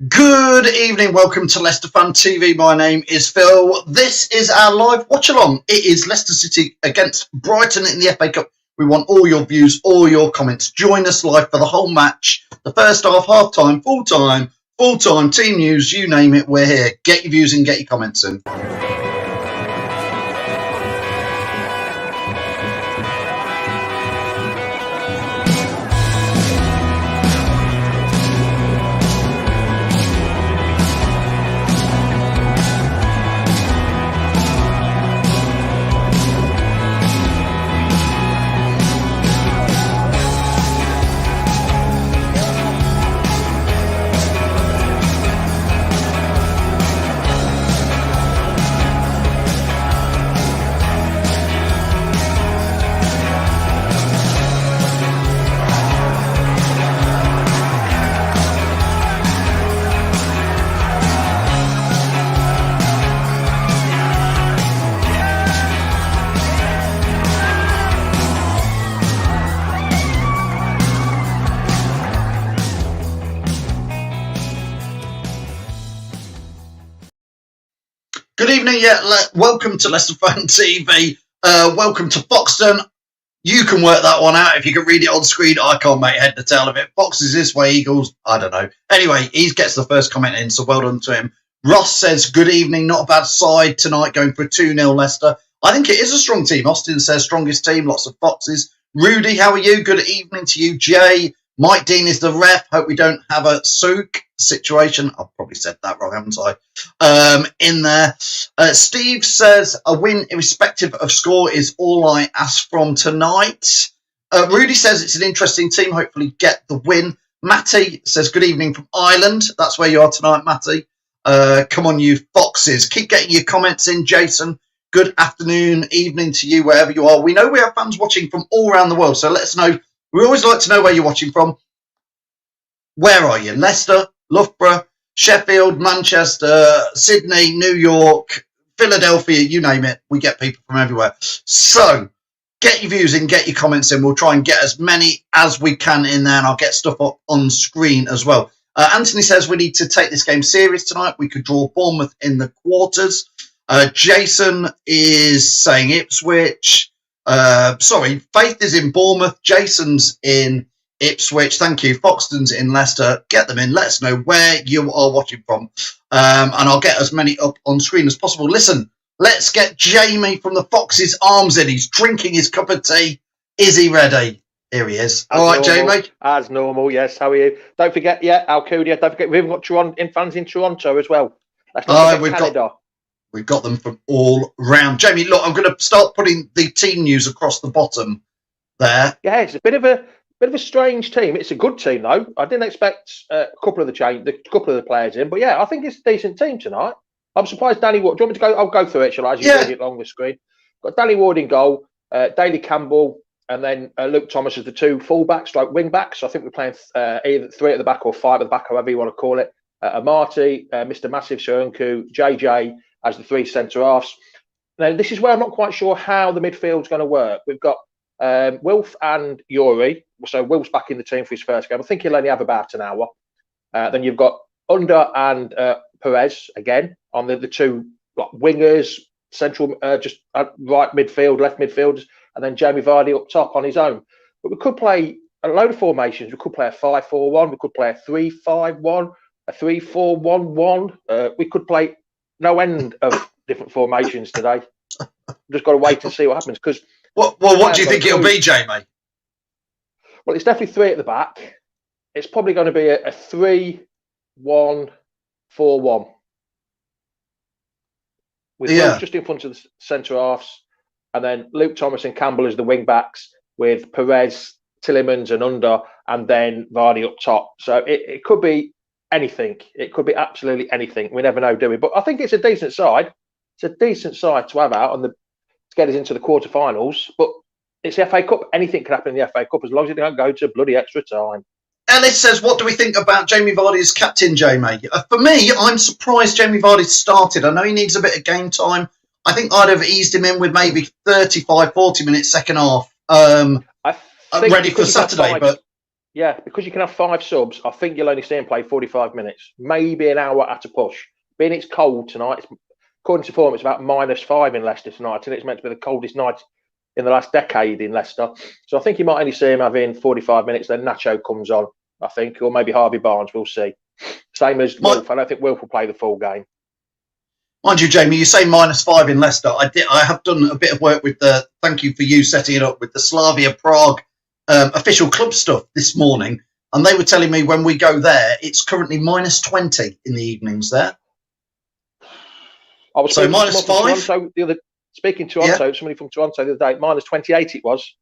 Good evening, welcome to Leicester Fan TV. My name is Phil. This is our live watch along. It is Leicester City against Brighton in the FA Cup. We want all your views, all your comments. Join us live for the whole match. The first half, half time, full time, team news, you name it, we're here. Get your views in, get your comments in. Good evening, welcome to Leicester Fan TV. Welcome to Foxton. You can work that one out if you can read it on screen. I can't make head to tail of it. Fox is this way, Eagles, I don't know. Anyway, he gets the first comment in, so well done to him. Ross says, good evening, not a bad side tonight, going for a 2-0 Leicester. I think it is a strong team. Austin says, strongest team, lots of Foxes. Rudy, how are you? Good evening to you. Jay, Mike Dean is the ref. Hope we don't have a souk situation. I've probably said that wrong, haven't I? In there. Steve says, a win irrespective of score is all I ask from tonight. Rudy says it's an interesting team. Hopefully get the win. Matty says, good evening from Ireland. That's where you are tonight, Matty. Come on, you Foxes. Keep getting your comments in, Jason. Good afternoon, evening to you, wherever you are. We know we have fans watching from all around the world, so let us know. We always like to know where you're watching from. Where are you? Leicester, Loughborough, Sheffield, Manchester, Sydney, New York, Philadelphia, you name it. We get people from everywhere. So get your views in, get your comments in. We'll try and get as many as we can in there, and I'll get stuff up on screen as well. Anthony says we need to take this game serious tonight. We could draw Bournemouth in the quarters. Jason is saying Ipswich. Faith is in Bournemouth. Jason's in Ipswich. Thank you. Foxton's in Leicester. Get them in. Let us know where you are watching from. And I'll get as many up on screen as possible. Listen, let's get Jamie from the Fox's arms in. He's drinking his cup of tea. Is he ready? Here he is. All right, Jamie. As normal, yes. How are you? Don't forget, Alcudia. Don't forget, we've got fans in Toronto as well. We've got them from all round. Jamie, look, I'm going to start putting the team news across the bottom there. Yeah, it's a bit of a strange team. It's a good team though. I didn't expect a couple of the players in, but yeah, I think it's a decent team tonight. I'm surprised Danny Ward. Do you want me to go? I'll go through it, shall I? As you read it along the screen. Got Danny Ward in goal, Daly Campbell, and then Luke Thomas as the two fullbacks, like wing backs. So I think we're playing either 3 at the back or 5 at the back, however you want to call it. Amati, Mr. Massive Sounku, JJ as the 3 centre halves. Now, this is where I'm not quite sure how the midfield's going to work. We've got Wilf and Yuri. So Wilf's back in the team for his first game. I think he'll only have about an hour. Then you've got Under and Perez again on the 2 wingers, central, just right midfield, left midfielders, and then Jamie Vardy up top on his own. But we could play a load of formations. We could play a 5-4-1. We could play a 3-5-1, a 3-4-1-1. We could play no end of different formations today. Just got to wait and see what happens. Because what do you think it'll be, Jamie? Well, it's definitely 3 at the back. It's probably going to be a 3-1-4-1 with Luke just in front of the centre halves, and then Luke Thomas and Campbell as the wing backs with Perez, Tillemans, and Under, and then Vardy up top. So it could be anything. It could be absolutely anything. We never know, do we? But I think it's a decent side. It's a decent side to have out to get us into the quarterfinals. But it's the FA Cup. Anything can happen in the FA Cup as long as it don't go to bloody extra time. Ellis says, what do we think about Jamie Vardy as captain, Jamie? For me, I'm surprised Jamie Vardy started. I know he needs a bit of game time. I think I'd have eased him in with maybe 35, 40 minutes second half. Ready for Saturday, but Yeah, because you can have 5 subs, I think you'll only see him play 45 minutes, maybe an hour at a push. Being it's cold tonight, according to form, it's about -5 in Leicester tonight, and it's meant to be the coldest night in the last decade in Leicester. So I think you might only see him having 45 minutes. Then Nacho comes on, I think, or maybe Harvey Barnes. We'll see. Same as Wilf. I don't think Wilf will play the full game. Mind you, Jamie, you say -5 in Leicester. I have done a bit of work with the. Thank you for you setting it up with the Slavia Prague official club stuff this morning, and they were telling me when we go there, it's currently -20 in the evenings there. I was so -5. Speaking to Toronto, somebody from Toronto the other day, -28 it was.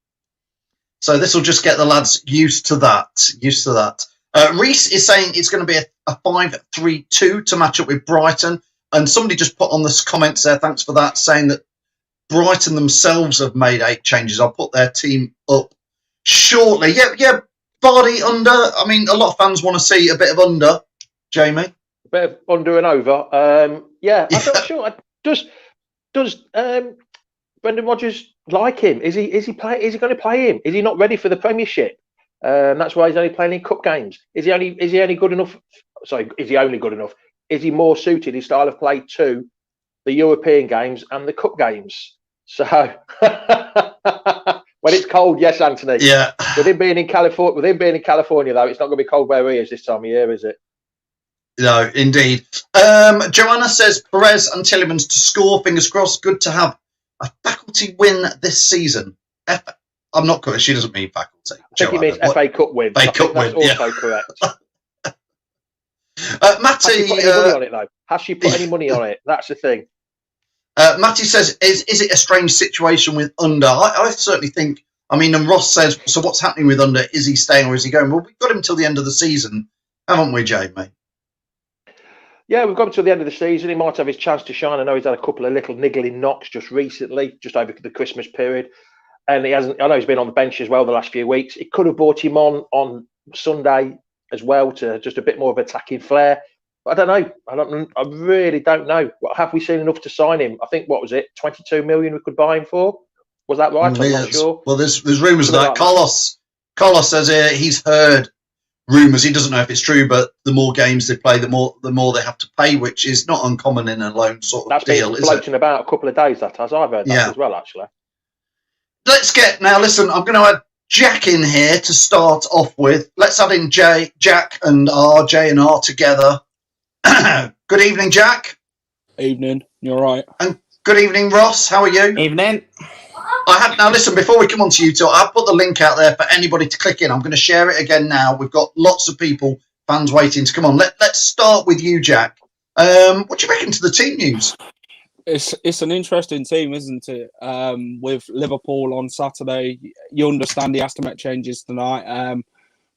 So this will just get the lads used to that. Reese is saying it's going to be a 5-3-2 to match up with Brighton. And somebody just put on the comments there, thanks for that, saying that Brighton themselves have made 8 changes. I'll put their team up shortly. Yeah, Vardy under. I mean, a lot of fans want to see a bit of under, Jamie. A bit of under and over. I'm not sure. Does Brendan Rodgers like him? Is he going to play him? Is he not ready for the Premiership? That's why he's only playing in cup games. Is he only good enough? Sorry, is he only good enough? Is he more suited his style of play to the European games and the cup games? So when it's cold, yes, Anthony. Yeah. With him being in California, though, it's not going to be cold where he is this time of year, is it? No, indeed. Joanna says Perez and Tielemans to score. Fingers crossed. Good to have a faculty win this season. I'm not correct. She doesn't mean faculty. I think he means FA Cup win. FA Cup win. That's also correct. Matty, has she put any money on it, though? Has she put any money on it? That's the thing. Matty says, is it a strange situation with under? I certainly think, and Ross says, so what's happening with under? Is he staying or is he going? Well, we've got him till the end of the season, haven't we, Jamie? Yeah, we've got him till the end of the season. He might have his chance to shine. I know he's had a couple of little niggling knocks just recently, just over the Christmas period. And he hasn't. I know he's been on the bench as well the last few weeks. It could have brought him on Sunday as well to just a bit more of attacking flair. But I don't know. I really don't know. Have we seen enough to sign him? I think, what was it, 22 million we could buy him for? Was that right? I'm not sure. Well, there's rumours of that. Carlos says he's heard rumours. He doesn't know if it's true, but the more games they play, the more they have to pay, which is not uncommon in a loan sort of deal. That's been floating about a couple of days. I've heard that as well, actually. Let's get now. Listen, I'm going to add Jack in here to start off with. Let's add in Jack and R, J and R together. Good evening, Jack. Evening. You all right? And good evening, Ross. How are you? Evening. Now listen, before we come on to you two, I've put the link out there for anybody to click in. I'm going to share it again now. We've got lots of fans waiting to come on. Let's start with you, Jack. What do you reckon to the team news? It's an interesting team, isn't it? With Liverpool on Saturday, you understand he has to make changes tonight.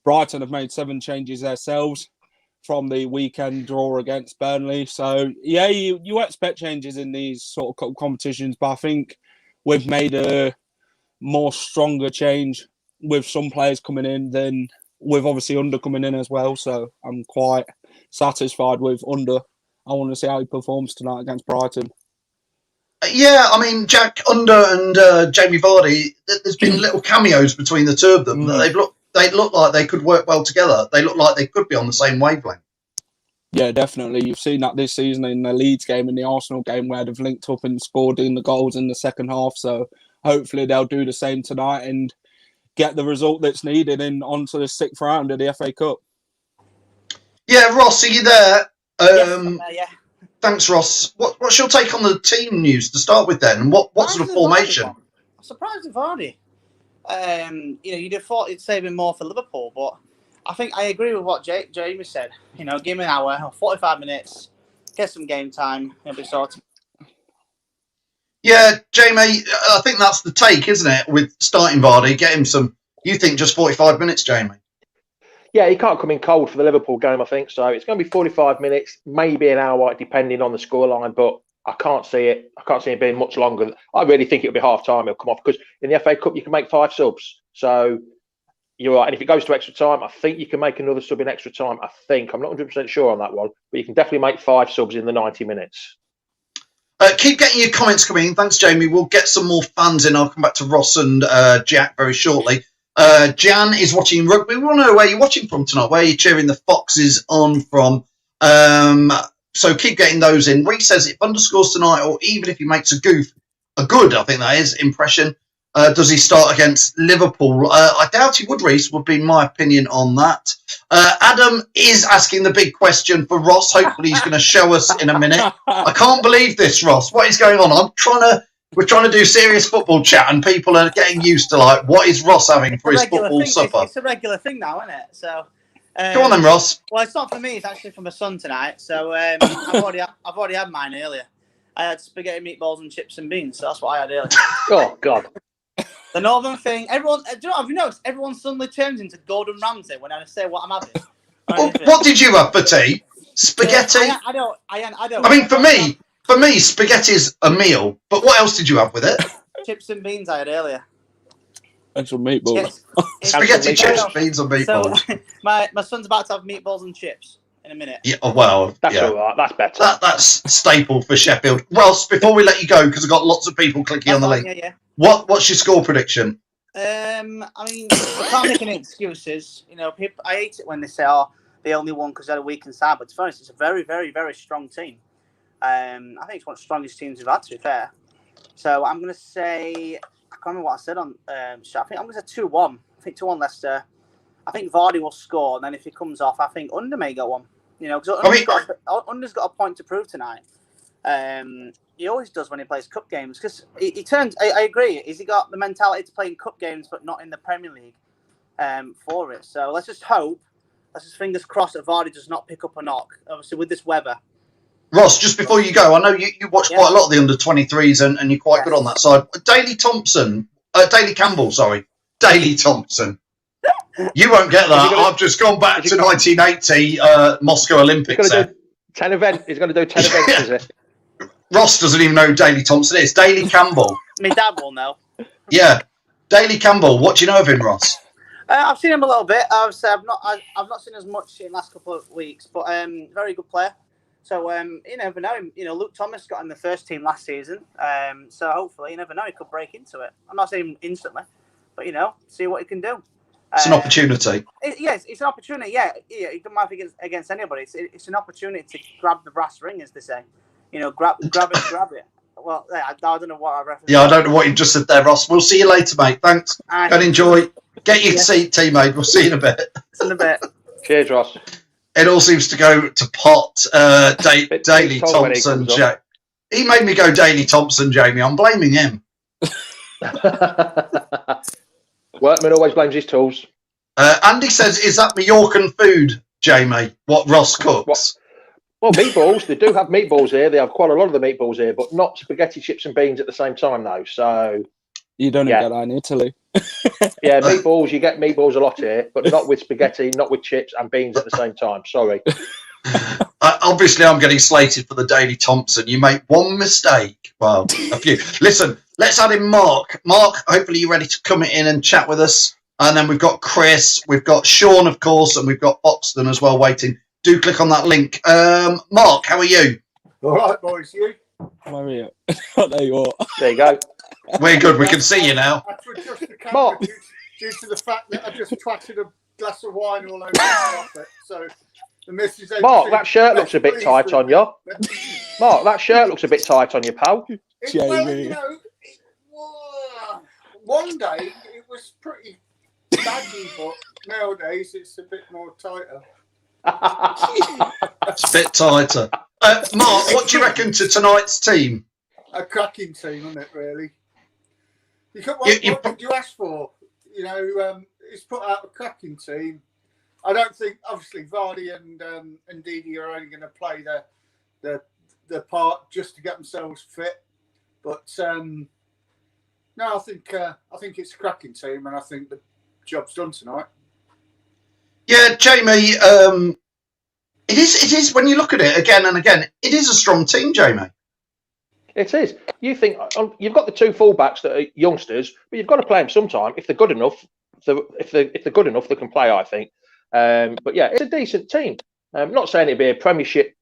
Brighton have made 7 changes themselves from the weekend draw against Burnley. So, yeah, you expect changes in these sort of competitions, but I think we've made a more stronger change with some players coming in than with obviously Under coming in as well. So I'm quite satisfied with Under. I want to see how he performs tonight against Brighton. Yeah, Jack Under and Jamie Vardy, there's been little cameos between the two of them. They look like they could work well together. They look like they could be on the same wavelength. Yeah, definitely. You've seen that this season in the Leeds game and the Arsenal game where they've linked up and scored in the goals in the second half. So hopefully they'll do the same tonight and get the result that's needed and onto the 6th round of the FA Cup. Yeah, Ross, are you there? Yeah. Thanks, Ross. What's your take on the team news to start with then? And what sort of formation? I'm surprised with Vardy. You'd have thought it'd save him more for Liverpool, but I think I agree with what Jamie said. Give him an hour, 45 minutes, get some game time, he'll be sorted. Yeah, Jamie, I think that's the take, isn't it? With starting Vardy, get him some. You think just 45 minutes, Jamie? Yeah, he can't come in cold for the Liverpool game, I think. So it's going to be 45 minutes, maybe an hour, depending on the scoreline. But I can't see it. I can't see it being much longer. I really think it'll be half time. He'll come off because in the FA Cup you can make 5 subs. So you're right. And if it goes to extra time, I think you can make another sub in extra time. I think I'm not 100% sure on that one, but you can definitely make 5 subs in the 90 minutes. Keep getting your comments coming in. Thanks, Jamie. We'll get some more fans in. I'll come back to Ross and Jack very shortly. Jan is watching rugby. We want to know where you're watching from tonight. Where you're cheering the Foxes on from. So keep getting those in. Reece says if underscores tonight, or even if he makes a good, I think that is, impression, does he start against Liverpool? I doubt he would, Reece, would be my opinion on that. Adam is asking the big question for Ross. Hopefully he's going to show us in a minute. I can't believe this, Ross. What is going on? We're trying to do serious football chat, and people are getting used to, like, what is Ross having for his football supper? It's a regular thing now, isn't it? So, go on then, Ross. Well, it's not for me. It's actually for my son tonight. So I've already had mine earlier. I had spaghetti, meatballs, and chips and beans. So that's what I had earlier. Oh God! The northern thing. Everyone, do you know? Have you noticed? Everyone suddenly turns into Gordon Ramsay when I say what I'm having. Well, what did you have for tea? Spaghetti. I don't. I mean, for me, spaghetti's a meal. But what else did you have with it? Chips and beans I had earlier. Actual meatballs. Spaghetti, chips, beans, and meatballs. So, my son's about to have meatballs and chips in a minute. Yeah, oh, well, That's all right. That's better. That's staple for Sheffield. Ross, before we let you go, because I've got lots of people clicking on the link. Yeah. What's your score prediction? I mean, I can't make any excuses. You know, I hate it when they say, "Oh, they only won because they had a weak inside." But to be honest, it's a very, very, very strong team. I think it's one of the strongest teams we've had, to be fair. So I'm going to say, I can't remember what I said on. I think I'm going to say 2-1. I think 2-1 Leicester. I think Vardy will score, and then if he comes off, I think Under may go on. You know, because Under's got a point to prove tonight. He always does when he plays cup games, because he turns. I agree. Has he got the mentality to play in cup games, but not in the Premier League for it? So let's just hope. Let's just fingers crossed that Vardy does not pick up a knock. Obviously, with this weather. Ross, just before you go, I know you watch quite a lot of the under-23s and you're quite good on that side. Daley Campbell. Daley Thompson. You won't get that. I've just gone back to 1980 Moscow Olympics. He's going to do 10 events. He's going to do 10 events, is it? Ross doesn't even know who Daley Thompson is. Daley Campbell. My dad will know. Yeah. Daley Campbell. What do you know of him, Ross? I've seen him a little bit. I've not seen as much in the last couple of weeks, but very good player. So you never know. You know, Luke Thomas got in the first team last season. So hopefully, you never know, he could break into it. I'm not saying instantly, but you know, see what he can do. It's an opportunity. Yes, it's an opportunity. Yeah, it doesn't matter against anybody. It's an opportunity to grab the brass ring, as they say. You know, grab it, grab it. Well, I don't know what I referenced. Yeah, I don't know what you just said there, Ross. We'll see you later, mate. Thanks. And enjoy. Get your seat, teammate. We'll see you in a bit. See you in a bit. Cheers, Ross. It all seems to go to pot. Daley Thompson. He made me go Daley Thompson, Jamie. I'm blaming him. Workman always blames his tools. Andy says, is that Mallorcan food, Jamie? What Ross cooks? Well, meatballs. They do have meatballs here. They have quite a lot of the meatballs here, but not spaghetti, chips and beans at the same time, though. So you don't get that in Italy. Yeah, meatballs. You get meatballs a lot here, but not with spaghetti, not with chips and beans at the same time. Sorry. Obviously, I'm getting slated for the Daley Thompson. You make one mistake. Well, a few. Listen, let's add in Mark. Mark, hopefully you're ready to come in and chat with us. And then we've got Chris, we've got Sean, of course, and we've got Foxton as well waiting. Do click on that link. Mark, how are you? All right, boys. You? Where are you? There you are. There you go. We're good. We can see you now. I had to adjust the camera due to the fact that I just twatted a glass of wine all over the carpet. So the missus. Mark, that shirt looks a bit tight on you. Mark, that shirt looks a bit tight on you, pal. Well, you know, one day it was pretty baggy, but nowadays it's a bit more tighter. It's a bit tighter. Mark, what do you reckon to tonight's team? A cracking team, isn't it, really? What did you ask for? You know, it's put out a cracking team. I don't think, obviously, Vardy and Didi are only going to play their part just to get themselves fit. But no, I think it's a cracking team, and I think the job's done tonight. Yeah, Jamie, it is when you look at it again and again, it is a strong team, Jamie. It is. You think you've got the two fullbacks that are youngsters, but you've got to play them sometime. If they're good enough, if they're good enough, they can play, I think. But yeah, it's a decent team. I'm not saying it'd be a Premiership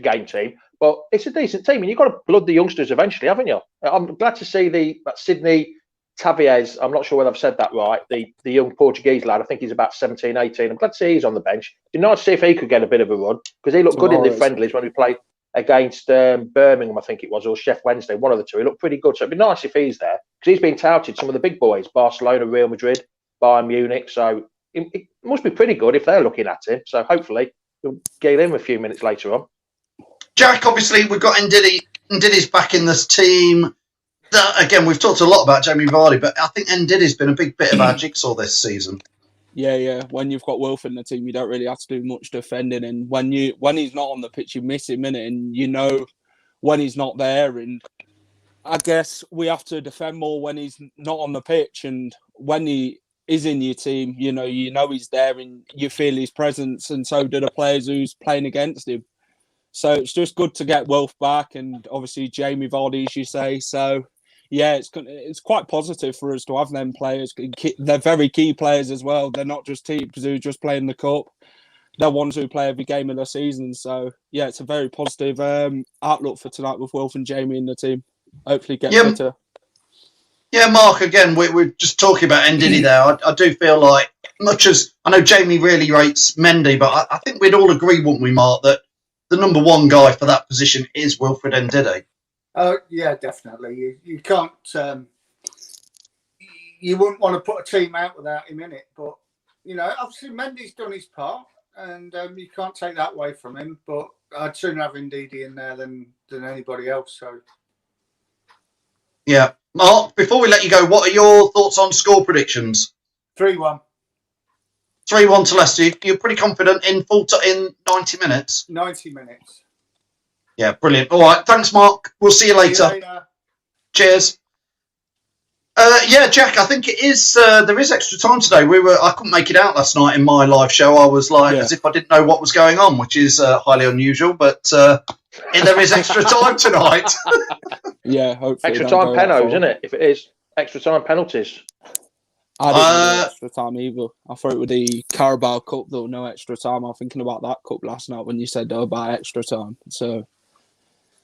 game team, but it's a decent team, and you've got to blood the youngsters eventually, haven't you? I'm glad to see that Sydney Tavares, I'm not sure whether I've said that right, the young Portuguese lad, I think he's about 17, 18. I'm glad to see he's on the bench. It'd be nice to see if he could get a bit of a run, because he looked good in the friendlies when we played against Birmingham, I think it was, or Sheff Wednesday, one of the two. He looked pretty good. So it'd be nice if he's there, because he's been touted, some of the big boys, Barcelona, Real Madrid, Bayern Munich. So it must be pretty good if they're looking at him. So hopefully we'll get him a few minutes later on. Jack, obviously, we've got Ndidi's back in this team. Again, we've talked a lot about Jamie Vardy, but I think Ndidi's been a big bit of our jigsaw this season. Yeah. When you've got Wilf in the team, you don't really have to do much defending, and when he's not on the pitch, you miss him in it, and you know when he's not there. And I guess we have to defend more when he's not on the pitch, and when he is in your team, you know he's there, and you feel his presence, and so do the players who's playing against him. So it's just good to get Wilf back, and obviously Jamie Vardy, as you say. So. Yeah, it's quite positive for us to have them players. They're very key players as well. They're not just teams who just play in the cup. They're ones who play every game of the season. So, yeah, it's a very positive outlook for tonight with Wilf and Jamie in the team. Hopefully get better. Yeah, Mark, again, we're just talking about Ndidi there. I do feel like, much as I know Jamie really rates Mendy, but I think we'd all agree, wouldn't we, Mark, that the number one guy for that position is Wilfred Ndidi. Oh yeah, definitely. You can't. You wouldn't want to put a team out without him in it. But obviously Mendy's done his part, and you can't take that away from him. But I'd sooner have Ndidi in there than anybody else. So yeah, Mark. Before we let you go, what are your thoughts on score predictions? 3-1. 3-1 to Leicester. You're pretty confident in in 90 minutes. 90 minutes. Yeah, brilliant. All right, thanks, Mark. We'll see you later. See you later. Cheers. Yeah, Jack, I think it is. There is extra time today. I couldn't make it out last night in my live show. I was as if I didn't know what was going on, which is highly unusual. But there is extra time tonight. Yeah, hopefully. Extra time penalties, isn't it? If it is extra time penalties. I didn't know extra time either. I thought it was the Carabao Cup, though, no extra time. I was thinking about that cup last night when you said about extra time. So.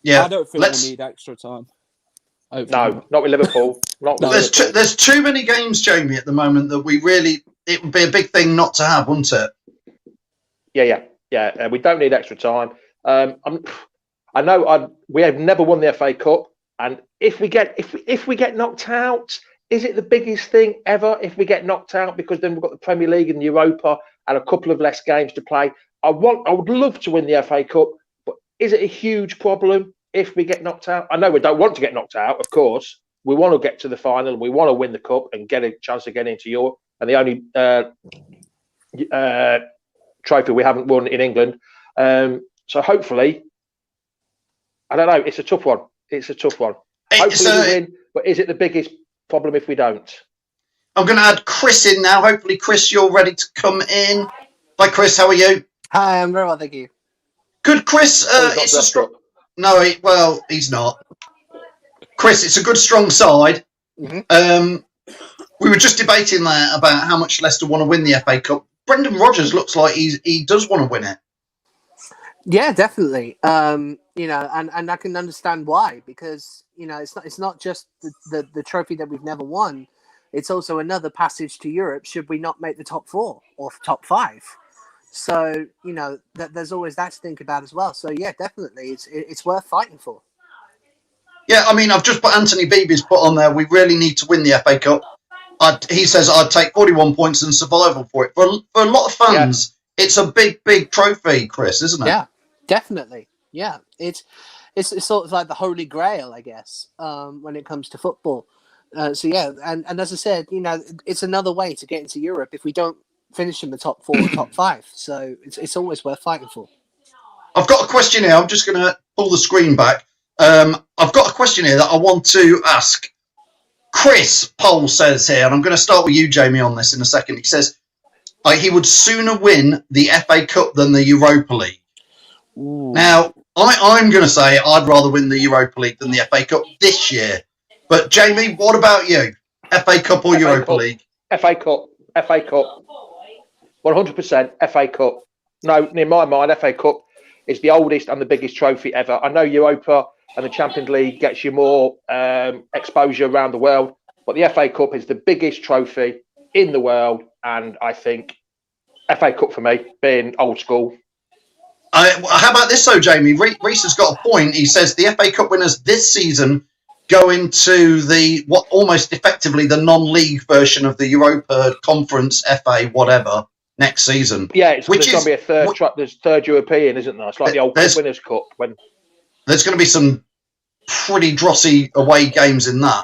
Yeah, I don't think we need extra time. No, not with Liverpool. There's too many games, Jamie, at the moment that it would be a big thing not to have, wouldn't it? Yeah. We don't need extra time. I know we have never won the FA Cup, and if we get knocked out, is it the biggest thing ever? If we get knocked out, because then we've got the Premier League and the Europa and a couple of less games to play. I would love to win the FA Cup. Is it a huge problem if we get knocked out? I know we don't want to get knocked out, of course. We want to get to the final. We want to win the cup and get a chance to get into Europe. And the only trophy we haven't won in England. So hopefully, I don't know. It's a tough one. Hopefully we win. But is it the biggest problem if we don't? I'm going to add Chris in now. Hopefully, Chris, you're ready to come in. Hi, Chris. How are you? Hi, I'm very well, thank you. Good, Chris. It's a strong. No, he's not. Chris, it's a good, strong side. Mm-hmm. We were just debating there about how much Leicester want to win the FA Cup. Brendan Rodgers looks like he does want to win it. Yeah, definitely. And I can understand why, because it's not just the trophy that we've never won. It's also another passage to Europe should we not make the top 4 or top 5. So, there's always that to think about as well. So, yeah, definitely, it's worth fighting for. Yeah, I mean, I've just put Anthony Beebe's put on there. We really need to win the FA Cup. He says I'd take 41 points and survival for it. For a lot of fans, It's a big, big trophy, Chris, isn't it? Yeah, definitely. Yeah, it's sort of like the holy grail, I guess, when it comes to football. So, yeah, and as I said, it's another way to get into Europe if we don't finish in the top 4 or top 5. So it's always worth fighting for. I've got a question here. I'm just going to pull the screen back. I've got a question here that I want to ask. Chris Pole says here, and I'm going to start with you, Jamie, on this in a second. He says he would sooner win the FA Cup than the Europa League. Ooh. Now, I'm going to say I'd rather win the Europa League than the FA Cup this year. But, Jamie, what about you? FA Cup or Europa League? FA Cup. 100% FA Cup. No, in my mind, FA Cup is the oldest and the biggest trophy ever. I know Europa and the Champions League gets you more exposure around the world. but the FA Cup is the biggest trophy in the world, and I think FA Cup for me, being old school. How about this though, Jamie? Reese has got a point. He says the FA Cup winners this season go into what almost effectively the non-league version of the Europa Conference, FA, whatever, next season. Yeah, there's going to be a third European, isn't there? It's like the old Cup Winners' Cup. There's going to be some pretty drossy away games in that.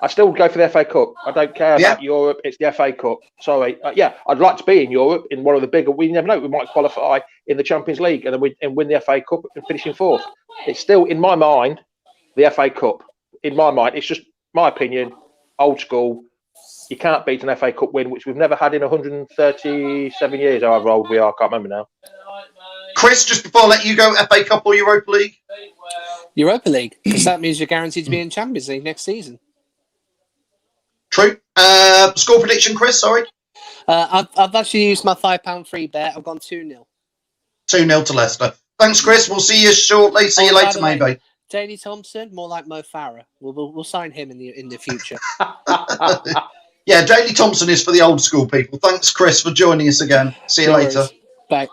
I still would go for the FA Cup. I don't care about Europe. It's the FA Cup. Sorry. I'd like to be in Europe in one of the bigger. We never know. We might qualify in the Champions League and win the FA Cup and finish in fourth. It's still, in my mind, the FA Cup. In my mind, it's just my opinion. Old school. You can't beat an FA Cup win, which we've never had in 137 years. However old we are, I can't remember now. Chris, just before I let you go, FA Cup or Europa League? Europa League, because that means you're guaranteed to be in Champions League next season. True. Score prediction, Chris, sorry. I've actually used my £5 free bet. I've gone 2-0. 2-0 to Leicester. Thanks, Chris. We'll see you shortly. See you later, maybe. Daley Thompson, more like Mo Farah. We'll sign him in the future. Yeah, Daley Thompson is for the old school people. Thanks, Chris, for joining us again. See you later. Bye.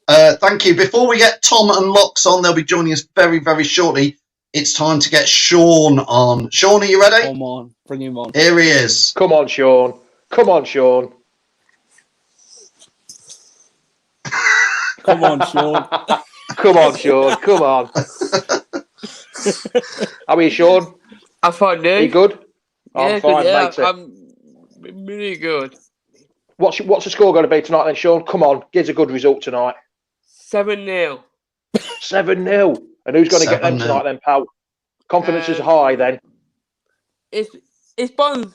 Thank you. Before we get Tom and Locks on, they'll be joining us very, very shortly. It's time to get Sean on. Sean, are you ready? Come on, bring him on. Here he is. Come on, Sean. Come on, Sean. Come on, Sean. Come on, Sean. Come on. How are you, Sean? I'm fine, dude. Are you good? Yeah, I'm fine, yeah, matey. I'm really good. What's the score going to be tonight then, Sean? Come on, give us a good result tonight. 7-0. 7-0. And who's going to get them 7-0. tonight then, pal? Confidence is high then. It's Bonds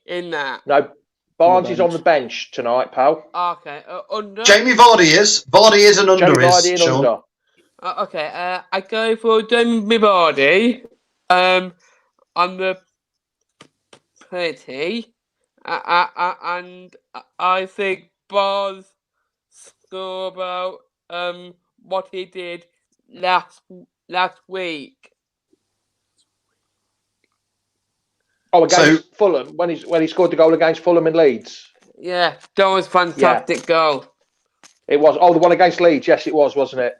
in that. No, Barnes is on the bench tonight, pal. Okay, under. Jamie Vardy is. Vardy is and under Jamie is, Vardy and Sean. under. Okay, I go for Jamie Vardy. On the penalty, and I think Barnes score about what he did last week. Oh, against Fulham when he scored the goal against Fulham in Leeds. Yeah, that was fantastic goal. It was. Oh, the one against Leeds. Yes, it was, wasn't it?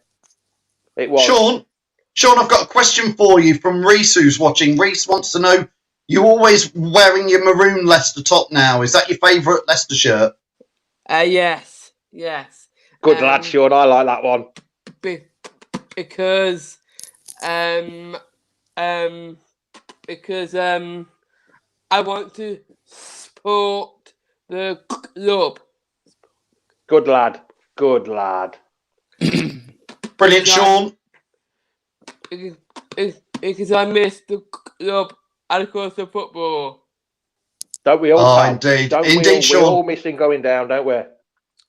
It was. Sean, I've got a question for you from Reese, who's watching. Reese wants to know, you always wearing your maroon Leicester top now. Is that your favourite Leicester shirt? Yes. Good lad, Sean. I like that one. Because I want to support the club. Good lad. Good lad. Brilliant, Sean. Because I miss the club and of course the football. Don't we all? Oh, indeed. Indeed, Sean. We're all missing going down, don't we?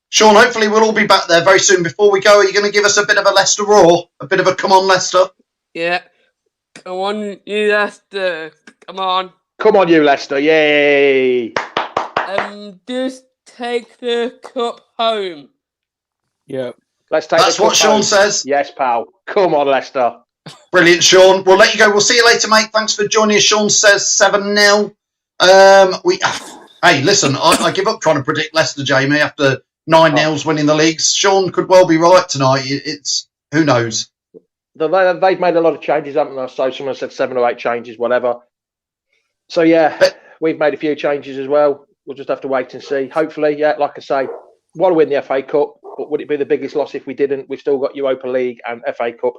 Sean, hopefully we'll all be back there very soon. Before we go, are you going to give us a bit of a Leicester roar? A bit of a come on, Leicester? Yeah. Come on, you Leicester. Come on. Come on, you Leicester. Yay. Just take the cup home. Yeah. Let's take That's the what cup Sean home. says. Yes, pal. Come on, Leicester. Brilliant, Sean. We'll let you go. We'll see you later, mate. Thanks for joining us. Sean says 7-0. Hey, listen, I give up trying to predict Leicester, Jamie, after 9-0s winning the leagues. Sean could well be right tonight. It's who knows. They've made a lot of changes, haven't they? So someone said 7 or 8 changes, whatever. So, yeah, we've made a few changes as well. We'll just have to wait and see. Hopefully, yeah, like I say, want to win the FA Cup, but would it be the biggest loss if we didn't? We've still got Europa League and FA Cup,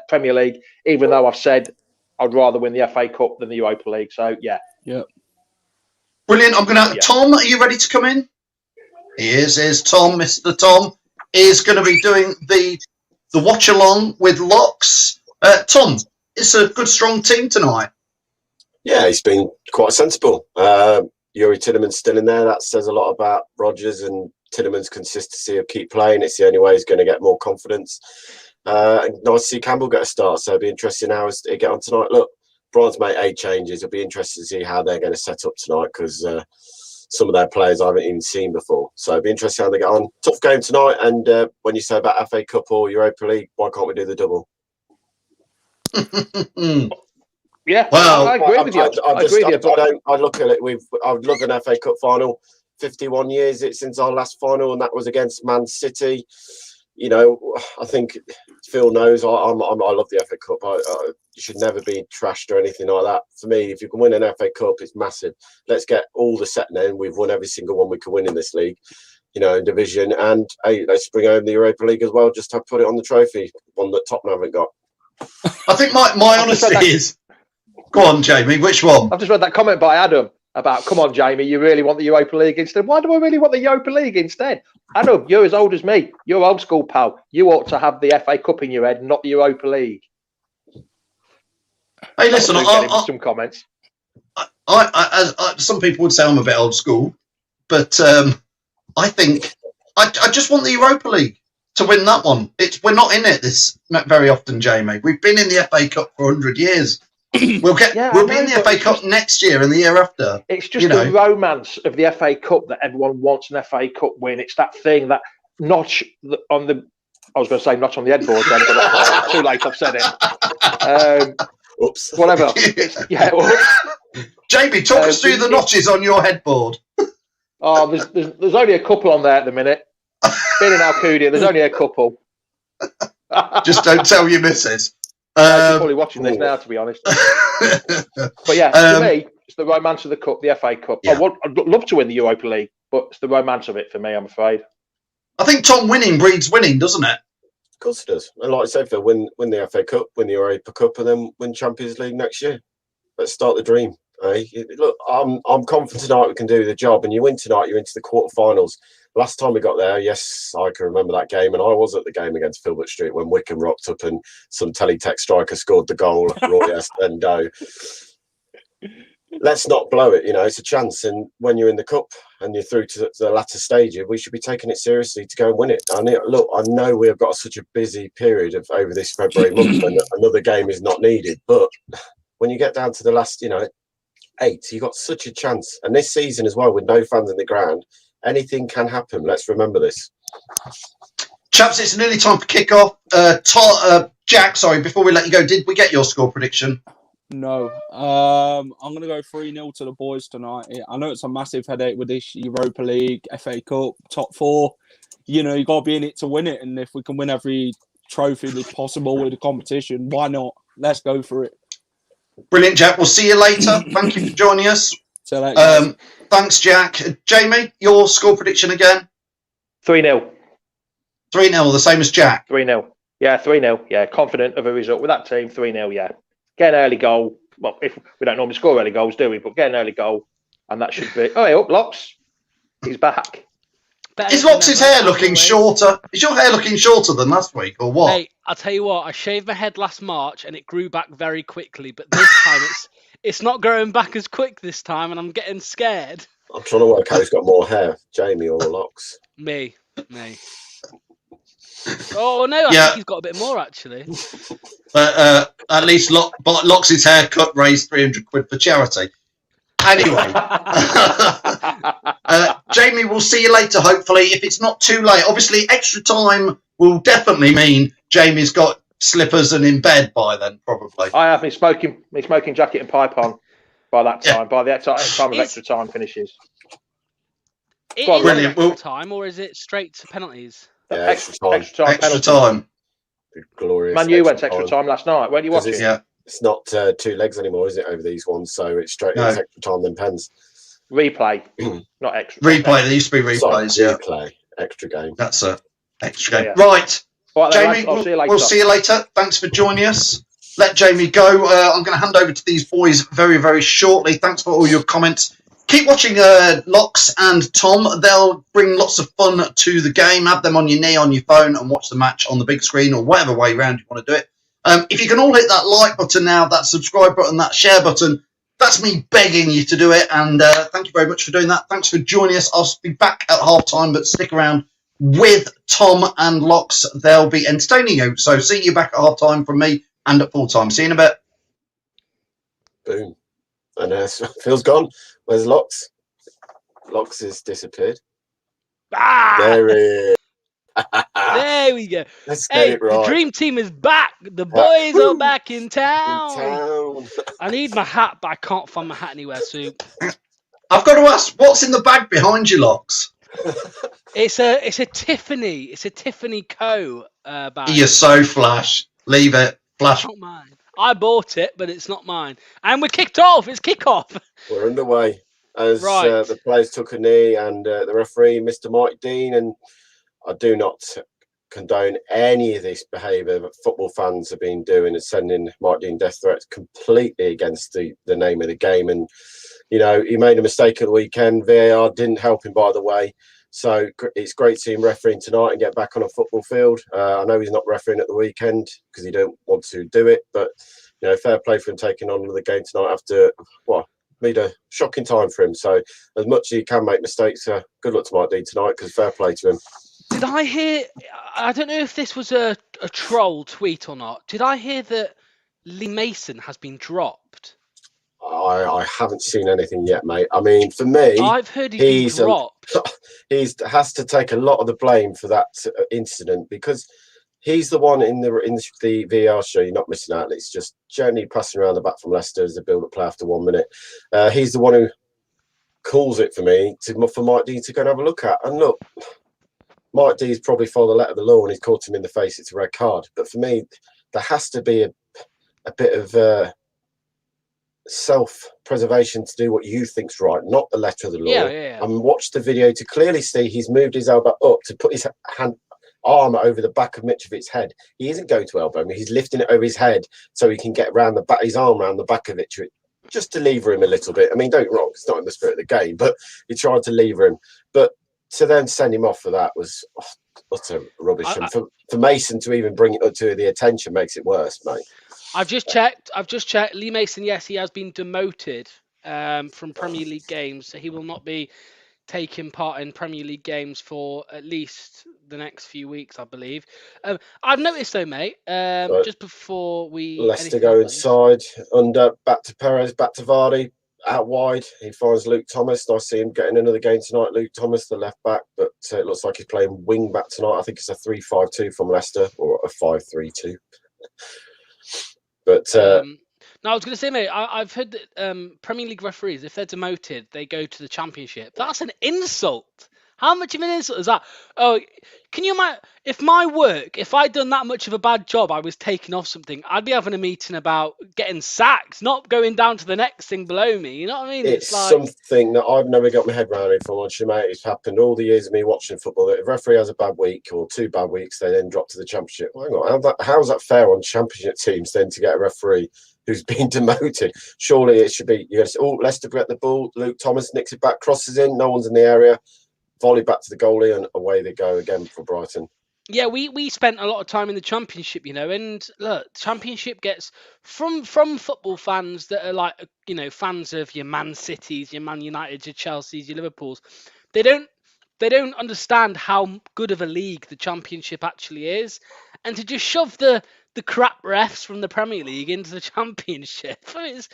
Premier League, even though I've said I'd rather win the FA Cup than the Europa League. So, yeah. Yeah. Brilliant. I'm going to... Tom, are you ready to come in? He is. Here's Tom. Mr. Tom is going to be doing the watch-along with Locks. Tom, it's a good, strong team tonight. Yeah, he's been quite sensible. Yuri Tielemans still in there. That says a lot about Rodgers and Tielemans' consistency of keep playing. It's the only way he's going to get more confidence. And nice to see Campbell get a start. So it'll be interesting how they get on tonight. Look, Brighton's made 8 changes. It'll be interesting to see how they're going to set up tonight because some of their players I haven't even seen before. So it'll be interesting how they get on. Tough game tonight. And when you say about FA Cup or Europa League, why can't we do the double? Yeah, Well, I agree with you. I agree with you. I look at it. I would love an FA Cup final. 51 years since our last final, and that was against Man City. You know, I think Phil knows I love the FA Cup. You should never be trashed or anything like that. For me, if you can win an FA Cup, it's massive. Let's get all the set in. We've won every single one we can win in this league, you know, in division. And hey, let's bring home the Europa League as well, just to put it on the trophy, one that Tottenham haven't got. I think my honesty is... Go on, Jamie, which one? I've just read that comment by Adam about, come on, Jamie, you really want the Europa League instead? Why do I really want the Europa League instead? Adam, you're as old as me. You're old school, pal. You ought to have the FA Cup in your head, not the Europa League. Hey, listen, some comments. Some people would say I'm a bit old school, but I think I just want the Europa League to win that one. We're not in it this very often, Jamie. We've been in the FA Cup for 100 years. We'll be in the FA Cup next year and the year after. It's just the romance of the FA Cup that everyone wants an FA Cup win. It's that thing, that notch on the... I was going to say notch on the headboard then, but too late, I've said it. Oops. Whatever. Jamie, talk us through the notches on your headboard. Oh, there's only a couple on there at the minute. Being in Alcudia, there's only a couple. Just don't tell your missus. She's probably watching this now, to be honest. But yeah, to me, it's the romance of the Cup, the FA Cup. Yeah. I'd love to win the Europa League, but it's the romance of it for me, I'm afraid. I think, Tom, winning breeds winning, doesn't it? Of course it does. And like I said, Phil, win the FA Cup, win the Europa Cup, and then win Champions League next year. Let's start the dream. Eh? Look, I'm confident tonight we can do the job, and you win tonight, you're into the quarterfinals. Last time we got there, yes, I can remember that game, and I was at the game against Filbert Street when Wickham rocked up and some teletext striker scored the goal. Roy Estendo. Let's not blow it, you know, it's a chance. And when you're in the cup and you're through to the latter stage, we should be taking it seriously to go and win it. And look, I know we have got such a busy period over this February month when another game is not needed, but when you get down to the last, 8, you've got such a chance. And this season as well, with no fans in the ground, anything can happen. Let's remember this. Chaps, it's nearly time for kick-off. Jack, sorry, before we let you go, did we get your score prediction? No. I'm going to go 3-0 to the boys tonight. I know it's a massive headache with this Europa League, FA Cup, top 4. You got to be in it to win it. And if we can win every trophy that's possible with the competition, why not? Let's go for it. Brilliant, Jack. We'll see you later. Thank you for joining us. See you later. Thanks, Jack. Jamie, your score prediction again? 3-0. 3-0, the same as Jack? 3-0. Yeah, 3-0. Yeah, confident of a result with that team. 3-0, yeah. Get an early goal. Well, if we don't normally score early goals, do we? But get an early goal, and that should be... Oh, hey, up, Locks. He's back. Is Locks' hair looking shorter? Is your hair looking shorter than last week, or what? Hey, I'll tell you what. I shaved my head last March, and it grew back very quickly. But this time, it's not growing back as quick this time, and I'm getting scared. I'm trying to work out who's got more hair, Jamie or Locks. Me. Oh, no, I think he's got a bit more, actually. At least Locks' haircut raised 300 quid for charity. Anyway, Jamie, we'll see you later, hopefully, if it's not too late. Obviously, extra time will definitely mean Jamie's got slippers and in bed by then, probably. I have my smoking jacket and pipe on by that time, by the time of extra time finishes. Is it extra time, or is it straight to penalties? Yeah, extra time. Extra time. Glorious. Man, you went extra time last night. Where do you watch it? Yeah. It's not 2 legs anymore, is it, over these ones? So it's straight it's extra time, then pens. Replay, not extra. Replay. There used to be replays. Sorry, replay, extra game. That's a extra game. Yeah. Right, Jamie. I'll see you later. We'll see you later. Thanks for joining us. Let Jamie go. I'm going to hand over to these boys very, very shortly. Thanks for all your comments. Keep watching Locks and Tom. They'll bring lots of fun to the game. Have them on your knee, on your phone, and watch the match on the big screen or whatever way around you want to do it. If you can all hit that like button now, that subscribe button, that share button, that's me begging you to do it. And thank you very much for doing that. Thanks for joining us. I'll be back at half-time, but stick around with Tom and Locks. They'll be entertaining you. So see you back at half-time from me and at full-time. See you in a bit. Boom. And Phil's gone. Where's Locks? Locks has disappeared. Ah! There he is. There we go. Let's get Hey, it right. the dream team is back. The boys are back in In town. town. I need my hat, but I can't find my hat anywhere. So I've got to ask, what's in the bag behind you, Locks? it's a Tiffany. It's a Tiffany Co. Bag. You're so flash. Leave it. Flash. It's not mine. I bought it, but it's not mine. And we're kicked off. It's kickoff. We're underway as Right. the players took a knee and the referee, Mr. Mike Dean, and I do not condone any of this behaviour that football fans have been doing and sending Mike Dean death threats completely against the name of the game. And, you know, he made a mistake at the weekend. VAR didn't help him, by the way. So it's great to see him refereeing tonight and get back on a football field. I know he's not refereeing at the weekend because he don't want to do it, but, you know, fair play for him taking on another game tonight after, what, made a shocking time for him. So as much as he can make mistakes, good luck to Mike Dean tonight because fair play to him. Did I hear? I don't know if this was a troll tweet or not. Did I hear that Lee Mason has been dropped? I haven't seen anything yet, mate. I mean, for me, I've heard he's been dropped. He has to take a lot of the blame for that incident because he's the one in the VAR show. You're not missing out. It's just gently passing around the back from Leicester as a build-up play after 1 minute. He's the one who calls it for me for Mike D to go and have a look at. And look, Mike D's probably followed the letter of the law and he's caught him in the face. It's a red card. But for me, there has to be a bit of self-preservation to do what you think's right, not the letter of the law. Yeah. And watch the video to clearly see he's moved his elbow up to put his arm over the back of Mitrovic's head. He isn't going to elbow him. He's lifting it over his head so he can get around the back, his arm around the back of Mitrovic, just to lever him a little bit. I mean, don't get me wrong, it's not in the spirit of the game, but he tried to lever him. But to then send him off for that was utter rubbish. And for Mason to even bring it up to the attention makes it worse, mate. I've just checked. Lee Mason, yes, he has been demoted from Premier League games, so he will not be taking part in Premier League games for at least the next few weeks, I believe. I've noticed though, mate, just before we Leicester go inside, under, back to Perez, back to Vardy, out wide. He finds Luke Thomas. I see him getting another game tonight. Luke Thomas, the left back, but it looks like he's playing wing back tonight. I think it's a 3-5-2 from Leicester or a 5-3-2. But no, I was going to say, mate, I've heard that Premier League referees, if they're demoted, they go to the Championship. That's an insult. How much of an insult is that? Oh, can you imagine if I'd done that much of a bad job, I was taking off something, I'd be having a meeting about getting sacked, not going down to the next thing below me. You know what I mean? It's like something that I've never got my head around it for much, mate. It's happened all the years of me watching football. That if a referee has a bad week or 2 bad weeks, they then drop to the Championship. Hang on, how's that fair on Championship teams then to get a referee who's been demoted? Surely it should be, you're going to say, oh, Leicester get the ball, Luke Thomas nicks it back, crosses in, no one's in the area, volley back to the goalie, and away they go again for Brighton. Yeah, we spent a lot of time in the Championship, you know, and look, Championship gets from football fans that are like, you know, fans of your Man Cities, your Man Uniteds, your Chelseas, your Liverpools. They don't understand how good of a league the Championship actually is, and to just shove the crap refs from the Premier League into the Championship, it's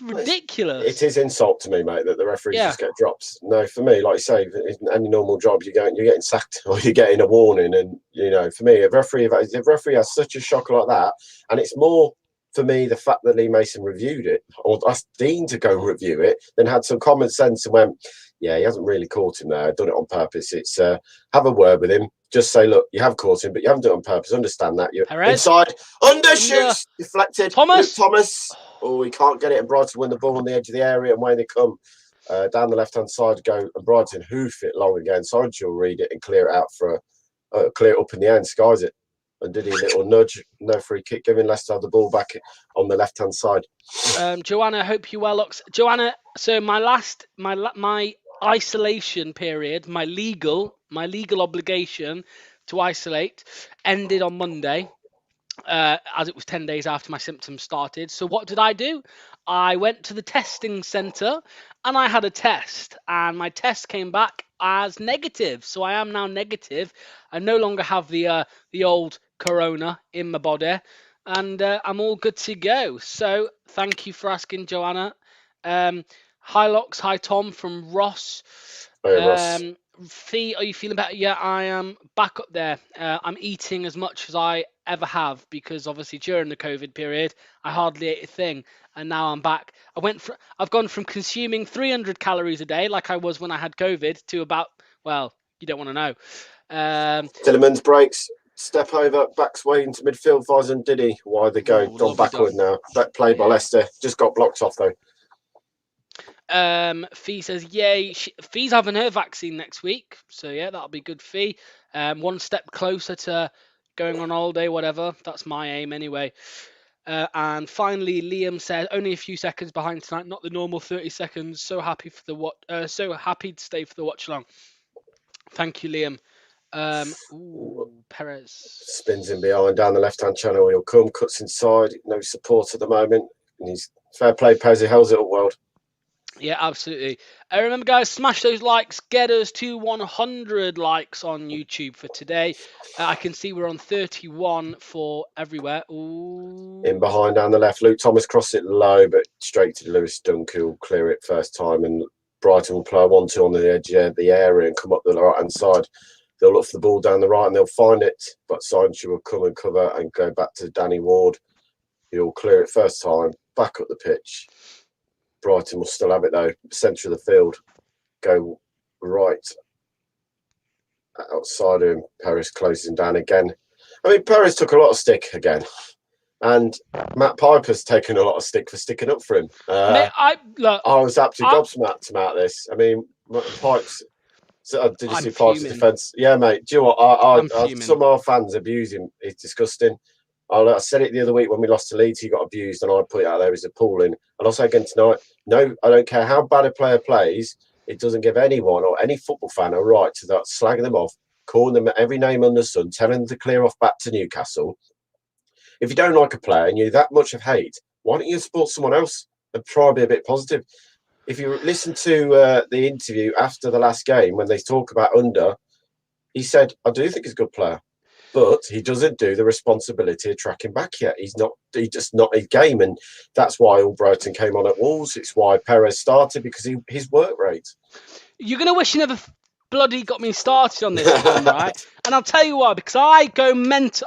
ridiculous. It is insult to me, mate, that the referees just get dropped. No, for me, like you say, in any normal job, you're getting sacked or you're getting a warning. And, you know, for me, if a referee has such a shock like that, and it's more, for me, the fact that Lee Mason reviewed it, or asked Dean to go review it, then had some common sense and went, yeah, he hasn't really caught him there, done it on purpose. It's have a word with him. Just say, look, you have caught him, but you haven't done it on purpose. Understand that. You're inside, undershoots, deflected. Thomas. Oh, he can't get it, and Brighton win the ball on the edge of the area, and away they come down the left-hand side. Go and Brighton hoof it long again. Sargent will read it and clear it out for clear it up in the end, skies it, and did he a little nudge, no free kick, giving Leicester the ball back on the left-hand side. Joanna, I hope you well, looks. Joanna, so my isolation period, my legal obligation to isolate ended on Monday, as it was 10 days after my symptoms started. So what did I do? I went to the testing centre and I had a test, and my test came back as negative. So I am now negative. I no longer have the old corona in my body, and I'm all good to go. So thank you for asking, Joanna. Hi Locks, hi Tom from Ross. Hey, Ross. Fee, are you feeling better? Yeah, I am back up there. I'm eating as much as I ever have because obviously during the COVID period, I hardly ate a thing, and now I'm back. I've gone from consuming 300 calories a day, like I was when I had COVID, to about, well, you don't want to know. Tielemans breaks, step over, back sway into midfield, Vaz and Diddy. Why they gone backward now? That play by Leicester, just got blocked off though. Fee says, yay. Fee's having her vaccine next week. So, yeah, that'll be good, Fee. One step closer to going on holiday, whatever. That's my aim anyway. And finally, Liam says, only a few seconds behind tonight, not the normal 30 seconds. So happy for the so happy to stay for the watch along. Thank you, Liam. Perez spins in behind down the left-hand channel. He'll come, cuts inside. No support at the moment. And he's fair play, Perez. He holds it up well. Yeah, absolutely. Remember, guys, smash those likes. Get us to 100 likes on YouTube for today. I can see we're on 31 for everywhere. Ooh. In behind down the left, Luke Thomas crosses it low, but straight to Lewis Dunk, who'll clear it first time. And Brighton will play 1-2 on the edge of the area and come up the right-hand side. They'll look for the ball down the right and they'll find it, but Sancho will come and cover and go back to Danny Ward. He'll clear it first time, back up the pitch. Brighton will still have it though, centre of the field. Go right outside him. Perez closing down again. I mean, Perez took a lot of stick again. And Matt Piper's taken a lot of stick for sticking up for him. I was absolutely gobsmacked about this. I mean, Pipes... So, did you see Pipe's defence? Yeah, mate. Do you know what? Some of our fans abuse him. It's disgusting. I said it the other week when we lost to Leeds. He got abused, and I put it out there as appalling. And I'll say again tonight. No, I don't care how bad a player plays. It doesn't give anyone or any football fan a right to that slagging them off, calling them every name under the sun, telling them to clear off back to Newcastle. If you don't like a player and you're that much of hate, why don't you support someone else and try and be a bit positive? If you listen to the interview after the last game, when they talk about Under, he said, I do think he's a good player, but he doesn't do the responsibility of tracking back yet. He's just not his game. And that's why Albrighton came on at Wolves. It's why Perez started, because his work rate. You're going to wish you never bloody got me started on this one, right? And I'll tell you why, because I go mental.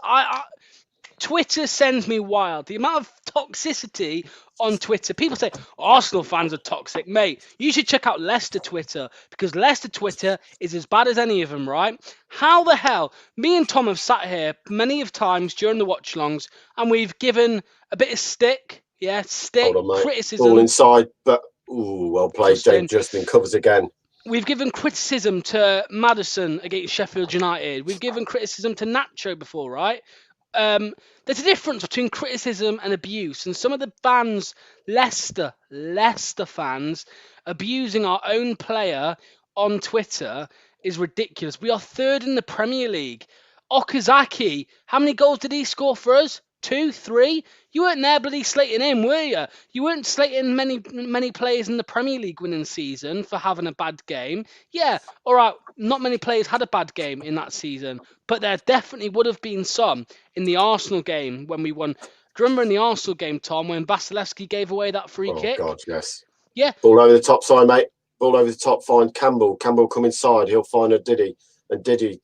Twitter sends me wild. The amount of toxicity on Twitter. People say, Arsenal fans are toxic. Mate, you should check out Leicester Twitter, because Leicester Twitter is as bad as any of them, right? How the hell? Me and Tom have sat here many of times during the watch-alongs, and we've given a bit of stick, criticism. Ball inside, but, well played, Justin covers again. We've given criticism to Maddison against Sheffield United. We've given criticism to Nacho before, right? There's a difference between criticism and abuse, and some of the fans, Leicester fans, abusing our own player on Twitter is ridiculous. We are third in the Premier League. Okazaki, how many goals did he score for us? 2, 3? You weren't there bloody slating him, were you? You weren't slating many players in the Premier League winning season for having a bad game. Yeah, all right, not many players had a bad game in that season, but there definitely would have been some in the Arsenal game when we won. Do you remember in the Arsenal game, Tom, when Vasilevsky gave away that free kick? Oh, God, yes. Yeah. Ball over the top side, mate. Ball over the top, find Campbell. Campbell come inside. He'll find a Diddy. And Diddy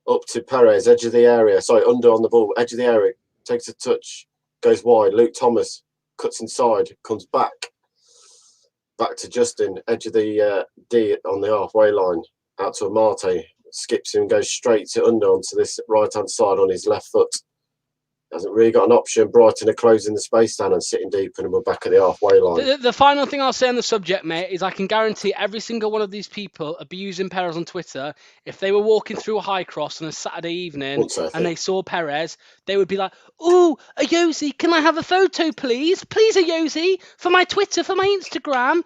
up to Perez, edge of the area. Sorry, under on the ball, edge of the area. Takes a touch, goes wide. Luke Thomas cuts inside, comes back to Justin, edge of the D on the halfway line, out to Amate, skips him, goes straight to Under onto this right-hand side on his left foot. Hasn't really got an option. Brighton are closing the space down and sitting deep, and we're back at the halfway line. The final thing I'll say on the subject, mate, is I can guarantee every single one of these people abusing Perez on Twitter, if they were walking through a high cross on a Saturday evening and they saw Perez, they would be like, "Ooh, Ayosi, can I have a photo, please? Please, Ayosi, for my Twitter, for my Instagram."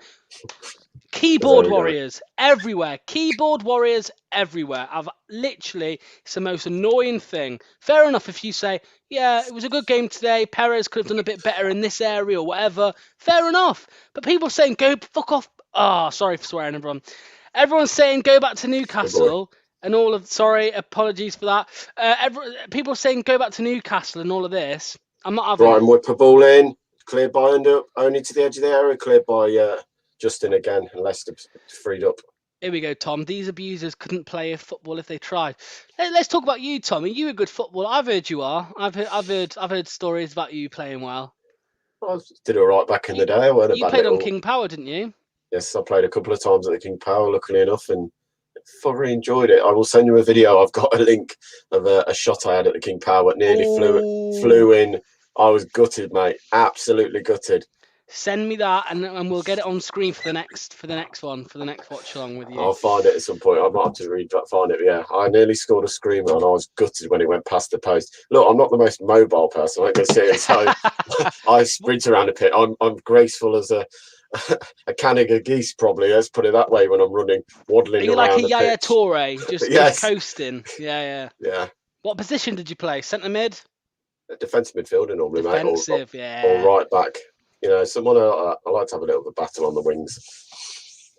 Keyboard warriors everywhere. Keyboard warriors everywhere. It's the most annoying thing. Fair enough if you say, yeah, it was a good game today. Perez could have done a bit better in this area or whatever. Fair enough. But people saying, go fuck off. Sorry for swearing, everyone. Everyone's saying, go back to Newcastle and all of... Sorry, apologies for that. People saying, go back to Newcastle and all of this. I'm not having... Brian Wood put ball in. Cleared by Under. Only to the edge of the area. Cleared by... Justin again, and Leicester freed up. Here we go, Tom. These abusers couldn't play football if they tried. Let's talk about you, Tom. Are you a good footballer? I've heard you are. I've heard stories about you playing well. I did all right back in the day. I weren't a You bad played little... on King Power, didn't you? Yes, I played a couple of times at the King Power, luckily enough, and thoroughly enjoyed it. I will send you a video. I've got a link of a shot I had at the King Power. It nearly flew in. I was gutted, mate. Absolutely gutted. Send me that, and we'll get it on screen for the next watch along with you. I'll find it at some point. I might have to find it. Yeah, I nearly scored a screamer, and I was gutted when it went past the post. Look, I'm not the most mobile person. I ain't gonna sit so I sprint around a pit. I'm graceful as a canning of geese, probably. Let's put it that way. When I'm running, waddling around. Are you like a the Yaya pitch. Toure, just coasting? Yeah. What position did you play? Centre mid? Defensive midfielder normally, defensive, mate. Or right back. You know, someone I like to have a little bit of battle on the wings.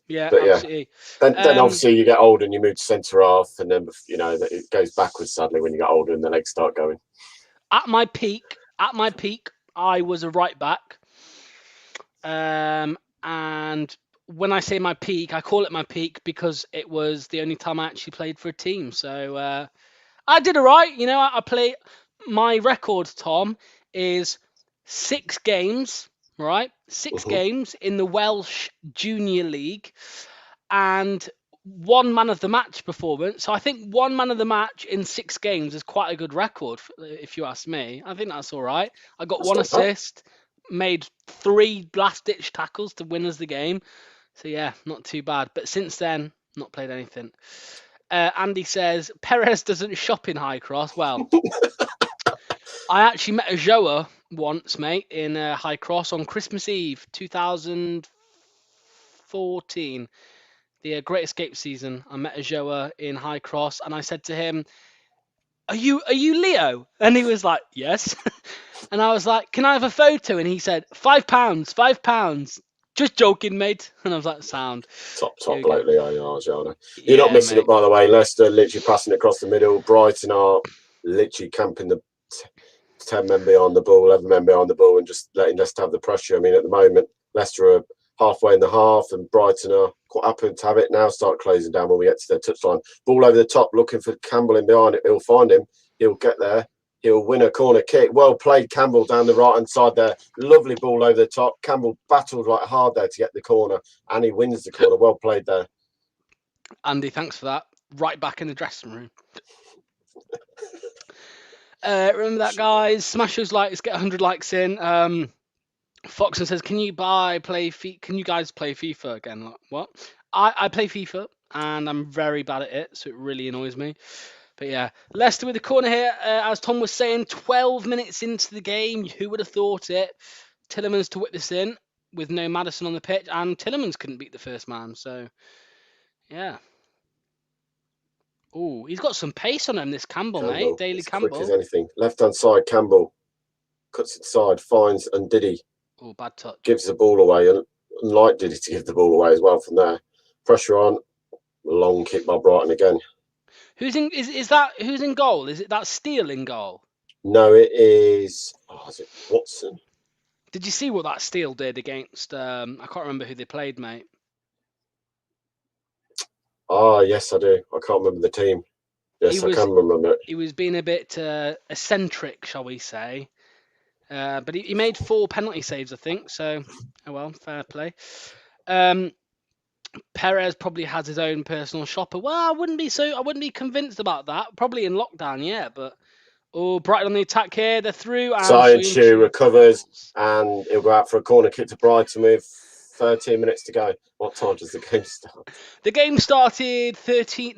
Yeah, but absolutely. Then obviously you get older and you move to centre half, and then it goes backwards sadly when you get older and the legs start going. At my peak, I was a right back. And when I say my peak, I call it my peak because it was the only time I actually played for a team. So I did all right. I play. My record, Tom, is 6 games. Right, 6 games in the Welsh Junior League, and 1 man of the match performance. So I think 1 man of the match in 6 games is quite a good record, if you ask me. I think that's all right. I got that's 1 assist, made 3 last-ditch tackles to win us the game. So yeah, not too bad. But since then, not played anything. Andy says Perez doesn't shop in High Cross. Well, I actually met a Joa once, mate, in High Cross on Christmas Eve 2014, the Great Escape season. I met a Joa in High Cross, and I said to him, "Are you Leo?" And he was like, "Yes." And I was like, "Can I have a photo?" And he said, £5. Just joking, mate. And I was like, "Sound." Top bloke, Leo, Jona. You're not missing it, by the way. Leicester literally passing across the middle. Brighton are literally camping the 10 men behind the ball, 11 men behind the ball, and just letting Leicester have the pressure. I mean, at the moment, Leicester are halfway in the half, and Brighton are quite happy to have it now. Start closing down when we get to their touchline. Ball over the top, looking for Campbell in behind it. He'll find him. He'll get there. He'll win a corner kick. Well played, Campbell, down the right-hand side there. Lovely ball over the top. Campbell battled like hard there to get the corner, and he wins the corner. Well played there. Andy, thanks for that. Right back in the dressing room. Remember that, guys? Smash those likes, get 100 likes in. Foxon says, can you guys play FIFA again? Like, what? I play FIFA, and I'm very bad at it, so it really annoys me. But yeah, Leicester with the corner here. As Tom was saying, 12 minutes into the game. Who would have thought it? Tillemans to whip this in with no Maddison on the pitch, and Tillemans couldn't beat the first man. So, yeah. Oh, he's got some pace on him, this Campbell, mate. Daily Campbell. Quick as anything. Left-hand side, Campbell cuts it side, finds and Diddy. Oh, bad touch. Gives the ball away, and like Diddy to give the ball away as well from there. Pressure on. Long kick by Brighton again. Who's in goal? Is it that Steele in goal? No, it is. Is it Watson? Did you see what that Steele did against? I can't remember who they played, mate. Yes, I do. I can't remember the team. Yes, I can remember it. He was being a bit eccentric, shall we say. But he made 4 penalty saves, I think. So, oh well, fair play. Perez probably has his own personal shopper. Well, I wouldn't be convinced about that. Probably in lockdown, yeah. But Brighton on the attack here. They're through. Sayenshu recovers, and he'll go out for a corner kick to Brighton with 13 minutes to go. What time does the game start? The game started 14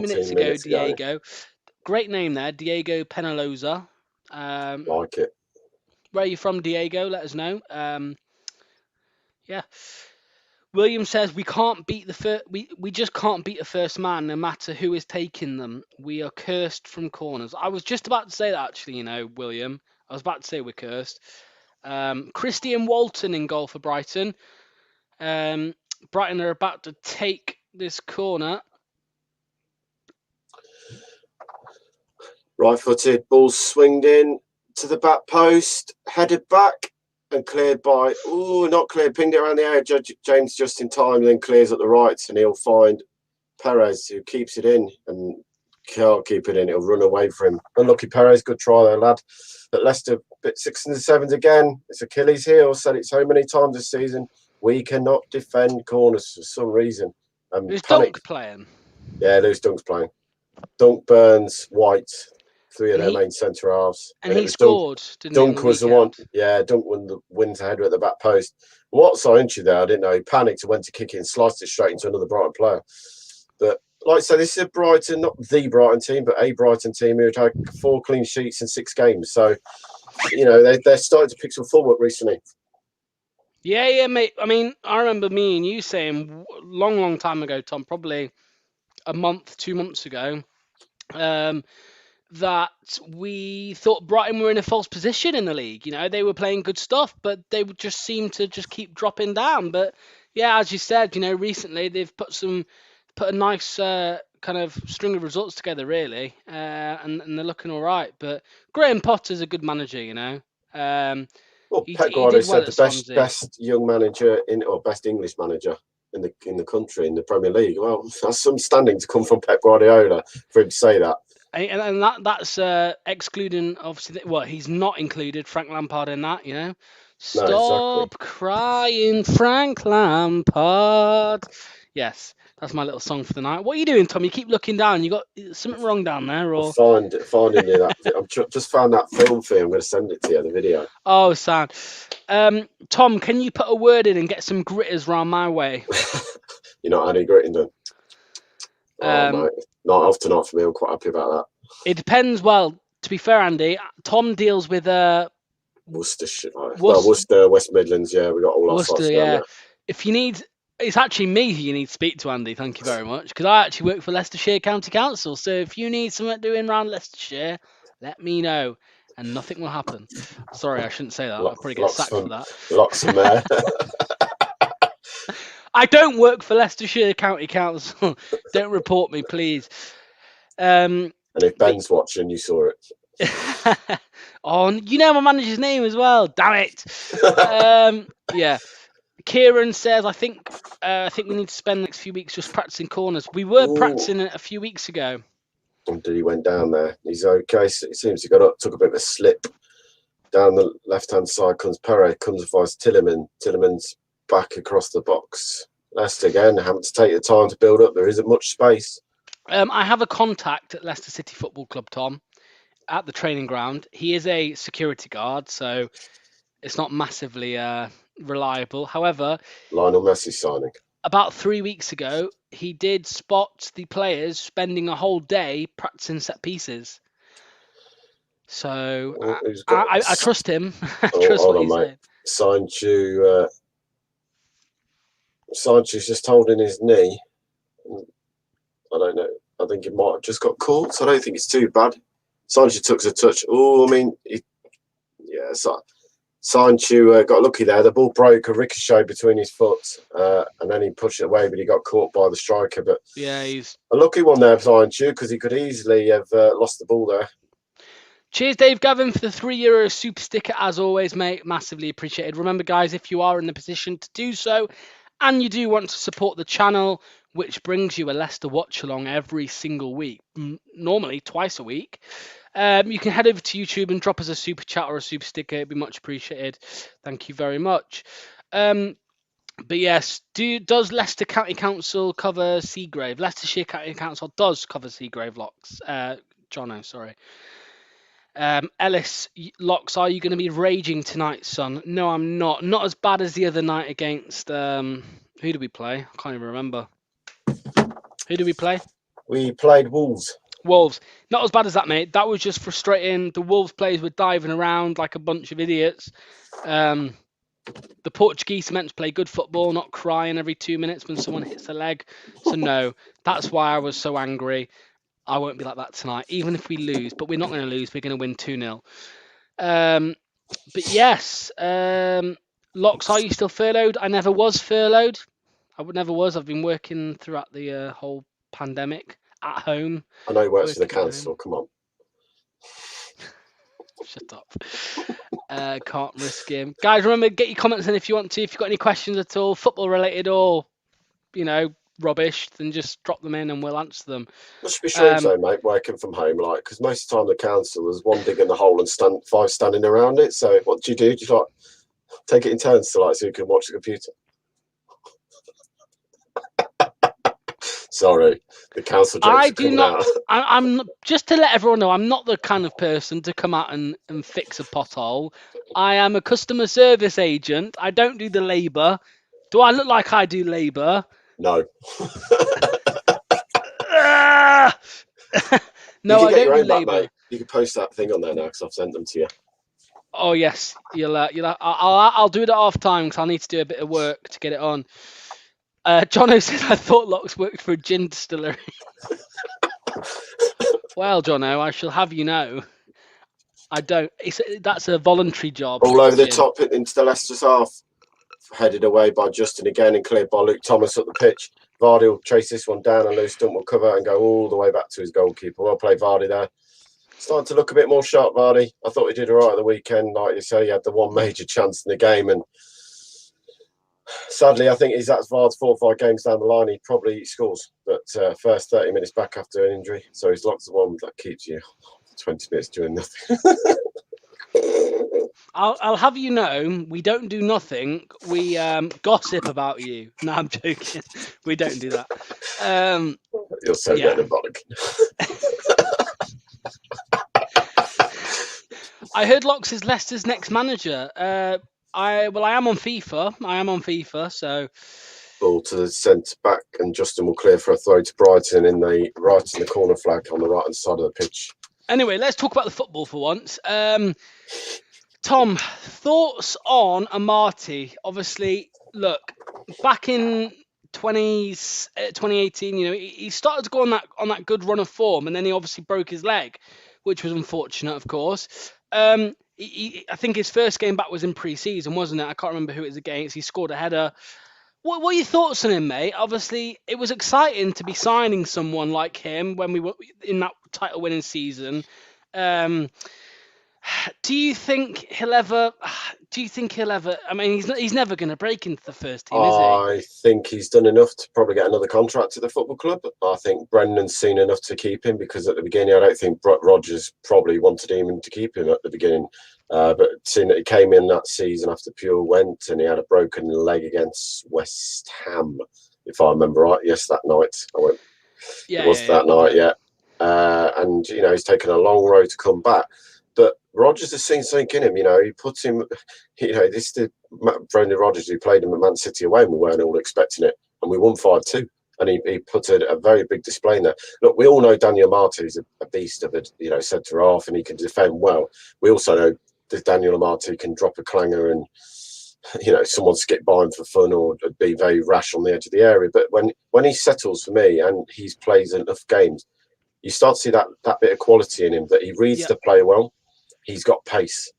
minutes ago, Diego. Great name there, Diego Penaloza. Like it. Where are you from, Diego? Let us know. Yeah. William says we can't beat we just can't beat a first man no matter who is taking them. We are cursed from corners. I was just about to say that actually, William. I was about to say we're cursed. Christian Walton in goal for Brighton. Brighton are about to take this corner. Right-footed, ball swinged in to the back post, headed back, and cleared by, not cleared, pinged it around the area. James just in time, then clears at the right, and he'll find Perez, who keeps it in and can't keep it in. He'll run away from him. Unlucky Perez, good try there, lad. But Leicester, bit 6 and 7s again. It's Achilles' heel. Said it so many times this season. We cannot defend corners for some reason. Who's Dunk playing? Yeah, Lewis Dunk's playing. Dunk, Burns, White, 3 of their main centre halves. And he scored, didn't he? Dunk was the one. Yeah, Dunk won the wins a header at the back post. What saw into there, I didn't know. He panicked and went to kick it and sliced it straight into another Brighton player. But like I say, this is a Brighton, not the Brighton team, but a Brighton team who had 4 clean sheets in 6 games. So, you know, they're starting to pick some forward recently. Yeah, mate. I mean, I remember me and you saying long time ago, Tom, probably a month, 2 months ago, that we thought Brighton were in a false position in the league. You know, they were playing good stuff, but they would just seem to just keep dropping down. But yeah, as you said, you know, recently they've put a nice kind of string of results together, really, and they're looking all right. But Graham Potter's a good manager, you know. Well, Pep Guardiola said the best young manager or best English manager in the country, in the Premier League. Well, that's some standing to come from Pep Guardiola for him to say that. And that's excluding, obviously, he's not included Frank Lampard in that, you know. Stop crying, Frank Lampard. Yes, that's my little song for the night. What are you doing, Tom? You keep looking down. You got something wrong down there, or finding you that? I've just found that film for you. I'm going to send it to you, the video. Oh, sad. Tom, can you put a word in and get some gritters round my way? You're not any gritting done. No, not often not for me. I'm quite happy about that. It depends. Well, to be fair, Andy, Tom deals with Worcestershire. Well, Worcester, West Midlands. Yeah, we got all our sites down there. If you need, it's actually me who you need to speak to, Andy. Thank you very much, because I actually work for Leicestershire County Council. So if you need something doing around Leicestershire, let me know, and nothing will happen. Sorry, I shouldn't say that. I'll probably get sacked for that. Lots of mayor. I don't work for Leicestershire County Council. Don't report me, please. And if Ben's watching, you saw it. Oh, you know my manager's name as well. Damn it. Yeah. Kieran says, I think we need to spend the next few weeks just practicing corners. We were practicing it a few weeks ago. Until he went down there. He's okay. It seems he got up, took a bit of a slip. Down the left-hand side comes Perez, comes vice Tillman. Tillman's back across the box. Leicester again, having to take the time to build up. There isn't much space. I have a contact at Leicester City Football Club, Tom, at the training ground. He is a security guard, so it's not massively reliable. However, Lionel Messi signing. About 3 weeks ago, he did spot the players spending a whole day practicing set pieces. So I trust him. I trust what he's saying. Sancho's just holding his knee. I don't know. I think he might have just got caught, so I don't think it's too bad. Sancho took a touch. Oh, I mean, Sancho got lucky there. The ball broke, a ricochet between his foot, and then he pushed it away, but he got caught by the striker. But yeah, he's a lucky one there, Sancho, because he could easily have lost the ball there. Cheers, Dave Gavin, for the €3 super sticker. As always, mate, massively appreciated. Remember, guys, if you are in the position to do so, and you do want to support the channel, which brings you a Leicester watch along every single week, normally twice a week, you can head over to YouTube and drop us a super chat or a super sticker. It'd be much appreciated. Thank you very much. But yes, does Leicester County Council cover Seagrave? Leicestershire County Council does cover Seagrave locks. Jono, sorry. Ellis, Locks, are you going to be raging tonight, son? No, I'm not. Not as bad as the other night against... who did we play? I can't even remember. Who did we play? We played Wolves. Wolves. Not as bad as that, mate. That was just frustrating. The Wolves players were diving around like a bunch of idiots. The Portuguese are meant to play good football, not crying every 2 minutes when someone hits a leg. So no, that's why I was so angry. I won't be like that tonight, even if we lose. But we're not going to lose. We're going to win 2-0. But yes, Locks, are you still furloughed? I never was furloughed. I never was. I've been working throughout the whole pandemic at home. I know he works for the council. Come on. Shut up. Can't risk him. Guys, remember, get your comments in if you want to. If you've got any questions at all, football related or, rubbish, then just drop them in and we'll answer them. Must be strange though, mate, working from home, because most of the time the council, there's one digging the hole and five standing around it. So what do? Do you take it in turns to so you can watch the computer? Sorry, the council jokes are coming out. I'm just to let everyone know, I'm not the kind of person to come out and fix a pothole. I am a customer service agent. I don't do the labour. Do I look like I do labour? No. No, I don't do labour. Mate. You can post that thing on there now because I've sent them to you. Oh yes, I'll do it at half time because I need to do a bit of work to get it on. Jono said, I thought Locks worked for a gin distillery. Well, Jono, I shall have you know, I don't. That's a voluntary job. All over the top into the Leicester's half. Headed away by Justin again and cleared by Luke Thomas up the pitch. Vardy will chase this one down and Lewis Stunt will cover and go all the way back to his goalkeeper. Well played, Vardy there. Starting to look a bit more sharp, Vardy. I thought he did all right at the weekend. Like you say, he had the one major chance in the game and sadly, I think that's Vard's 4 or 5 games down the line. He probably scores, but first 30 minutes back after an injury. So he's locked the one that keeps you 20 minutes doing nothing. I'll have you know, we don't do nothing. We gossip about you. No, I'm joking. We don't do that. You're so metabolic. I heard Locks is Leicester's next manager. I am on FIFA. So ball to the centre back, and Justin will clear for a throw to Brighton in the corner flag on the right hand side of the pitch. Anyway, let's talk about the football for once. Tom, thoughts on Amati? Obviously, look, back in 2018, he started to go on that good run of form, and then he obviously broke his leg, which was unfortunate, of course. I think his first game back was in pre-season, wasn't it? I can't remember who it was against. He scored a header. What are your thoughts on him, mate? Obviously, it was exciting to be signing someone like him when we were in that title-winning season. Do you think he'll ever? I mean, he's never going to break into the first team, is he? I think he's done enough to probably get another contract at the football club. I think Brendan's seen enough to keep him because at the beginning, I don't think Rodgers probably wanted him to keep him at the beginning. But seeing that he came in that season after Pure went and he had a broken leg against West Ham, if I remember right. Yes, that night. That night, yeah. And, he's taken a long road to come back. But Rodgers has seen something in him, he puts him, this is the Brendan Rodgers who played him at Man City away and we weren't all expecting it. And we won 5-2. And he put a very big display in there. Look, we all know Daniel Amati is a beast of a centre half and he can defend well. We also know that Daniel Amati can drop a clanger and, someone skip by him for fun or be very rash on the edge of the area. But when he settles for me and he plays enough games, you start to see that bit of quality in him, that he reads the play well. He's got pace.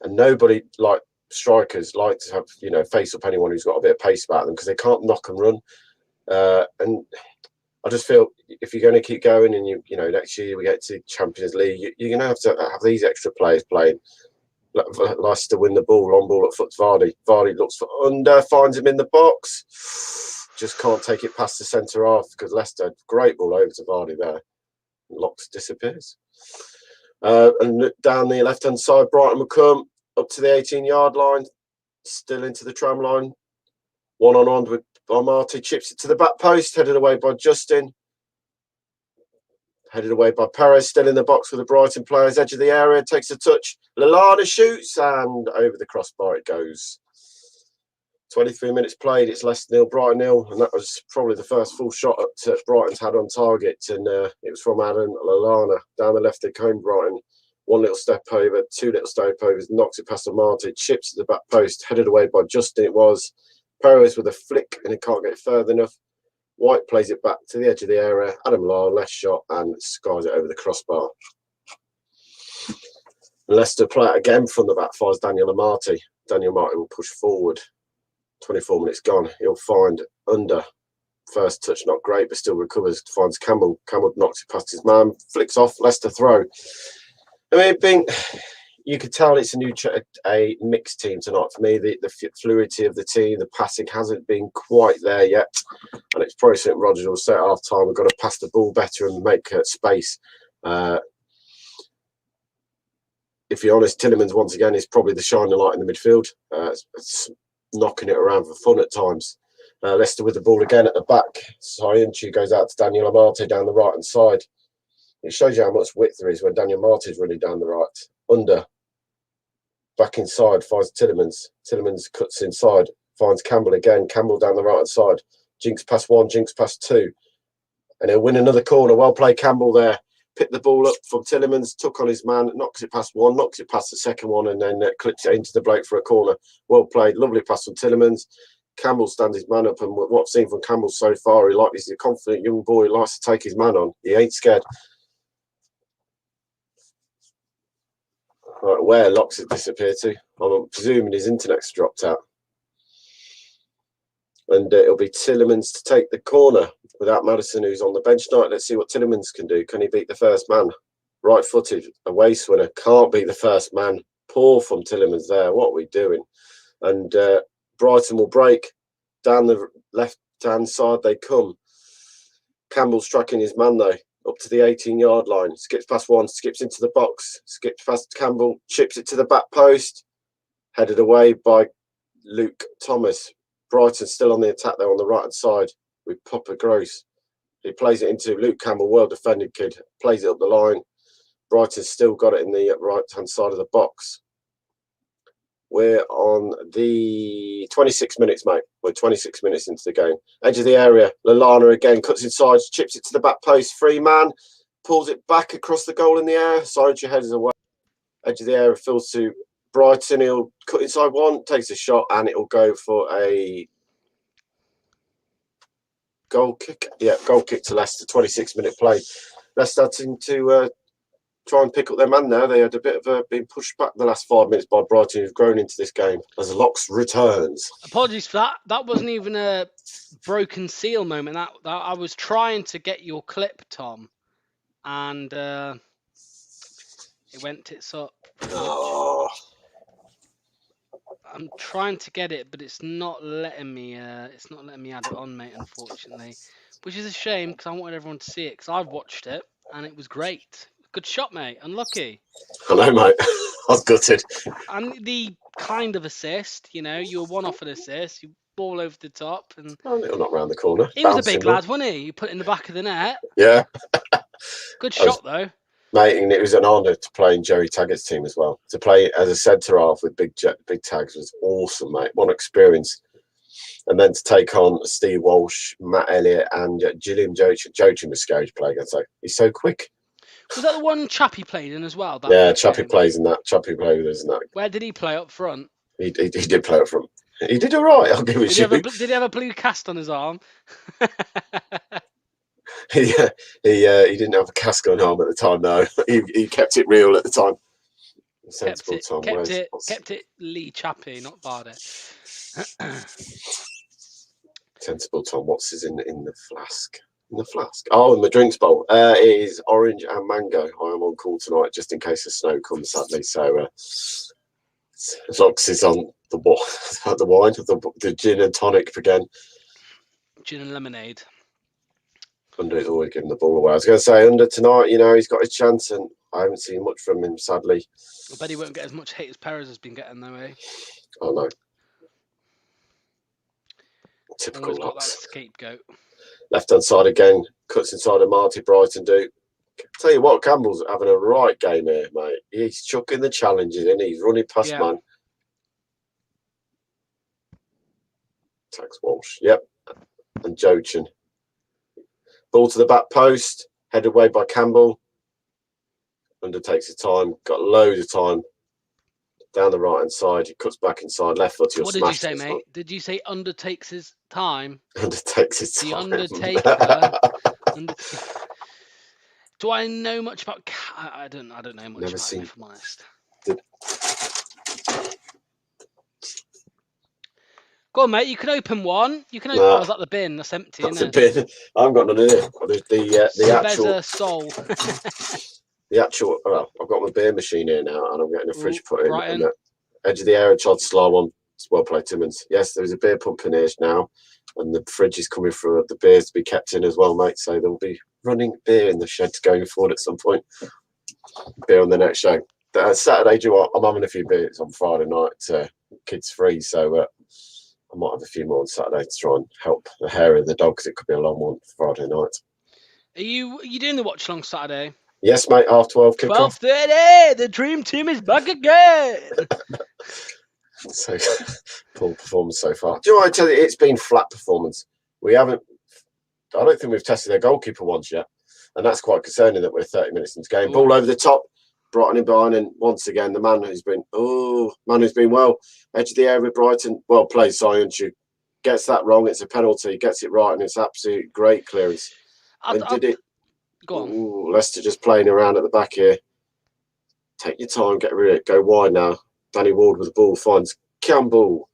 And nobody, like strikers, like to have, face up anyone who's got a bit of pace about them because they can't knock and run. And I just feel if you're going to keep going and, next year we get to Champions League, you're going to have these extra players playing. Leicester win the ball, long ball at foot to Vardy. Vardy looks for under, finds him in the box. Just can't take it past the centre half because Leicester, great ball over to Vardy there. Locks disappears. And down the left-hand side, Brighton will come up to the 18-yard line, still into the tram line. One-on-one with Amati, chips it to the back post, headed away by Justin. Headed away by Perez, still in the box with the Brighton players, edge of the area, takes a touch. Lallana shoots, and over the crossbar it goes. 23 minutes played, it's Leicester 0, Brighton 0, and that was probably the first full shot that Brighton's had on target, and it was from Adam Lallana. Down the left, they came Brighton. One little step over, two little step overs, knocks it past Amati, chips to the back post, headed away by Justin it was. Perez with a flick, and he can't get it further enough. White plays it back to the edge of the area. Adam Lallana, left shot, and skies it over the crossbar. Leicester play it again from the back, fires Daniel Amati. Daniel Amati will push forward. 24 minutes gone. He'll find under. First touch, not great, but still recovers. Finds Campbell. Campbell knocks it past his man. Flicks off. Leicester throw. I mean, you could tell it's a mixed team tonight. For me, the fluidity of the team, the passing hasn't been quite there yet, and it's probably something Rodgers will say at half time. We've got to pass the ball better and make space. If you're honest, Tielemans once again is probably the shining light in the midfield. It's knocking it around for fun at times. Leicester with the ball again at the back. Soyuncu goes out to Daniel Amate down the right hand side. It shows you how much width there is when Daniel Amate is running down the right. Under. Back inside, finds Tielemans. Tielemans cuts inside, finds Campbell again. Campbell down the right hand side. Jinks past one, Jinks past two. And he'll win another corner. Well played, Campbell there. Picked the ball up from Tielemans, took on his man, knocks it past one, knocks it past the second one, and then clips it into the bloke for a corner. Well played, lovely pass from Tielemans. Campbell stands his man up, and what I've seen from Campbell so far, he's a confident young boy. He likes to take his man on. He ain't scared. Right, where Locks has disappeared to? I'm presuming his internet's dropped out. And it'll be Tielemans to take the corner without Maddison, who's on the bench tonight. Let's see what Tielemans can do. Can he beat the first man? Right-footed, a waist winner. Can't beat the first man. Poor from Tielemans there. What are we doing? And Brighton will break. Down the left-hand side they come. Campbell's tracking his man, though. Up to the 18-yard line. Skips past one, skips into the box. Skips past Campbell, chips it to the back post. Headed away by Luke Thomas. Brighton still on the attack there on the right-hand side with Papa Gross. He plays it into Luke Campbell, well-defended kid. Plays it up the line. Brighton's still got it in the right-hand side of the box. We're on the 26 minutes, mate. We're 26 minutes into the game. Edge of the area. Lallana again cuts inside, chips it to the back post. Free man. Pulls it back across the goal in the air. Soyuncu heads away. Edge of the area fills to Brighton. He'll cut inside one, takes a shot, and it'll go for a goal kick. Yeah, goal kick to Leicester. 26-minute play. Leicester starting to try and pick up their man there. They had a bit of being pushed back the last 5 minutes by Brighton, who've grown into this game as Locks returns. Apologies for that. That wasn't even a broken seal moment. That I was trying to get your clip, Tom, and it went tits up. Oh. I'm trying to get it, but it's not letting me. It's not letting me add it on, mate. Unfortunately, which is a shame because I wanted everyone to see it because I've watched it and it was great. Good shot, mate. Unlucky. I know, mate. I was gutted. And the kind of assist, you know, you were one off an assist, you ball over the top, and a little knock round the corner. He was a big lad, wasn't he? You put it in the back of the net. Yeah. Good shot, though. Mate, and it was an honour to play in Jerry Taggart's team as well. To play as a centre half with big tags was awesome, mate. What an experience. And then to take on Steve Walsh, Matt Elliott, and Gilliam Jochin. Jochin was scary to play against. So he's so quick. Was that the one Chappie played in as well? Yeah, Chappie plays in that. Chappie plays in that. Where did he play up front? He did play up front. He did all right. I'll give it to you. Did he have a blue cast on his arm? He didn't have a cast on arm at the time, though. He kept it real at the time. Sensible Tom. Kept it Lee Chappie, not Bardet. Sensible Tom. What's his in the flask? In the flask. Oh, in the drinks bowl. It is orange and mango. I am on call tonight just in case the snow comes, sadly. So Locks is on the wine, the gin and tonic again. Gin and lemonade. Under is always giving the ball away. I was going to say, Under tonight, you know, he's got his chance, and I haven't seen much from him, sadly. I bet he won't get as much hate as Perez has been getting, though, eh? Oh, no. Typical Always got Locks. that scapegoat. Left-hand side again, cuts inside of Marty. Brighton do. Tell you what, Campbell's having a right game here, mate. He's chucking the challenges in. He's running past man. Tax Walsh. Yep. And Jochin. Ball to the back post. Headed away by Campbell. Under takes his time. Got loads of time. Down the right hand side. He cuts back inside. Left foot. What did you say, mate? Did you say undertakes his time? Undertakes his time. The Undertaker. Do I know much about? I don't know much Never about seen. him, if I'm honest. Go on, mate. You can open one. You can open. Nah. Oh, is that the bin? That's empty. That's isn't a it? bin. I haven't got none here. The actual Soul. The actual, well, I've got my beer machine here now, and I'm getting a fridge put in. Brighton. And the edge of the area, tried to slide one. Well played, Timmins. Yes, there is a beer pump in here now, and the fridge is coming through the beers to be kept in as well, mate. So there will be running beer in the shed going forward at some point. Beer on the next show. Saturday, do you know what? I'm having a few beers on Friday night. Kids free, so I might have a few more on Saturday to try and help the hair of the dog, because it could be a long one Friday night. Are you doing the watch along Saturday? Yes, mate. 12:30 kickoff. 12:30. The dream team is back again. So poor performance so far. Do you know what I tell you? It's been flat performance. I don't think we've tested their goalkeeper once yet, and that's quite concerning that we're 30 minutes into the game. Ball over the top, Brighton in behind, and once again the man who's been well edge of the area with Brighton. Well played, Sionchu. Gets that wrong, it's a penalty. Gets it right, and it's absolute great clearance. Go on. Ooh, Leicester just playing around at the back here. Take your time, get rid of it. Go wide now. Danny Ward with the ball finds Campbell,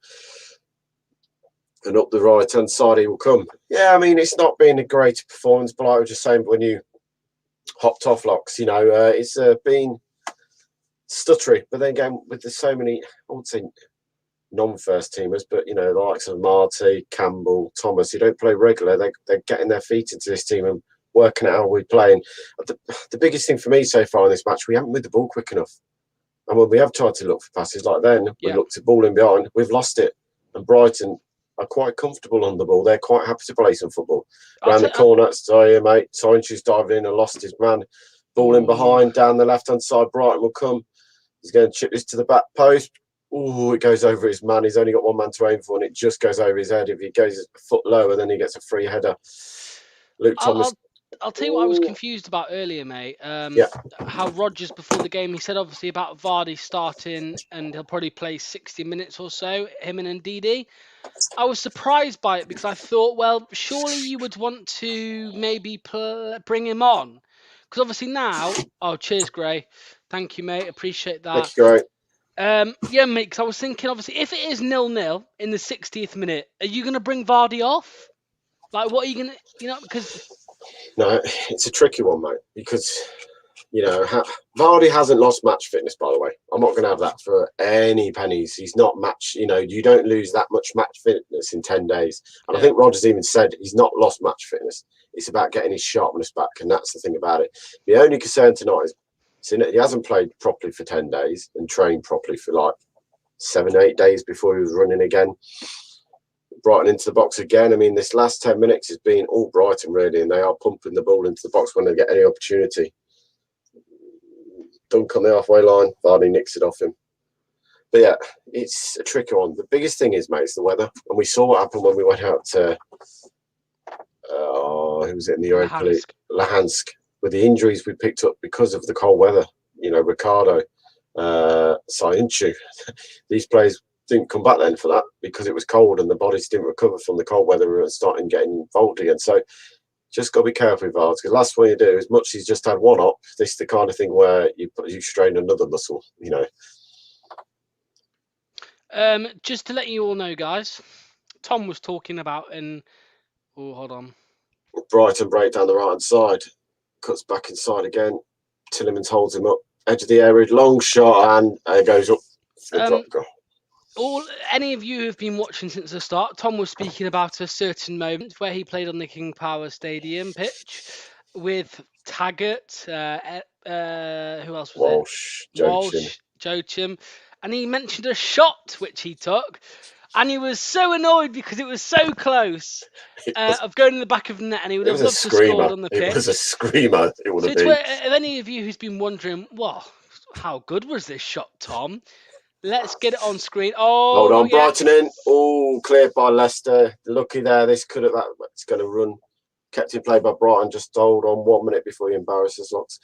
and up the right hand side he will come. Yeah, I mean, it's not been a great performance, but like I was just saying, when you hopped off locks, you know, it's been stuttery. But then again, with so many, I would say non-first teamers, but you know, the likes of Marty, Campbell, Thomas, who don't play regular, they're getting their feet into this team and working out how we're playing. The biggest thing for me so far in this match, we haven't moved the ball quick enough. And when we have tried to look for passes like then, we looked at ball in behind, we've lost it. And Brighton are quite comfortable on the ball. They're quite happy to play some football. Round the corner, sorry, mate. Sionchu's diving in and lost his man. Ball in behind, down the left-hand side. Brighton will come. He's going to chip this to the back post. Ooh, it goes over his man. He's only got one man to aim for, and it just goes over his head. If he goes a foot lower, then he gets a free header. Luke Thomas. I'll tell you what I was confused about earlier, mate. How Rodgers, before the game, he said obviously about Vardy starting and he'll probably play 60 minutes or so, him and Ndidi. I was surprised by it because I thought, well, surely you would want to maybe bring him on. Because obviously now, cheers, Gray. Thank you, mate. Appreciate that. Thank you, Gray. Yeah, mate, because I was thinking, obviously, if it is 0-0 in the 60th minute, are you going to bring Vardy off? Like, what are you going to, because... No, it's a tricky one, mate, because, Vardy hasn't lost match fitness, by the way. I'm not going to have that for any pennies. He's not match, you don't lose that much match fitness in 10 days. And I think Rodgers even said he's not lost match fitness. It's about getting his sharpness back, and that's the thing about it. The only concern tonight is he hasn't played properly for 10 days and trained properly for like 7-8 days before he was running again. Brighton into the box again. I mean, this last 10 minutes has been all Brighton, really, and they are pumping the ball into the box when they get any opportunity. Dunk on the halfway line, Vardy nicks it off him. But yeah, it's a tricky one. The biggest thing is, mate, it's the weather. And we saw what happened when we went out to, who was it in the Europa League? Luhansk. With the injuries we picked up because of the cold weather. Ricardo, Sionchu. These players didn't come back then for that because it was cold and the bodies didn't recover from the cold weather and starting getting involved again. So just got to be careful with Vards, because last one you do, as much as he's just had one up, this is the kind of thing where you strain another muscle, Just to let you all know, guys, Tom was talking about hold on. Brighton break down the right hand side, cuts back inside again. Tillemans holds him up, edge of the area, long shot, and it goes up. Any of you who've been watching since the start, Tom was speaking about a certain moment where he played on the King Power Stadium pitch with Taggart, who else was Walsh, Joachim, and he mentioned a shot which he took, and he was so annoyed because it was so close of going in the back of the net, and he would have loved to score on the pitch. It was a screamer. It would have been. If any of you who's been wondering, well, how good was this shot, Tom? Let's get it on screen. Hold on, Brighton in. Oh, cleared by Leicester. Lucky there. This could have. It's going to run. Kept in play by Brighton. Just hold on 1 minute before he embarrasses locks.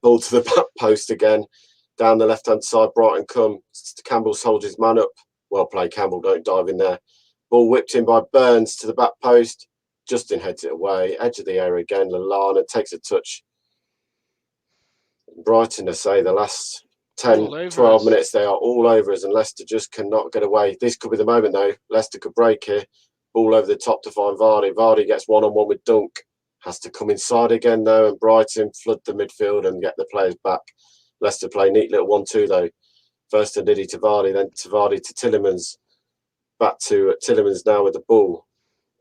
Ball to the back post again. Down the left-hand side, Brighton come. Campbell holds his man up. Well played, Campbell. Don't dive in there. Ball whipped in by Burns to the back post. Justin heads it away. Edge of the area again. Lallana takes a touch. Brighton, I say, the last 10, 12 minutes, they are all over us, and Leicester just cannot get away. This could be the moment, though. Leicester could break here. Ball over the top to find Vardy. Vardy gets one-on-one with Dunk. Has to come inside again, though, and Brighton flood the midfield and get the players back. Leicester play neat little 1-2, though. First to Diddy to Vardy, then to Vardy to Tielemans. Back to Tielemans now with the ball.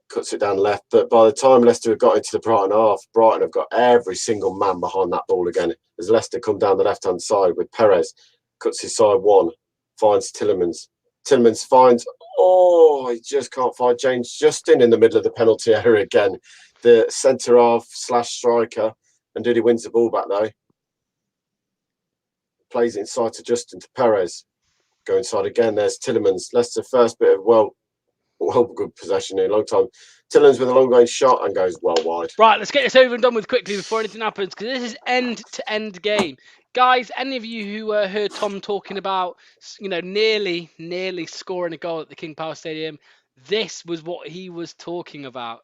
Cuts it down left. But by the time Leicester have got into the Brighton half, Brighton have got every single man behind that ball again. As Leicester come down the left-hand side with Perez. Cuts his side one. Finds Tielemans. Tielemans finds... Oh, he just can't find James Justin in the middle of the penalty area again. The centre-half / striker. And Diddy wins the ball back, though. Plays it inside to Justin to Perez. Go inside again. There's Tielemans. Leicester first bit of well good possession in a long time. Tielemans with a long range shot and goes well wide. Right, let's get this over and done with quickly before anything happens, because this is end-to-end game. Guys, any of you who heard Tom talking about, nearly scoring a goal at the King Power Stadium, this was what he was talking about.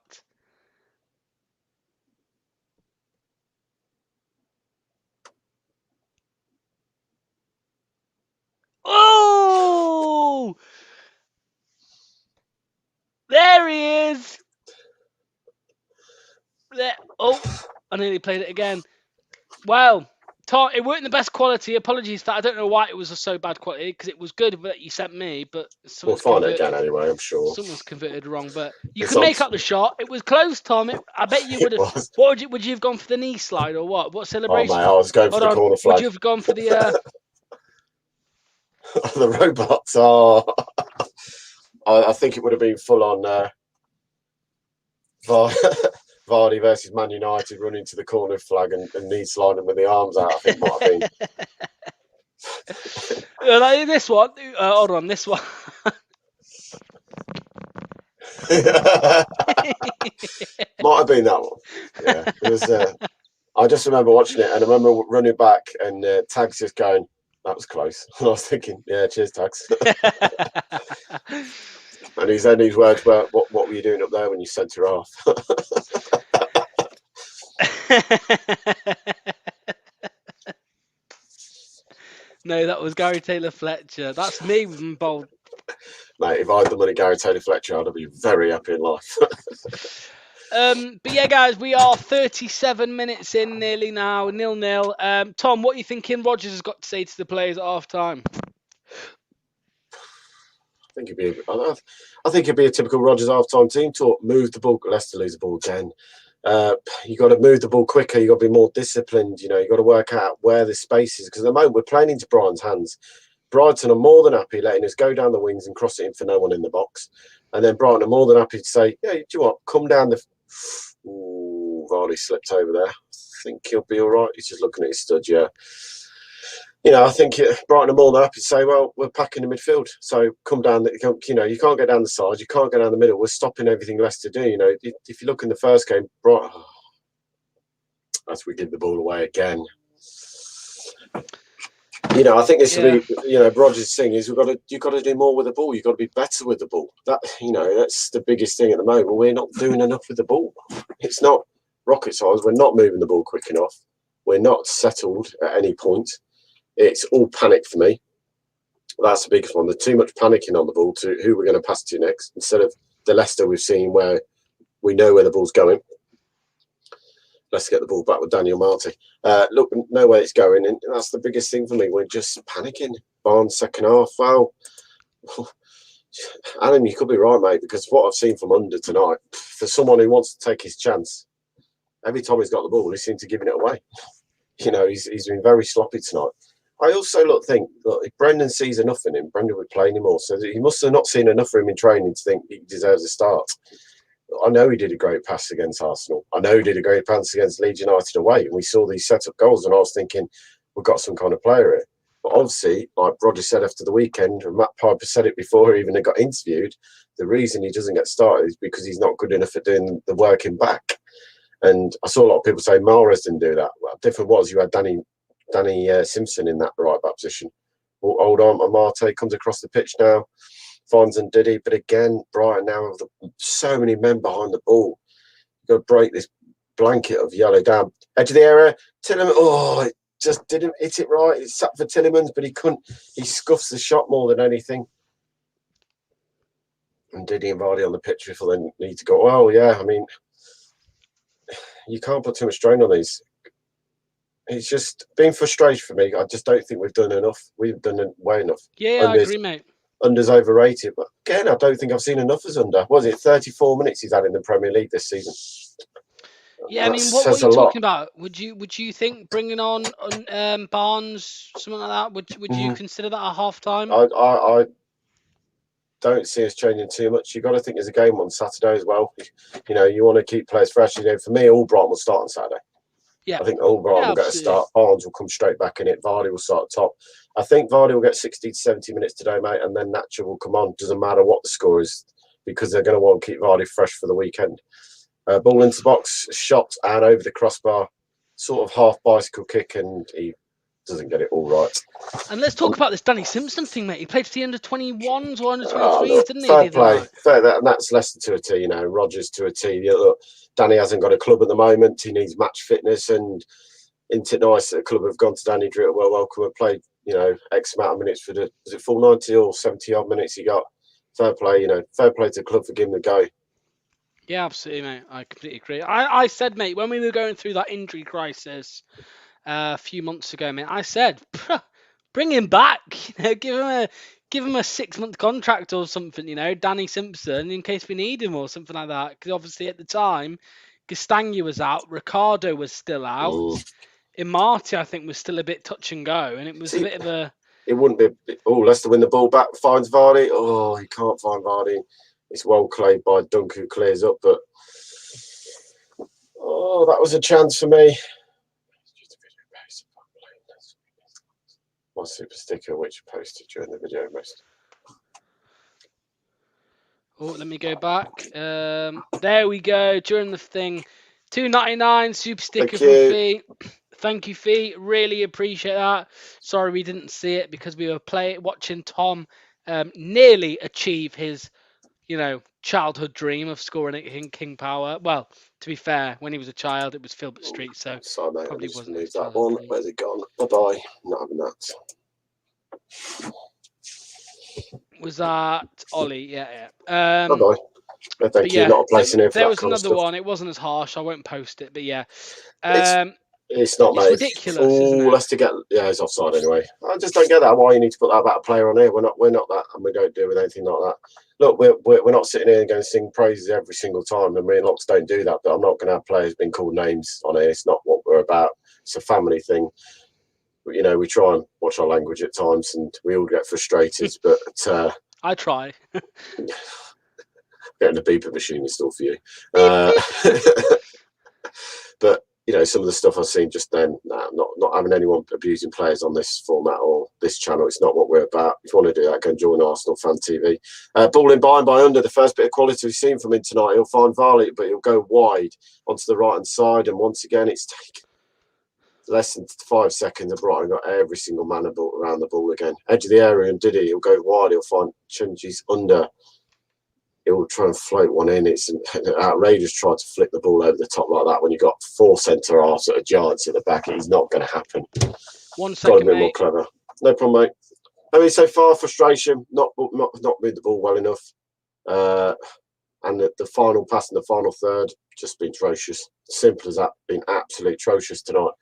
Oh! There he is! There. Oh, I nearly played it again. Well, Tom, it weren't the best quality. Apologies for that. I don't know why it was so bad quality, because it was good that you sent me, but we'll find it again anyway, I'm sure. Someone's converted wrong, but you could make up the shot. It was close, Tom. I bet you would have. What would you have gone for, the knee slide or what? What celebration? Oh, mate, I was going for the corner flag. Would you have gone for the... The robots are... I think it would have been full on Vardy versus Man United running to the corner flag and knee sliding with the arms out. I think might have been. This one. Hold on, this one. Might have been that one. Yeah, it was. I just remember watching it, and I remember running back, and Tags just going, "That was close." And I was thinking, "Yeah, cheers, Tags." And his words were, "What were you doing up there when you centre off?" No, that was Gary Taylor Fletcher. That's me with bold. Mate, if I had the money Gary Taylor Fletcher, I'd be very happy in life. But yeah, guys, we are 37 minutes in nearly now, 0-0. Tom, what are you thinking Rodgers has got to say to the players at half time? I think it'd be a typical Rodgers half-time team talk. Move the ball. Leicester lose the ball again. You got to move the ball quicker. You got to be more disciplined. You got to work out where the space is, because at the moment we're playing into Brighton's hands. Brighton are more than happy letting us go down the wings and cross it in for no one in the box, and then Brighton are more than happy to say, "Yeah, do you know what? Come down the." Ooh, Vardy slipped over there. I think he'll be all right. He's just looking at his stud. Yeah. I think Brighton are more than happy to say, well, we're packing the midfield. So come down, you can't get down the side. You can't get down the middle. We're stopping everything Leicester do. If you look in the first game, Brighton, as we give the ball away again. I think this will be, Rodgers' thing is you've got to do more with the ball. You've got to be better with the ball. That's the biggest thing at the moment. We're not doing enough with the ball. It's not rocket science. We're not moving the ball quick enough. We're not settled at any point. It's all panic for me. That's the biggest one. There's too much panicking on the ball to who we're going to pass to next, instead of the Leicester we've seen where we know where the ball's going. Let's get the ball back with Daniel Marty. Look, know where it's going, and that's the biggest thing for me. We're just panicking. Barnes second half. Wow. Alan, you could be right, mate, because what I've seen from under tonight, for someone who wants to take his chance, every time he's got the ball, he seems to giving it away. He's been very sloppy tonight. I also think if Brendan sees enough in him, Brendan would play him more. So he must have not seen enough of him in training to think he deserves a start. I know he did a great pass against Arsenal. I know he did a great pass against Leeds United away. And we saw these set-up goals, and I was thinking, we've got some kind of player here. But obviously, like Roger said after the weekend, and Matt Piper said it before he even got interviewed, the reason he doesn't get started is because he's not good enough at doing the work in back. And I saw a lot of people say Mahrez didn't do that. Well, different was you had Danny Simpson in that right back position. Hold on, Amate comes across the pitch now, finds and Diddy. But again, Brighton now have so many men behind the ball. You've got to break this blanket of yellow down. Edge of the area, Tielemans, it just didn't hit it right. It's sat for Tielemans, but he couldn't. He scuffs the shot more than anything. And Diddy and Vardy on the pitch before they need to go. Well, yeah, I mean, you can't put too much strain on these. It's just been frustrating for me. I just don't think we've done enough. We've done it way enough. Yeah, I agree, mate. Under's overrated, but again, I don't think I've seen enough as Under. Was it 34 minutes he's had in the Premier League this season? Yeah, I mean, what are you talking about? Would you think bringing on Barnes, something like that? Would you consider that a half time? I don't see us changing too much. You've got to think there's a game on Saturday as well. You know, you want to keep players fresh. You know, for me, all Brighton will start on Saturday. Yeah, I think all Brighton will get a start. Barnes will come straight back in it. Vardy will start at top. I think Vardy will get 60 to 70 minutes today, mate, and then Nacho will come on. Doesn't matter what the score is, because they're going to want to keep Vardy fresh for the weekend. Ball into the box, shot and over the crossbar, sort of half bicycle kick, and he doesn't get it all right. And let's talk about this Danny Simpson thing, mate. He played for the under-21s or under-23s, didn't he? Fair play. Fair, and that's Leicester to a T, you know, Rodgers to a T. Yeah, look, Danny hasn't got a club at the moment. He needs match fitness, and into nice that the club have gone to Danny, Drew, well, welcome, and played, you know, X amount of minutes for the, was it full 90 or 70 odd minutes he got? Fair play, you know, fair play to the club for giving him a go. Yeah, absolutely, mate. I completely agree. I said, mate, when we were going through that injury crisis a few months ago, mate, I said, bring him back. You know, give him a 6-month contract or something. You know, Danny Simpson, in case we need him or something like that. Because obviously at the time, Castagna was out, Ricardo was still out, Imati, I think, was still a bit touch and go, and it was a bit of a. It wouldn't be. Oh, Leicester win the ball back, finds Vardy. Oh, he can't find Vardy. It's well played by Dunk, who clears up, but oh, that was a chance for me. My super sticker, which posted during the video most. Oh, let me go back. There we go. During the thing, $2.99 super sticker from Fee. Thank you, Fee. Really appreciate that. Sorry we didn't see it because we were watching Tom nearly achieve his, you know, childhood dream of scoring at King Power. Well, to be fair, when he was a child, it was Filbert Street, so sorry, mate, probably wasn't his that one. Where's it gone? Bye-bye. Not having that. Was that Ollie? Yeah. Bye-bye. Thank you. Not a place in here for there that was kind of another stuff. one. It wasn't as harsh. I won't post it, but yeah. It's not, mate. It's ridiculous, isn't it? Leicester get, yeah, it's offside anyway. I just don't get that. Why you need to put that about a player on here? We're not that, and we don't deal with anything like that. Look, we're not sitting here and going to sing praises every single time, and me and Locks don't do that. But I'm not going to have players being called names on here. It's not what we're about. It's a family thing. You know, we try and watch our language at times, and we all get frustrated. But I try. Getting a beeper machine installed for you. But you know, some of the stuff I've seen just then, not having anyone abusing players on this format or this channel. It's not what we're about. If you want to do that, go and join Arsenal Fan TV. Ball in by Under, the first bit of quality we've seen from him tonight. He'll find Varley, but he'll go wide onto the right-hand side. And once again, it's taken less than 5 seconds. And Brighton got every single man around the ball again. Edge of the area, and Diddy, he'll go wide. He'll find Chunji's Under. He'll try and float one in. It's an outrageous try to flick the ball over the top like that when you've got 4 centre halves that are giants at the back. It's not going to happen. 1 second, got to be more clever. No problem, mate. I mean, so far, frustration, not moved the ball well enough. And the final pass in the final third, just been atrocious. Simple as that, been absolutely atrocious tonight.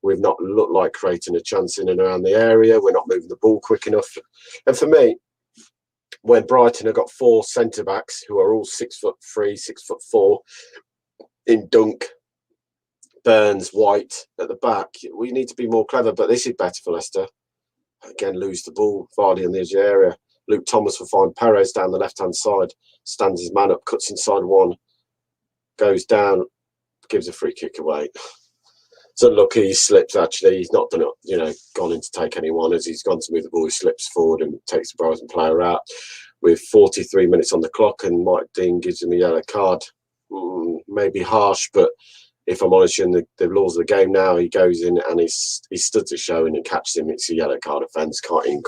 We've not looked like creating a chance in and around the area. We're not moving the ball quick enough. And for me, when Brighton have got 4 centre backs who are all 6'3", 6'4", in Dunk, Burns, White at the back, we need to be more clever. But this is better for Leicester. Again, lose the ball. Vardy in the edge of the area. Luke Thomas will find Perez down the left-hand side. Stands his man up, cuts inside one, goes down, gives a free kick away. It's unlucky he slips, actually. He's not done it, you know, gone in to take anyone. As he's gone to move the ball, he slips forward and takes the Brighton player out with 43 minutes on the clock, and Mike Dean gives him a yellow card. Maybe harsh, but if I'm honest, in the laws of the game now, he goes in and he stood to show and catches him. It's a yellow card offence. Can't even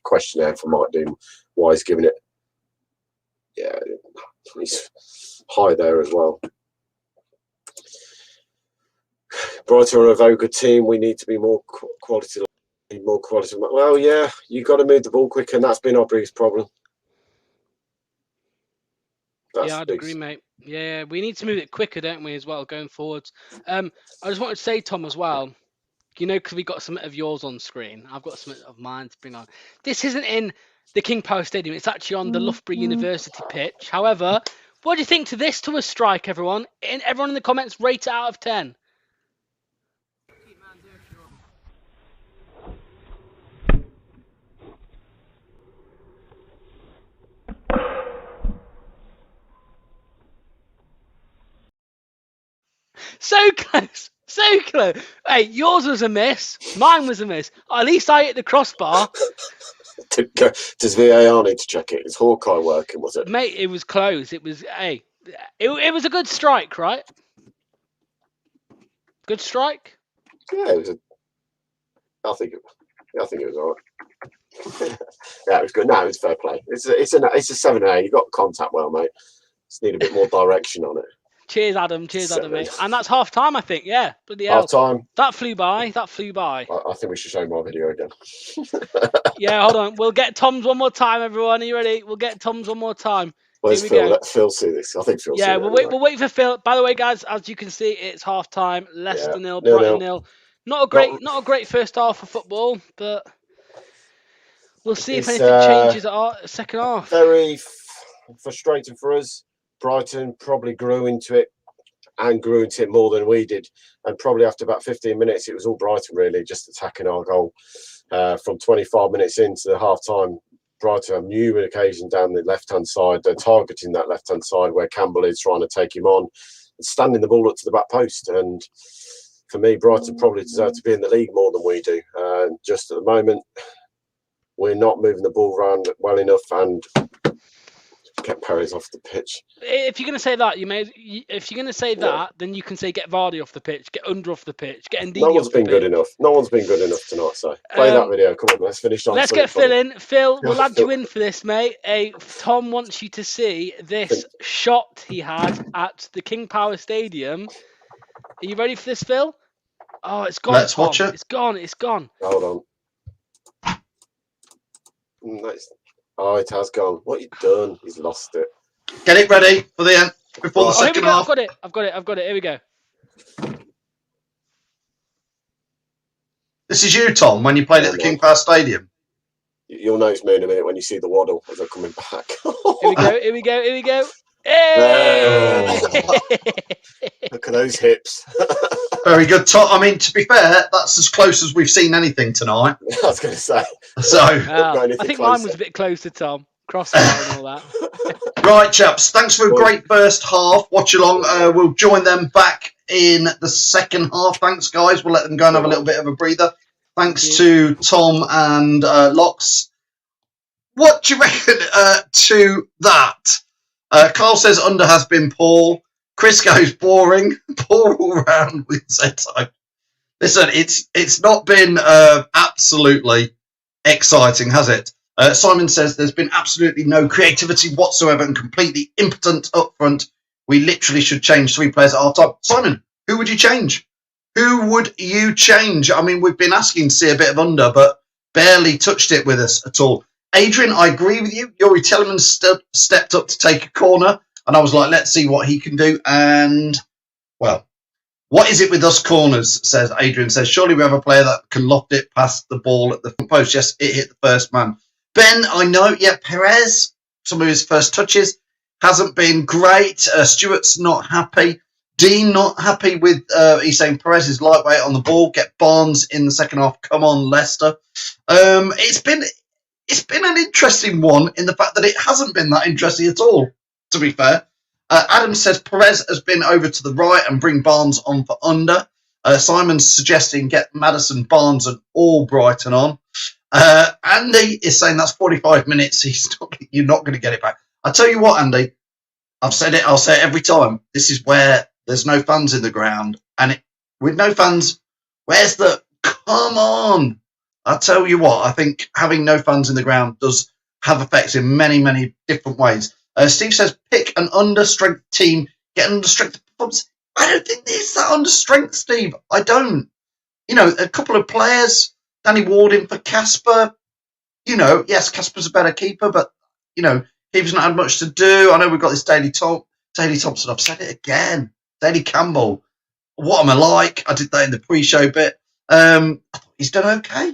question there for Mike Dean why he's giving it. Yeah, he's high there as well. Brighton are a very good team. We need to be more quality. More quality. Well, yeah, you've got to move the ball quicker, and that's been our biggest problem. Yeah, I'd agree, mate. Yeah, we need to move it quicker, don't we, as well, going forwards. I just wanted to say, Tom, as well, you know, because we got some of yours on screen, I've got some of mine to bring on. This isn't in the King Power Stadium, it's actually on the Loughborough University pitch. However, what do you think to this to a strike, everyone? Everyone in the comments, rate it out of 10. So close. So close. Hey, yours was a miss. Mine was a miss. At least I hit the crossbar. Does VAR need to check it? Is Hawkeye working, was it? Mate, it was close. It was, hey, it was a good strike, right? Good strike? Yeah, it was I think it was all right. Yeah, it was good. No, it was fair play. It's a 7A. You got contact well, mate. Just need a bit more direction on it. Cheers, Adam. Cheers, Adam, mate. And that's half time, I think. Yeah. Bloody hell. Half time. That flew by. I think we should show my video again. Yeah, hold on. We'll get Tom's one more time, everyone. Are you ready? We'll get Tom's one more time. Where's Phil? Let Phil see this. I think Phil. Yeah, we'll wait for Phil. By the way, guys, as you can see, it's half time. Leicester 0, Brighton 0. Not a great first half of football, but we'll see if anything changes at our second half. Very frustrating for us. Brighton probably grew into it more than we did, and probably after about 15 minutes it was all Brighton really just attacking our goal. From 25 minutes into the half time, Brighton have numerous occasions down the left hand side. They're targeting that left hand side where Campbell is trying to take him on and standing the ball up to the back post. And for me, Brighton probably deserve to be in the league more than we do. Just at the moment we're not moving the ball around well enough and get Perez off the pitch. If you're going to say that, if you're going to say that, then you can say get Vardy off the pitch, get Under off the pitch, get Ndidi No one's off the been pitch. good enough. No one's been good enough tonight. So play that video. Come on, let's finish on. Let's get Phil in. Phil, we'll add you in for this, mate. Tom wants you to see this shot he had at the King Power Stadium. Are you ready for this, Phil? Oh, it's gone. Let's Tom. watch it. It's gone. It's gone. Hold on. Nice. Oh, it has gone. What you done? He's lost it. Get it ready for the end before the second half. I've got it. Here we go. This is you, Tom, when you played at the King Power Stadium. You'll notice me in a minute when you see the waddle as they're coming back. Here we go. Hey! Look at those hips. Very good, Tom. I mean, to be fair, that's as close as we've seen anything tonight. I was going to say. So, I think mine was a bit closer, Tom. Crossbar and all that. Right, chaps. Thanks for a great first half. Watch along. We'll join them back in the second half. Thanks, guys. We'll let them go and have a little bit of a breather. Thanks to Tom and Locks. What do you reckon to that? Carl says Under has been poor. Chris goes boring. Poor all round with Zeto. Listen, it's not been absolutely exciting, has it? Simon says there's been absolutely no creativity whatsoever and completely impotent up front. We literally should change 3 players at half time. Simon, who would you change? Who would you change? I mean, we've been asking to see a bit of Under, but barely touched it with us at all. Adrian, I agree with you. Yuri Telemann stepped up to take a corner, and I was like, let's see what he can do. And, well, what is it with us corners, says Adrian. Says, surely we have a player that can loft it past the ball at the post. Yes, it hit the first man. Ben, I know, yeah, Perez, some of his first touches, hasn't been great. Stewart's not happy. Dean not happy with, he's saying Perez is lightweight on the ball. Get Barnes in the second half. Come on, Leicester. It's been an interesting one in the fact that it hasn't been that interesting at all, to be fair. Adam says Perez has been over to the right and bring Barnes on for Under. Simon's suggesting get Maddison, Barnes and all Brighton on. Andy is saying that's 45 minutes. You're not going to get it back. I tell you what, Andy, I've said it. I'll say it every time. This is where there's no fans in the ground. And with no fans, where's the come on? I tell you what, I think having no fans in the ground does have effects in many, many different ways. Steve says pick an under-strength team, get an under-strength performance. I don't think there's that under-strength, Steve. I don't. You know, a couple of players, Danny Ward in for Casper. You know, yes, Casper's a better keeper, but, you know, he's not had much to do. I know we've got this daily Daley Thompson, I've said it again. Daley Campbell, what am I like? I did that in the pre-show bit. I thought he's done okay.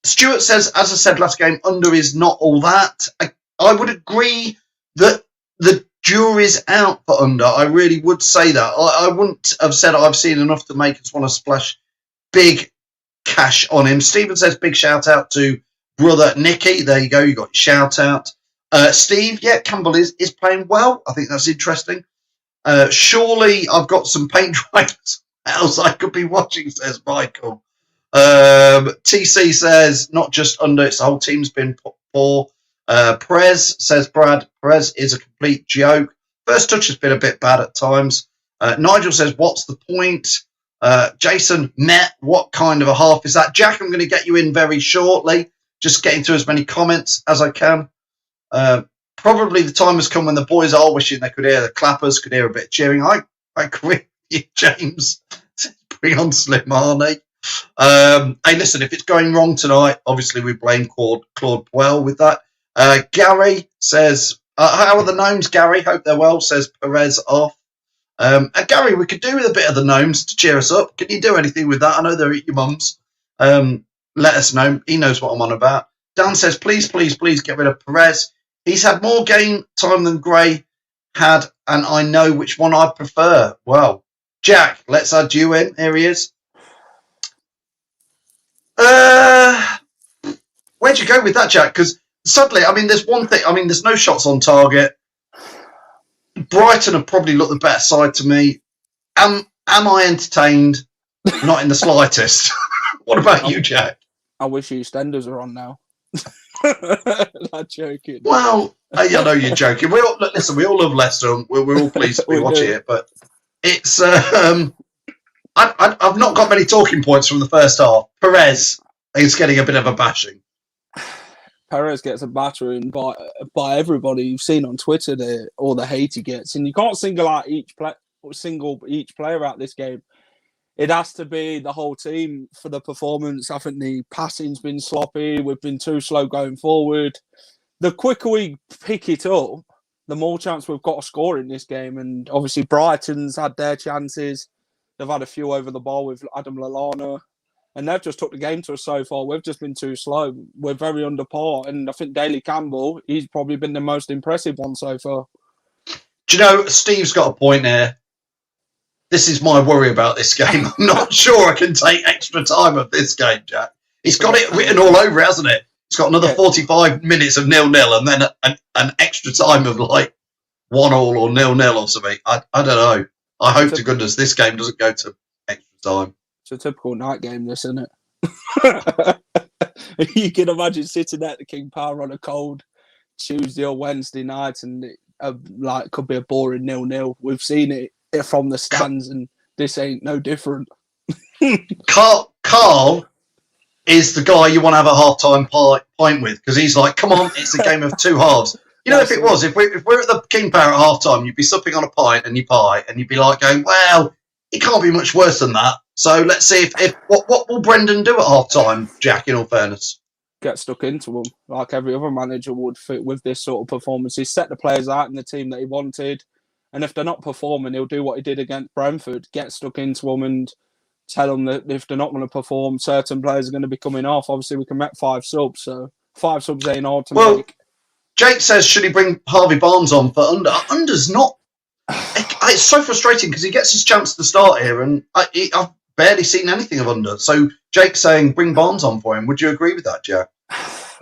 Stuart says, as I said last game, under is not all that. I would agree that the jury's out for under. I really would say that. I wouldn't have said I've seen enough to make us want to splash big cash on him. Stephen says, big shout out to brother Nicky. There you go. You got your shout out. Steve, yeah, Campbell is playing well. I think that's interesting. Surely I've got some paint dryers else I could be watching, says Michael. TC says, not just under, it's the whole team's been poor. Perez says, Brad, Perez is a complete joke. First touch has been a bit bad at times. Nigel says, what's the point? Jason, Met, what kind of a half is that? Jack, I'm going to get you in very shortly. Just getting through as many comments as I can. Probably the time has come when the boys are wishing they could hear the clappers, could hear a bit of cheering. I agree with you, James. Bring on Slim Marnie. Hey, listen, if it's going wrong tonight, obviously we blame Claude Puel with that. Gary says, how are the gnomes, Gary? Hope they're well, says Perez off. Gary, we could do with a bit of the gnomes to cheer us up. Can you do anything with that? I know they're at your mum's. Let us know. He knows what I'm on about. Dan says, please get rid of Perez. He's had more game time than Gray had, and I know which one I prefer. Well, Jack, let's add you in. Here he is. Where'd you go with that, Jack? Because suddenly, I mean, there's one thing. I mean, there's no shots on target. Brighton have probably looked the better side to me. Am I entertained? Not in the slightest. What about you, Jack? I wish EastEnders are on now. Not joking. Well, I know you're joking. We all love Leicester. And we're all pleased to be watching it, but it's. I've not got many talking points from the first half. Perez is getting a bit of a bashing. Perez gets a battering by everybody you've seen on Twitter. All the hate he gets, and you can't single out each player out this game. It has to be the whole team for the performance. I think the passing's been sloppy. We've been too slow going forward. The quicker we pick it up, the more chance we've got to score in this game. And obviously Brighton's had their chances. They've had a few over the ball with Adam Lallana. And they've just took the game to us so far. We've just been too slow. We're very under par. And I think Daley Campbell, he's probably been the most impressive one so far. Do you know, Steve's got a point here. This is my worry about this game. I'm not sure I can take extra time of this game, Jack. He's got it written all over, hasn't it? It's got another 45 minutes of 0-0 and then an extra time of like 1-1 or 0-0 or something. I don't know. I hope to goodness this game doesn't go to extra time. It's a typical night game, this, isn't it? You can imagine sitting at the King Power on a cold Tuesday or Wednesday night and it could be a boring 0-0. We've seen it from the stands and this ain't no different. Carl is the guy you want to have a half-time pint with because he's like, come on, it's a game of two halves. You know, if we're at the King Power at half-time, you'd be supping on a pint and you pie and you'd be like going, well, it can't be much worse than that. So let's see if what will Brendan do at half-time, Jack, in all fairness? Get stuck into them like every other manager would fit with this sort of performance. He set the players out in the team that he wanted. And if they're not performing, he'll do what he did against Brentford, get stuck into them and tell them that if they're not going to perform, certain players are going to be coming off. Obviously, we can make 5 subs, so 5 subs ain't hard to make. Jake says, should he bring Harvey Barnes on for under? Under's not... It's so frustrating because he gets his chance to start here and I've barely seen anything of Under. So Jake's saying, bring Barnes on for him. Would you agree with that, Jack?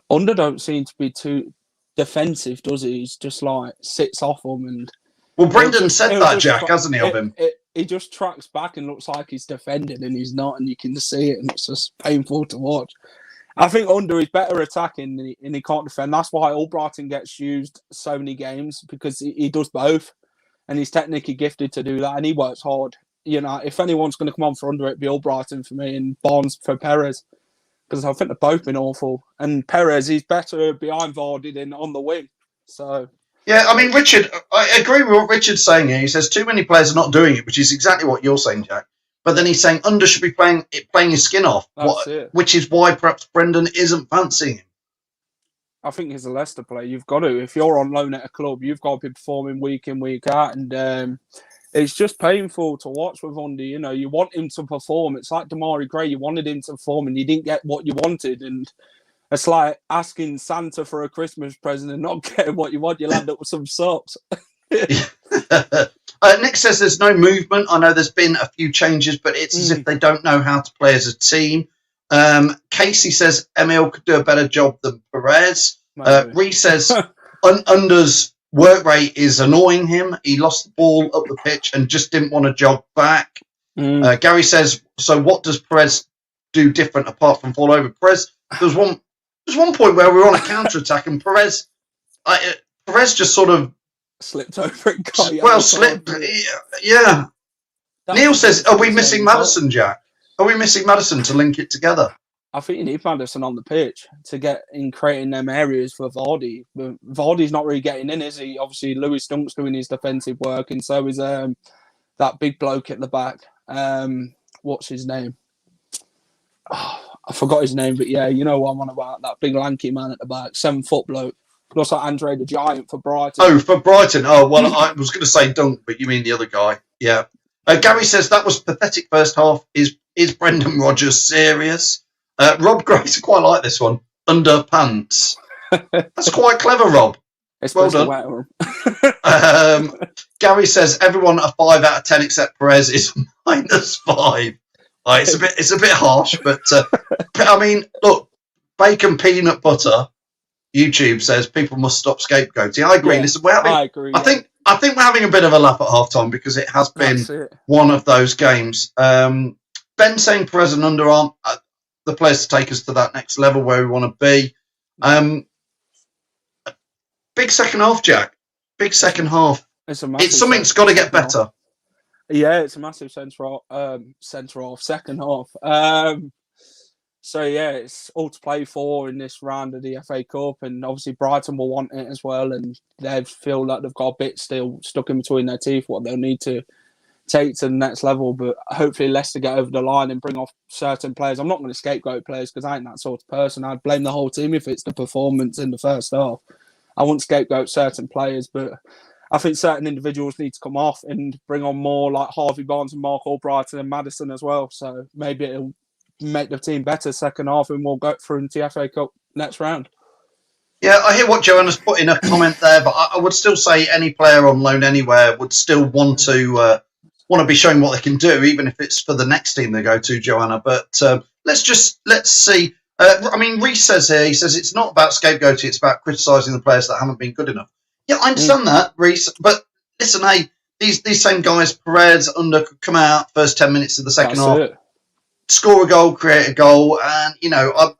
Under don't seem to be too defensive, does he? He's just like sits off them and... Well, Brendan said that, Jack, hasn't he, of him? He just tracks back and looks like he's defending and he's not, and you can see it, and it's just painful to watch. I think Under is better attacking and he can't defend. That's why Albrighton gets used so many games, because he does both, and he's technically gifted to do that, and he works hard. You know, if anyone's going to come on for Under, it'd be Albrighton for me and Barnes for Perez, because I think they've both been awful. And Perez, he's better behind Vardy than on the wing, so... Yeah, I mean, Richard, I agree with what Richard's saying here. He says too many players are not doing it, which is exactly what you're saying, Jack. But then he's saying Under should be playing his skin off, which is why perhaps Brendan isn't fancying him. I think as a Leicester player, you've got to. If you're on loan at a club, you've got to be performing week in, week out, and it's just painful to watch with Undy. You know, you want him to perform. It's like Damari Gray. You wanted him to perform, and you didn't get what you wanted, and it's like asking Santa for a Christmas present and not getting what you want. You'll end up with some socks. Nick says there's no movement. I know there's been a few changes, but it's as if they don't know how to play as a team. Casey says Emil could do a better job than Perez. Reece says Under's work rate is annoying him. He lost the ball up the pitch and just didn't want to jog back. Gary says, so what does Perez do different apart from fall over? Perez, there's one point where we were on a counter-attack and Perez just sort of slipped over and got slipped. Yeah. Neil says, are we missing Maddison, Jack? Are we missing Maddison to link it together? I think you need Maddison on the pitch to get in creating them areas for Vardy. But Vardy's not really getting in, is he? Obviously, Lewis Dunk's doing his defensive work, and so is that big bloke at the back. What's his name? Oh, I forgot his name, but yeah, you know what I'm on about. That big lanky man at the back, 7-foot bloke. Looks like Andre the Giant for Brighton. Oh, for Brighton. Oh, well, I was going to say Dunk, but you mean the other guy. Yeah. Gary says that was pathetic first half. Is Brendan Rodgers serious? Rob Grace, I quite like this one. Underpants. That's quite clever, Rob. It's well done. Gary says everyone a 5 out of 10 except Perez is -5. It's a bit harsh, but I mean, look, bacon peanut butter. YouTube says people must stop scapegoating. I agree. Yeah, Listen, I agree. I think we're having a bit of a laugh at half time because it has been one of those games. Ben saying Perez and Under aren't the players to take us to that next level where we want to be. Big second half, Jack. Big second half. It's something that's got to get better. Yeah, it's a massive centre off second half. So yeah, it's all to play for in this round of the FA Cup, and obviously Brighton will want it as well, and they feel like they've got a bit still stuck in between their teeth what they'll need to take to the next level. But hopefully Leicester get over the line and bring off certain players. I'm not going to scapegoat players because I ain't that sort of person. I'd blame the whole team if it's the performance in the first half. I wouldn't scapegoat certain players, but I think certain individuals need to come off and bring on more like Harvey Barnes and Mark Albrighton and Maddison as well. So maybe it'll make the team better second half and we'll go through into the FA Cup next round. Yeah, I hear what Joanna's put in a comment there, but I would still say any player on loan anywhere would still want to be showing what they can do, even if it's for the next team they go to, Joanna. But let's see. I mean, Reece says here, he says it's not about scapegoating, it's about criticising the players that haven't been good enough. Yeah, I understand that, Reece. But listen, hey, these same guys, Perez, Under, could come out first 10 minutes of the second half, score a goal, create a goal, and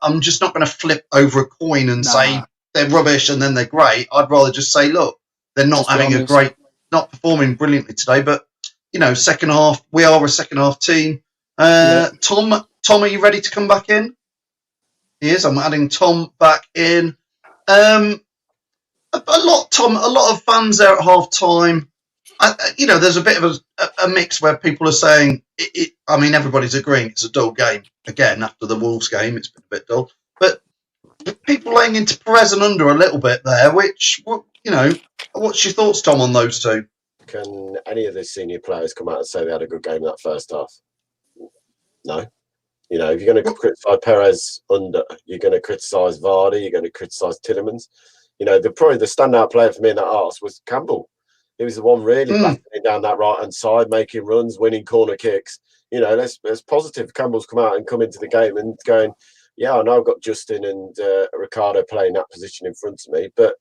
I'm just not going to flip over a coin and say they're rubbish and then they're great. I'd rather just say, look, they're not not performing brilliantly today, but second half, we are a second half team. Tom, are you ready to come back in? He is. I'm adding Tom back in. A lot of fans there at half time. There's a bit of a mix where people are saying, I mean, everybody's agreeing it's a dull game. Again, after the Wolves game, it's been a bit dull. But people laying into Perez and Under a little bit there, which, what's your thoughts, Tom, on those two? Can any of the senior players come out and say they had a good game in that first half? No. If you're going to criticise Perez, Under, you're going to criticise Vardy, you're going to criticise Tielemans. Probably the standout player for me in that arse was Campbell. He was the one really battling down that right-hand side, making runs, winning corner kicks. Let's positive. Campbell's come into the game and going, yeah, I know I've got Justin and Ricardo playing that position in front of me, but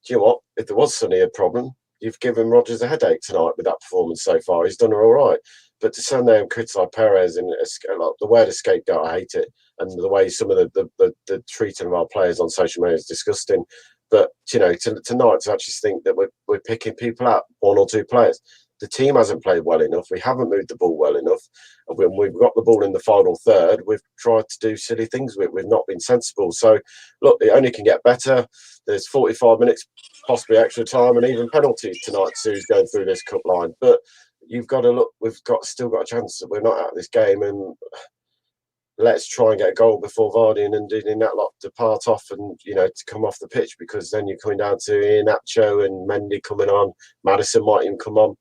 do you know what? If there was suddenly a problem, you've given Rodgers a headache tonight with that performance so far. He's done all right. But to stand there and criticise Perez and the way the scapegoat, I hate it. And the way some of the treating of our players on social media is disgusting. But, tonight to actually think that we're picking people out, one or two players. The team hasn't played well enough. We haven't moved the ball well enough. When we've got the ball in the final third, we've tried to do silly things. We've not been sensible. So, look, it only can get better. There's 45 minutes, possibly extra time, and even penalties tonight, Sue's going through this cup line. But you've got to look, still got a chance that we're not out of this game. And let's try and get a goal before Vardy and Ndidi that lot depart off and, to come off the pitch, because then you're coming down to Iheanacho and Mendy coming on. Maddison might even come on.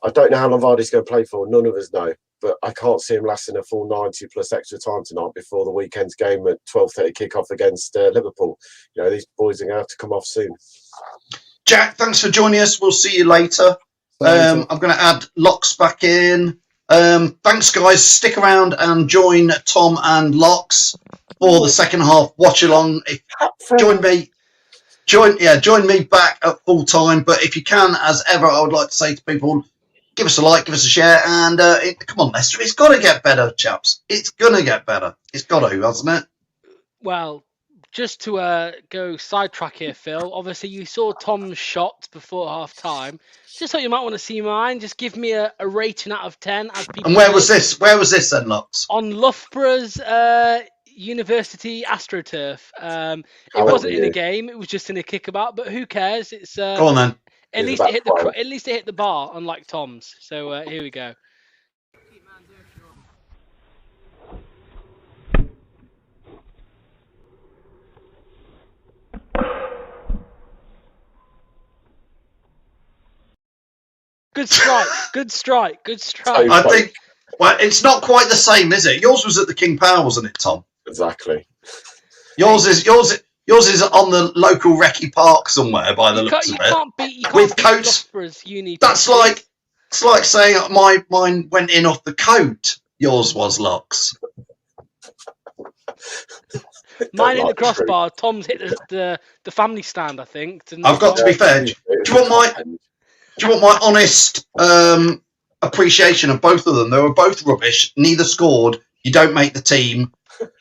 I don't know how long Vardy's going to play for. None of us know. But I can't see him lasting a full 90 plus extra time tonight before the weekend's game at 12:30 kick-off against Liverpool. These boys are going to have to come off soon. Jack, thanks for joining us. We'll see you later. I'm going to add Locks back in. Thanks, guys. Stick around and join Tom and Locks for the second half watch along. Join me back at full time. But if you can, as ever, I would like to say to people, give us a like, give us a share, and come on, Leicester. It's got to get better, chaps. It's going to get better. It's got to, hasn't it? Well, just to go sidetrack here, Phil. Obviously, you saw Tom's shot before half time. Just thought you might want to see mine. Just give me a rating out of 10. As people and where was this? Where was this then, Lux? On Loughborough's University AstroTurf. It wasn't in a game. It was just in a kickabout. But who cares? It's go on then. At least it hit the bar, unlike Tom's. So here we go. Good strike. I think. Well, it's not quite the same, is it? Yours was at the King Power, wasn't it, Tom? Exactly. Yours is on the local recce park somewhere by the looks of it. You can't with beat coats. It's like saying mine went in off the coat. Yours was, Locks. Mine hit the crossbar. Tom's hit the family stand, I think. I've got to be fair. Do you want my honest appreciation of both of them? They were both rubbish. Neither scored. You don't make the team.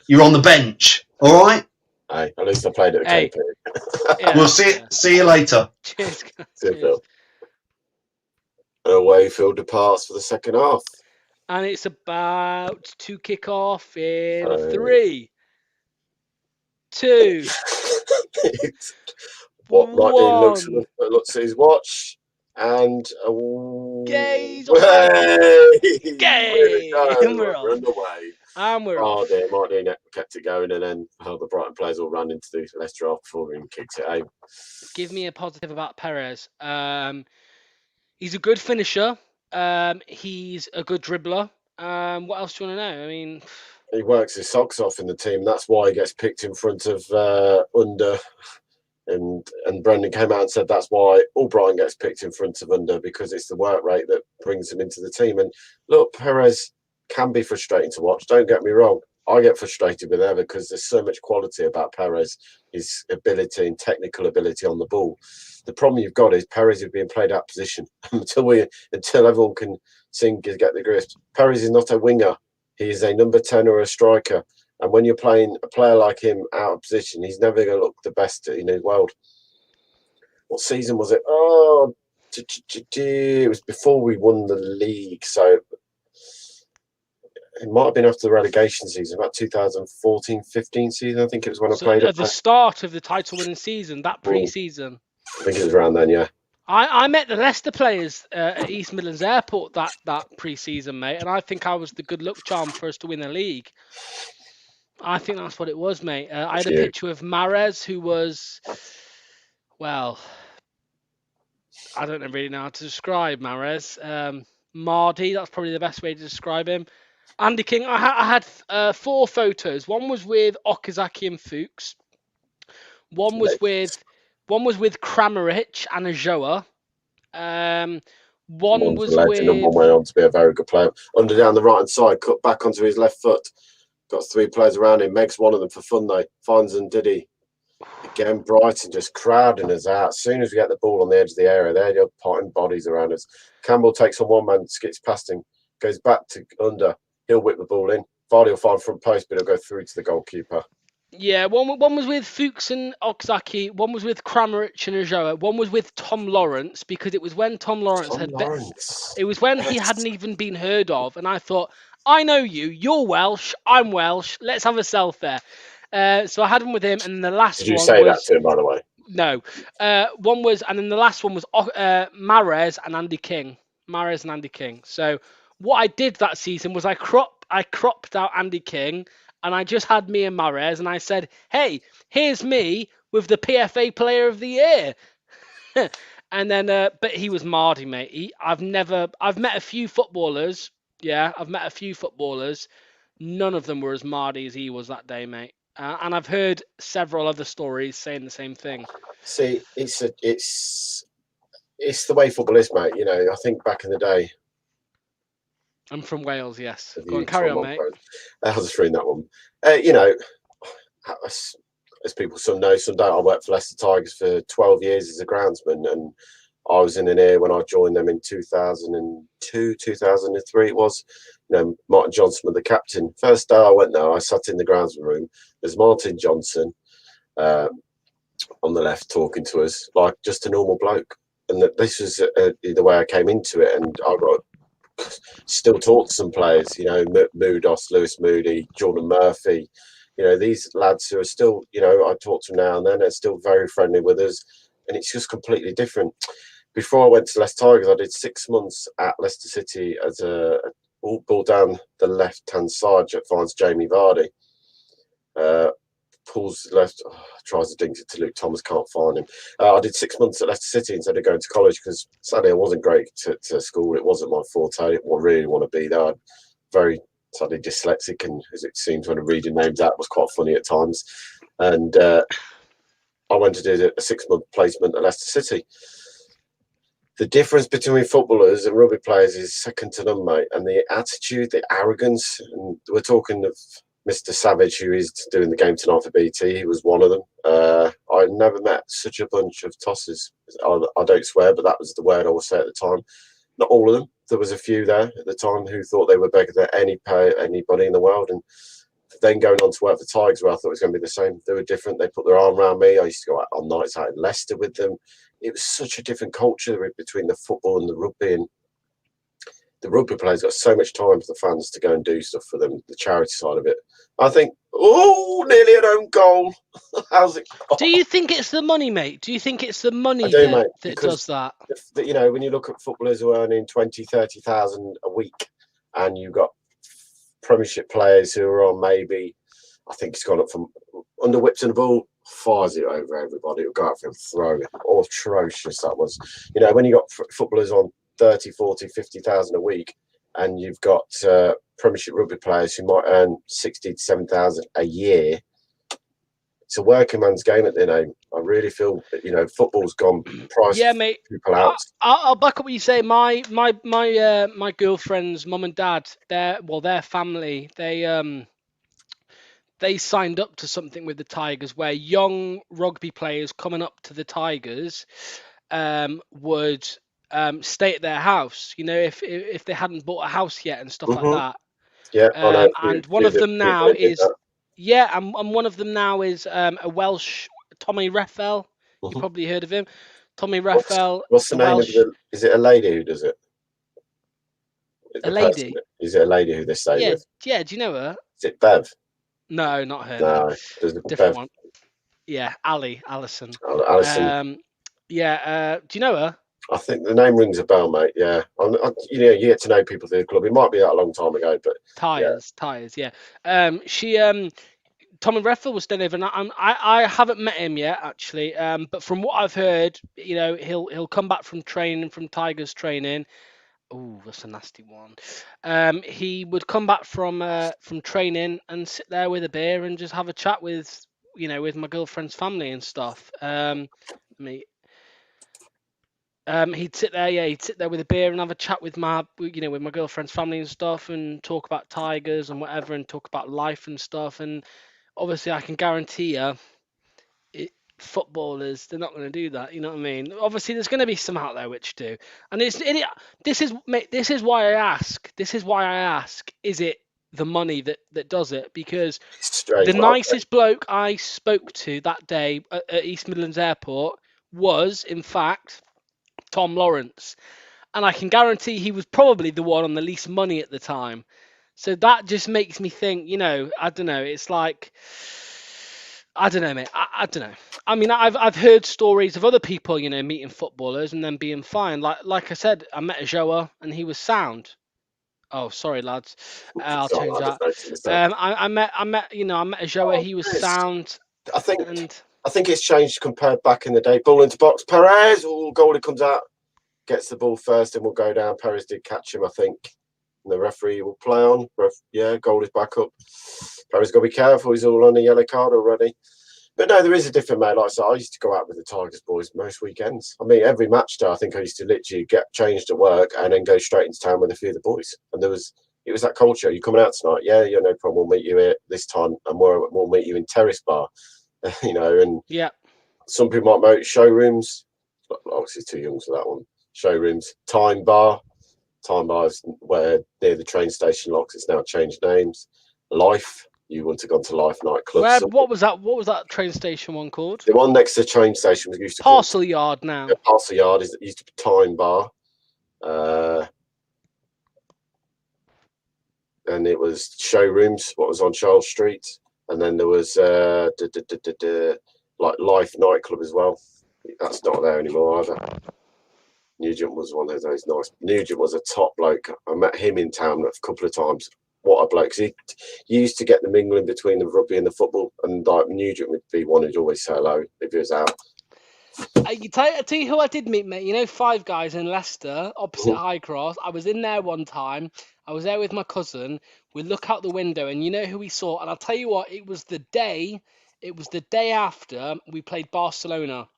You're on the bench. All right. Hey, at least I played at the KP. Yeah. We'll see you later. Cheers. See you, Phil. And away Phil departs for the second half. And it's about to kick off in 3, 2, what Martin looks at his watch and gaze. We're underway. And we're off. Dear, Martin kept it going, and then the Brighton players all ran into the Leicester half before he kicks it out. Give me a positive about Perez. He's a good finisher. He's a good dribbler. What else do you want to know? I mean, he works his socks off in the team. That's why he gets picked in front of Under. And Brendan came out and said that's why all Brighton gets picked in front of Under, because it's the work rate that brings him into the team. And look, Perez can be frustrating to watch. Don't get me wrong. I get frustrated with Ever because there's so much quality about Perez, his ability and technical ability on the ball. The problem you've got is Perez is being played out of position until everyone can get the grips. Perez is not a winger. He is a number 10 or a striker. And when you're playing a player like him out of position, he's never going to look the best in his world. What season was it? It was before we won the league. So it might have been after the relegation season, about 2014-15 season. I think it was when I played at the start of the title-winning season, that pre-season. I think it was around then, yeah. I met the Leicester players at East Midlands Airport that pre-season, mate, and I think I was the good luck charm for us to win the league. I think that's what it was, mate. I had a picture of Mahrez, who was, well, I don't really know how to describe Mahrez. Mardy, that's probably the best way to describe him. Andy King, I had 4 photos. One was with Okazaki and Fuchs. One was with Kramaric and Ajoa. One was with. And one went on to be a very good player. Under down the right hand side, cut back onto his left foot. Got 3 players around him. Meg's one of them for fun though. Fines and Diddy. Again, Brighton just crowding us out. As soon as we get the ball on the edge of the area, they're just potting bodies around us. Campbell takes on one man, skips past him, goes back to Under. He'll whip the ball in. Vardy will find front post, but he'll go through to the goalkeeper. Yeah, one was with Fuchs and Okazaki. One was with Kramaric and Ajoa. One was with Tom Lawrence, because it was when Tom Lawrence it was when he hadn't even been heard of, and I thought, I know you. You're Welsh. I'm Welsh. Let's have a selfie. So I had one with him, and the last one. Did you say that to him, by the way? No. One was, and then the last one was Mahrez and Andy King. So what I did that season was I crop I cropped out Andy King, and I just had me and Mahrez, and I said, "Hey, here's me with the PFA Player of the Year." And then, but he was Mardy, mate. I've met a few footballers. Yeah, I've met a few footballers. None of them were as Mardy as he was that day, mate. And I've heard several other stories saying the same thing. See, it's the way football is, mate. You know, I think back in the day. I'm from Wales, yes. Go on, carry on, mate. I was just reading that one. You know, as people some know, some don't. I worked for Leicester Tigers for 12 years as a groundsman, and I was in an era when I joined them in 2002, 2003. It was, you know, Martin Johnson was the captain. First day I went there, I sat in the groundsman room. There's Martin Johnson on the left talking to us like just a normal bloke, and this was the way I came into it, and I got still talk to some players, you know, Moodos, Lewis Moody, Jordan Murphy, you know, these lads who are still, you know, I talk to them now and then, they're still very friendly with us, and it's just completely different. Before I went to Leicester Tigers, I did 6 months at Leicester City as a ball down the left-hand side that finds Jamie Vardy. Pulls left, tries to dink it to Luke Thomas, can't find him. I did 6 months at Leicester City instead of going to college because sadly I wasn't great to school. It wasn't my forte. I didn't really want to be there. I'm very sadly dyslexic, and as it seems when I'm reading names out, it was quite funny at times. And I went to do a 6 month placement at Leicester City. The difference between footballers and rugby players is second to none, mate. And the attitude, the arrogance, and we're talking of Mr. Savage, who is doing the game tonight for BT, he was one of them. I never met such a bunch of tossers. I don't swear, but that was the word I would say at the time. Not all of them. There was a few there at the time who thought they were bigger than anybody in the world. And then going on to work for Tigers, where I thought it was going to be the same. They were different. They put their arm around me. I used to go out on nights out in Leicester with them. It was such a different culture between the football and the rugby. And the rugby players got so much time for the fans to go and do stuff for them, the charity side of it. I think, nearly an own goal. How's it? Do you think it's the money, mate? Do you think it's the money mate, that does that? You know, when you look at footballers who are earning 20, 30,000 a week, and you've got Premiership players who are on maybe, I think it's gone up from under whips and the ball, fires it over everybody. It'll go out for him, throw it. Oh, atrocious that was. You know, when you got footballers on 30, 40, 50,000 a week, and you've got Premiership rugby players who might earn 60 to 7,000 a year. It's a working man's game at the end. I really feel that, you know, football's gone priced mate. people out. I'll back up what you say. My girlfriend's mum and dad, their family, they signed up to something with the Tigers where young rugby players coming up to the Tigers would stay at their house. You know, if they hadn't bought a house yet and stuff like that. Yeah, and one of them now is and one of them now is a Welsh Tommy Reffell. You probably heard of him, Tommy Reffell. What's the name Welsh... of is it a lady who does it? A lady? Is it a lady who they stay with? Yeah. Do you know her? Is it Bev? No, not her. No, different Bev. one. Yeah, Alison. Oh, Alison. Do you know her? I think the name rings a bell, mate. Yeah, you know, you get to know people through the club. It might be that a long time ago, but Tyres. Yeah. She, Tommy Reffell was staying over, and I haven't met him yet, actually. But from what I've heard, you know, he'll come back from training, from Tigers training. Oh, that's a nasty one. He would come back from training and sit there with a beer and just have a chat with, you know, with my girlfriend's family and stuff. He'd sit there with a beer and have a chat with my girlfriend's family and stuff, and talk about Tigers and whatever, and talk about life and stuff. And obviously, I can guarantee you, footballers, they're not going to do that. You know what I mean? Obviously, there's going to be some out there which do. And this is why I ask. Is it the money that does it? Because the nicest bloke I spoke to that day at East Midlands Airport was, in fact, Tom Lawrence, and I can guarantee he was probably the one on the least money at the time. So that just makes me think, you know, I don't know. It's like, I don't know, mate. I don't know. I mean, I've heard stories of other people, you know, meeting footballers and then being fine. Like I said, I met a Joa and he was sound. Oh, sorry, lads. I'll Sorry, change I that. just noticed myself. I met Joa. He was sound, I think and it's changed compared back in the day. Ball into box. Perez. Oh, goalie comes out, gets the ball first, and will go down. Perez did catch him, I think. And the referee will play on. Goalie's back up. Perez got to be careful. He's all on a yellow card already. But no, there is a different mate. Like I said, I used to go out with the Tigers boys most weekends. I mean, every match day, I think I used to literally get changed at work and then go straight into town with a few of the boys. And it was that culture. You coming out tonight? Yeah, no problem. We'll meet you here this time, and we'll meet you in Terrace Bar. And yeah. Some people might know showrooms. Obviously, too young for that one. Showrooms, Time Bar. Time Bar is where near the train station locks. It's now changed names. Life. You wouldn't have gone to Life nightclub. What was that? What was that train station one called? The one next to the train station was used to Parcel Yard now. Yeah, Parcel Yard used to be Time Bar. And it was showrooms, what was on Charles Street. And then there was like Life nightclub as well. That's not there anymore either. Nugent was one of those nice. Nugent was a top bloke. I met him in town a couple of times. What a bloke! He used to get the mingling between the rugby and the football, and like Nugent would be one who'd always say hello if he was out. I tell you who I did meet, mate. You know, Five Guys in Leicester, opposite High Cross. I was in there one time. I was there with my cousin. We look out the window, and you know who we saw. And I'll tell you what, it was the day after we played Barcelona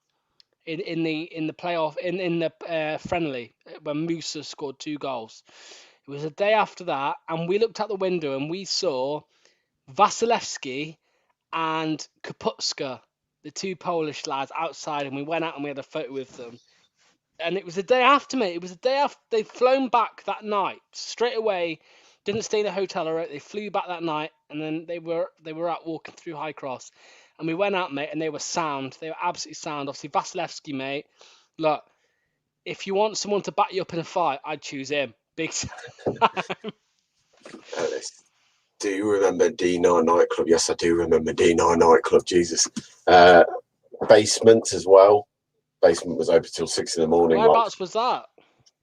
in the playoff in the friendly when Musa scored 2 goals. It was a day after that, and we looked out the window and we saw Vasilevsky and Kaputska, the 2 Polish lads, outside, and we went out and we had a photo with them. And it was the day after, mate. It was the day after they'd flown back that night straight away. Didn't stay in a hotel, or they flew back that night, and then they were out walking through High Cross, and we went out, mate, and they were sound. They were absolutely sound. Obviously, Vasilevsky, mate. Look, if you want someone to back you up in a fight, I'd choose him. Big time. Do you remember D9 nightclub? Yes, I do remember D9 nightclub. Jesus. Basement as well. Basement was open till 6 in the morning. Whereabouts was that?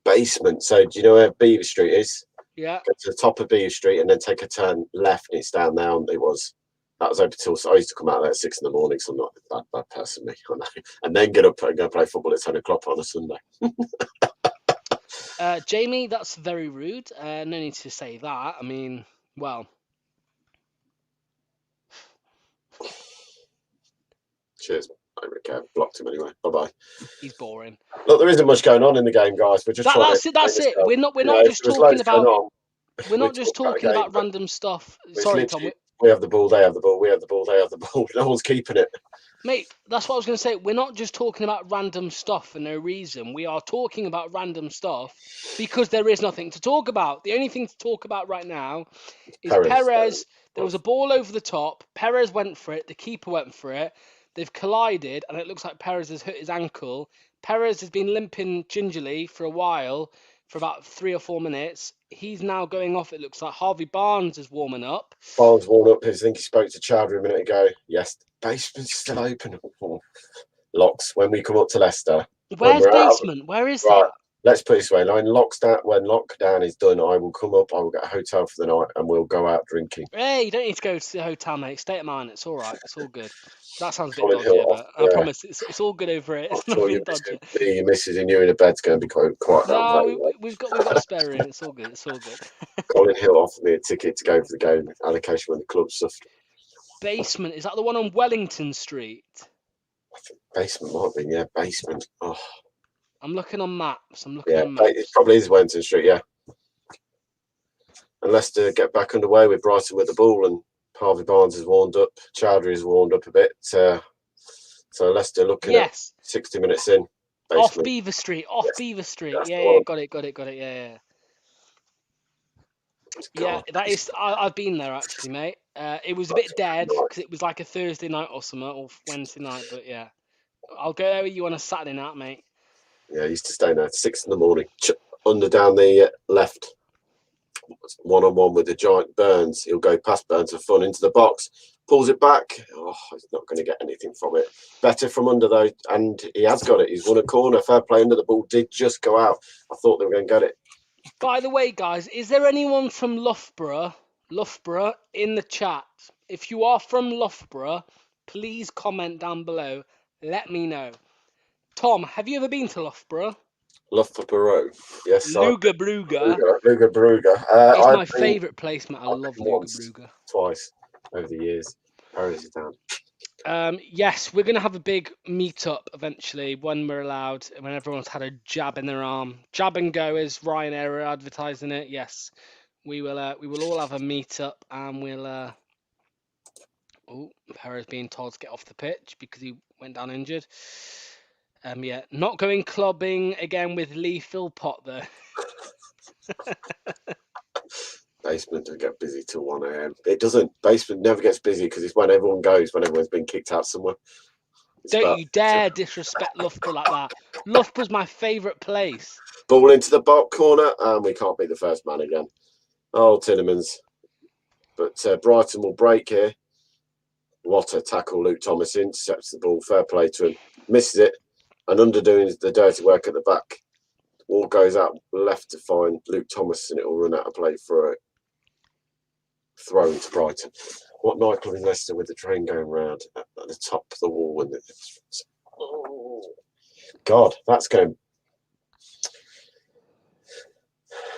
Basement. So do you know where Beaver Street is? Yeah. Go to the top of Beaver Street and then take a turn left, and it's down there. And that was open till. So I used to come out there at 6 in the morning. So I'm not that bad person, me. I know. And then get up and go play football at 10 o'clock on a Sunday. Jamie, that's very rude. No need to say that. I mean, well. Cheers. I don't really care. Blocked him anyway. Bye-bye. He's boring. Look, there isn't much going on in the game, guys. We're just that's it. We're not just talking about. We're not just talking about random stuff. Sorry, Tom. We have the ball. They have the ball. We have the ball. They have the ball. No one's keeping it. Mate, that's what I was going to say. We're not just talking about random stuff for no reason. We are talking about random stuff because there is nothing to talk about. The only thing to talk about right now is Perez. There was a ball over the top. Perez went for it. The keeper went for it. They've collided, and it looks like Perez has hurt his ankle. Perez has been limping gingerly for a while, for about 3 or 4 minutes. He's now going off, it looks like. Harvey Barnes is warming up. Barnes warmed up. I think he spoke to Chowdhury a minute ago. Yes, basement's still open. Locks, when we come up to Leicester. Where's basement? Where is that? Let's put it this way. When lockdown is done, I will come up, I will get a hotel for the night, and we'll go out drinking. Hey, you don't need to go to the hotel, mate. Stay at mine. It's all right. It's all good. That sounds a bit dodgy, but I promise it's all good over it. It's nothing dodgy. Your missus and you in a bed's going to be quite No, we've got a spare room. It's all good. It's all good. Colin Hill offered me a ticket to go for the game allocation when the club suffered. Basement, is that the one on Wellington Street? I think basement might be, yeah, basement. Oh. I'm looking on maps. Maps. It probably is Wellington Street, yeah. And Leicester get back underway with Brighton with the ball, and Harvey Barnes is warmed up. Chowdhury is warmed up a bit. So Leicester looking at 60 minutes in. Basement. Off Beaver Street. Beaver Street. Yeah, got it. Yeah. Yeah, that is. I've been there actually, mate. It was a bit dead because it was like a Thursday night or something, or Wednesday night. But yeah, I'll go there with you on a Saturday night, mate. Yeah, I used to stay there at 6 in the morning. Under down the left, 1-on-1 with the giant Burns. He'll go past Burns for fun into the box, pulls it back. Oh, he's not going to get anything from it. Better from under though, and he has got it. He's won a corner. Fair play under. The ball did just go out. I thought they were going to get it. By the way, guys, is there anyone from Loughborough in the chat? If you are from Loughborough, please comment down below. Let me know. Tom, have you ever been to Loughborough? Loughborough. Yes, Luga Brugger. Luga Brugger. It's I've my been favourite place, mate. I I've love been Luga once, Brugger. twice over the years. Paris is down. Yes, we're going to have a big meet-up eventually when we're allowed, when everyone's had a jab in their arm. Jab and go, is Ryanair advertising it? Yes, we will all have a meet-up, and we'll. Oh, Perez being told to get off the pitch because he went down injured. Yeah, not going clubbing again with Lee Philpott though. Basement doesn't get busy till 1 a.m. It doesn't. Basement never gets busy because it's when everyone goes, when everyone's been kicked out somewhere. Don't you dare disrespect Loughborough like that. Loughborough's my favourite place. Ball into the back corner, and we can't beat the first man again. Oh, Tinnemans. But Brighton will break here. What a tackle. Luke Thomas intercepts the ball. Fair play to him. Misses it. And underdoing the dirty work at the back. All goes out left to find Luke Thomas, and it will run out of play for a throw into Brighton. What nightclub in Leicester with the train going round at the top of the wall? And oh, God, that's going.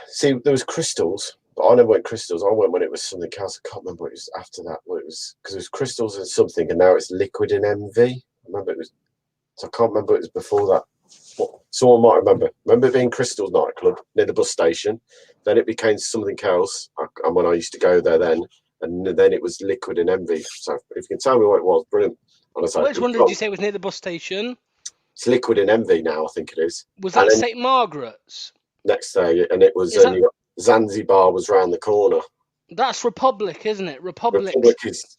See, there was Crystals, but I never went Crystals. I went when it was something else. I can't remember what it was after that. What it was, because it was Crystals and something, and now it's Liquid and MV. I remember it was. So I can't remember it was before that. What, someone might remember. Remember it being Crystals nightclub near the bus station. Then it became something else. And when I used to go there then, and then it was Liquid and Envy. So if you can tell me what it was, brilliant. Which one did you say was near the bus station? It's Liquid and Envy now, I think it is. Was that St Margaret's? Next day, and it was Zanzibar was round the corner. That's Republic, isn't it? Republic is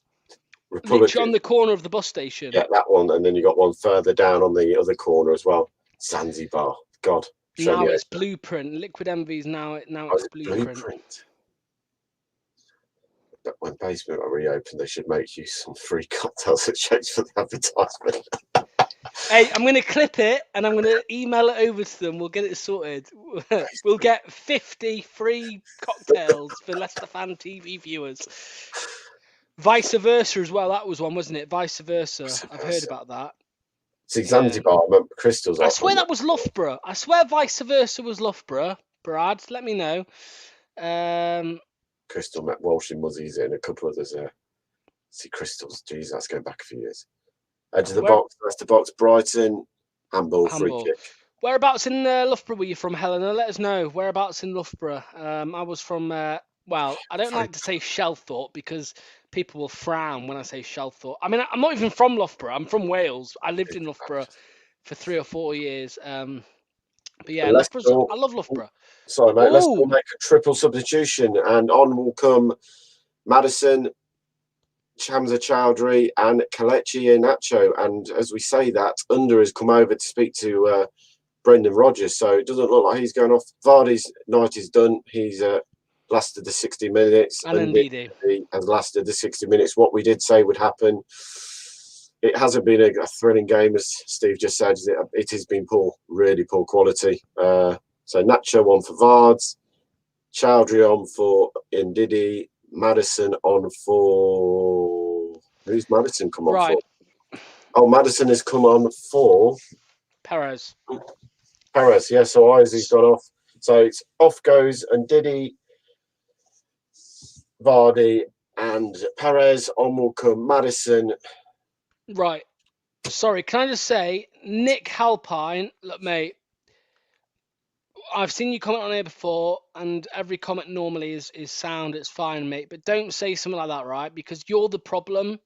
literally on the corner of the bus station. Yeah, that one, and then you got one further down on the other corner as well. Zanzibar. God. Now it's Blueprint. Liquid Envy's now it's Blueprint. But when Basement are reopened, they should make you some free cocktails exchange for the advertisement. Hey, I'm going to clip it and I'm going to email it over to them. We'll get it sorted. We'll get 50 free cocktails for Leicester Fan TV viewers. Vice versa as well. That was one, wasn't it? Vice versa. I've heard about that. See, Zanzibar, Crystals. I swear that was Loughborough. I swear Vice versa was Loughborough. Brad, let me know. Crystal met Walsh and Muzzies and a couple others there. See, Crystals. Geez, that's going back a few years. Edge of the box, Leicester box, Brighton, handball, free kick. Whereabouts in Loughborough were you from, Helena? Let us know. Whereabouts in Loughborough? I was from, well, I don't like to say Shelthorpe because people will frown when I say Shelthorpe. I mean, I'm not even from Loughborough. I'm from Wales. I lived in Loughborough for 3 or 4 years. But yeah, I love Loughborough. Sorry, mate. Leicester will make a triple substitution, and on will come Madison, Shamsa Chowdhury and Kelechi Iheanacho. And as we say that, Under has come over to speak to Brendan Rodgers, so it doesn't look like he's going off. Vardy's night is done. He's lasted the 60 minutes. And indeed he has lasted the 60 minutes. What we did say would happen. It hasn't been a thrilling game, as Steve just said. It has been poor, really poor quality. So Nacho on for Vards, Chowdhury on for Ndidi, Madison on for... Who's Madison come on for? Oh, Madison has come on for... Perez, yeah. So Isaac's got off. So it's off goes Ndidi, Vardy and Perez. On will come Madison. Right. Sorry, can I just say, Nick Halpine, look, mate, I've seen you comment on here before, and every comment normally is sound. It's fine, mate. But don't say something like that, right? Because you're the problem.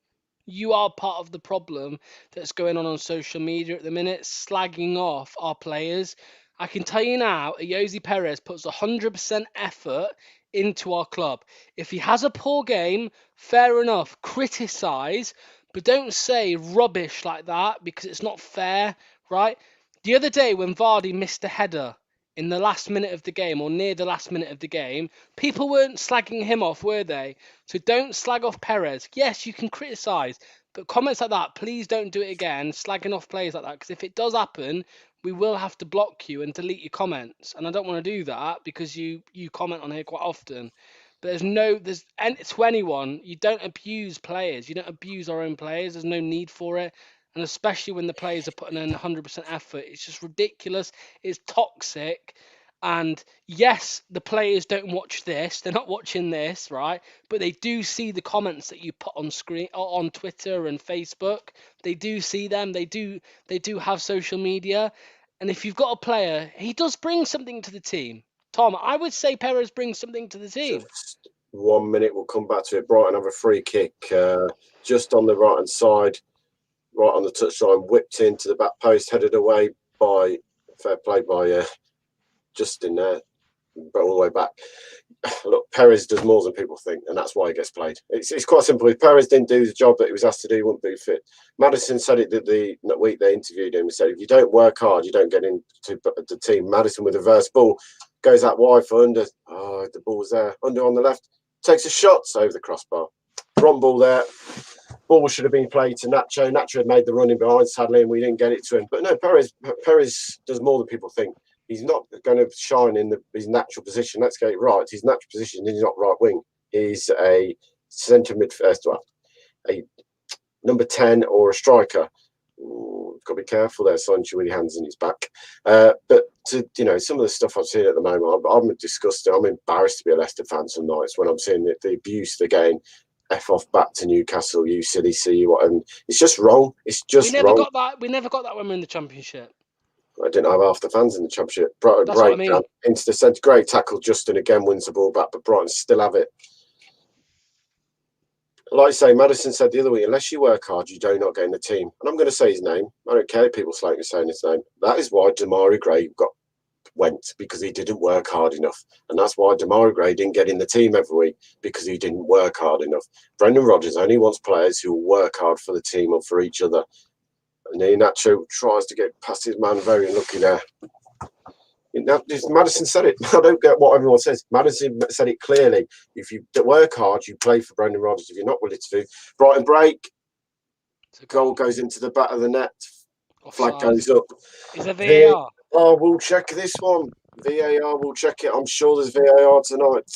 You are part of the problem that's going on social media at the minute, slagging off our players. I can tell you now, Ayoze Perez puts 100% effort into our club. If he has a poor game, fair enough, criticise, but don't say rubbish like that because it's not fair, right? The other day when Vardy missed a header in the last minute of the game or near the last minute of the game, people weren't slagging him off, were they? So don't slag off Perez. Yes, you can criticise, But comments like that, please don't do it again, slagging off players like that, because if it does happen, we will have to block you and delete your comments. And I don't want to do that because you comment on here quite often. But and to anyone, you don't abuse players. You don't abuse our own players. There's no need for it. And especially when the players are putting in 100% effort, it's just ridiculous. It's toxic. And yes, the players don't watch this. They're not watching this, right? But they do see the comments that you put on screen, on Twitter and Facebook. They do see them. They do have social media. And if you've got a player, he does bring something to the team. Tom, I would say Perez brings something to the team. Just 1 minute, we'll come back to it. Brighton have a free kick just on the right hand side, right on the touchline, whipped into the back post, headed away by fair play by Justin there, but all the way back. Look, Perez does more than people think, and that's why he gets played. It's quite simple. If Perez didn't do the job that he was asked to do, he wouldn't be fit. Madison said it the week they interviewed him. He said, if you don't work hard, you don't get into the team. Madison with a reverse ball goes out wide for under. Oh, the ball's there. Under on the left. Takes a shot over the crossbar. Wrong ball there. Ball should have been played to Nacho. Nacho had made the running behind, sadly, and we didn't get it to him. But no, Perez does more than people think. He's not going to shine in his natural position. Let's get it right. His natural position is not right wing. He's a centre midfield, a number 10 or a striker. Ooh, got to be careful there, Sancho, with your hands in his back. But some of the stuff I've seen at the moment, I'm disgusted. I'm embarrassed to be a Leicester fan some nights when I'm seeing the abuse they're getting. F off back to Newcastle, you silly, see you what, and it's just wrong. It's just wrong. We never got that when we were in the Championship. I didn't have half the fans in the Championship. Brighton That's what I mean. Into the centre, great tackle. Justin again wins the ball back, but Brighton still have it. Like I say, Madison said the other week, unless you work hard, you do not get in the team. And I'm going to say his name. I don't care if people like me saying his name. That is why Demarai Gray went, because he didn't work hard enough. And that's why Demarai Gray didn't get in the team every week, because he didn't work hard enough. Brendan Rodgers only wants players who work hard for the team or for each other. And Nacho tries to get past his man, very unlucky there. Madison said it. I don't get what everyone says. Madison said it clearly. If you work hard, you play for Brendan Rodgers. If you're not willing to do, Brighton break. Goal goes into the back of the net. Flag goes up. Is there VAR? Oh, we'll check this one. VAR, we'll check it. I'm sure there's VAR tonight.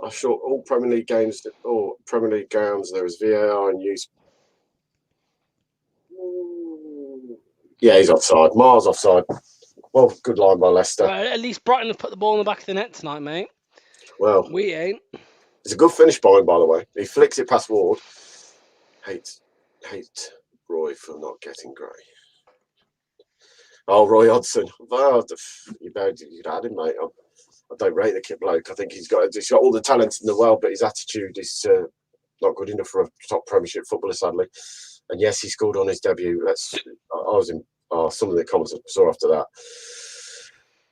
I'm sure all Premier League games or Premier League grounds there is VAR in use. Yeah, he's offside. Miles offside. Well, good line by Leicester. Well, at least Brighton have put the ball in the back of the net tonight, mate. Well, we ain't. It's a good finish by him, by the way. He flicks it past Ward. Hate Roy for not getting Gray. Oh, Roy Hodgson. Well, you'd had him, mate. I don't rate the kid bloke. I think he's got all the talent in the world, but his attitude is not good enough for a top Premiership footballer, sadly. And yes, he scored on his debut. I was in some of the comments I saw after that.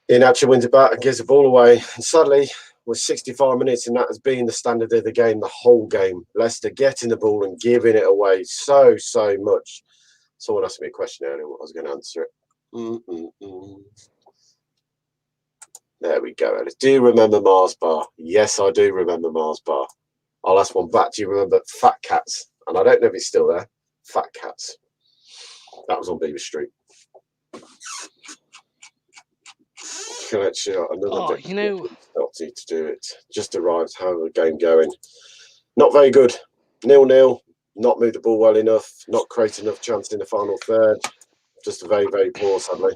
Iheanacho wins it back and gives the ball away. And sadly, with 65 minutes, and that has been the standard of the game, the whole game. Leicester getting the ball and giving it away so much. Someone asked me a question earlier, I was going to answer it. There we go, Ellis. Do you remember Mars Bar? Yes, I do remember Mars Bar. I'll ask one back. Do you remember Fat Cats? And I don't know if it's still there. Fat Cats. That was on Beaver Street. Another to do it. Just arrived. How the game going? Not very good. 0-0. Not moved the ball well enough. Not create enough chance in the final third. Just very, very poor, sadly.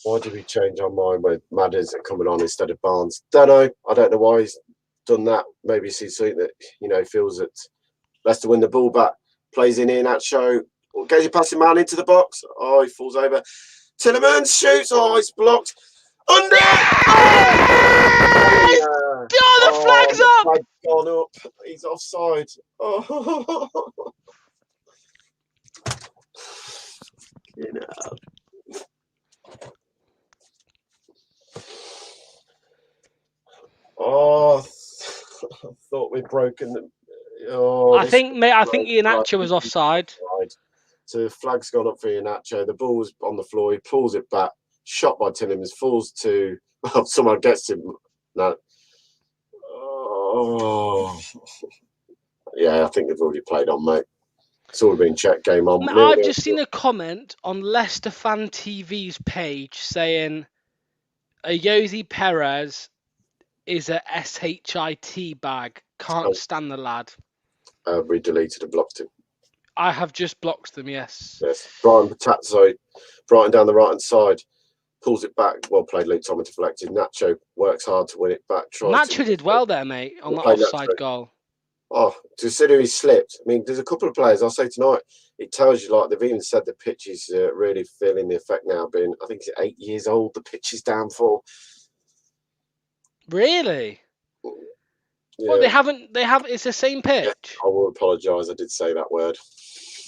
Why did we change our mind with Madders coming on instead of Barnes? Don't know. I don't know why he's done that. Maybe he's something that feels that Leicester win the ball back. Plays in Iheanacho. Gets a passing man into the box. Oh, he falls over. Tillemans shoots. Oh, it's blocked. Under! The flag's up! Flag's gone up. He's offside. Oh. Oh, I thought we'd broken them. Oh, I think Iheanacho was offside. So the flag's gone up for Iheanacho. The ball's on the floor. He pulls it back. Shot by Tillemans. Falls to... Well, someone gets him. No. Oh. Yeah, I think they've already played on, mate. It's all been checked, game on. I've just seen a comment on Leicester Fan TV's page saying Jose Perez is a SHIT bag. Can't stand the lad. We deleted and blocked him. I have just blocked them, yes. Yes. Brighton down the right hand side. Pulls it back. Well played, Luke Thomas deflected. Nacho works hard to win it back. Nacho did well there, mate, on the offside goal. Oh, to consider he slipped. I mean, there's a couple of players, I'll say tonight, it tells you, like, they've even said the pitch is really feeling the effect now, being, I think it's 8 years old, the pitch is down for. Really? Yeah. Well, it's the same pitch. Yeah, I will apologise, I did say that word.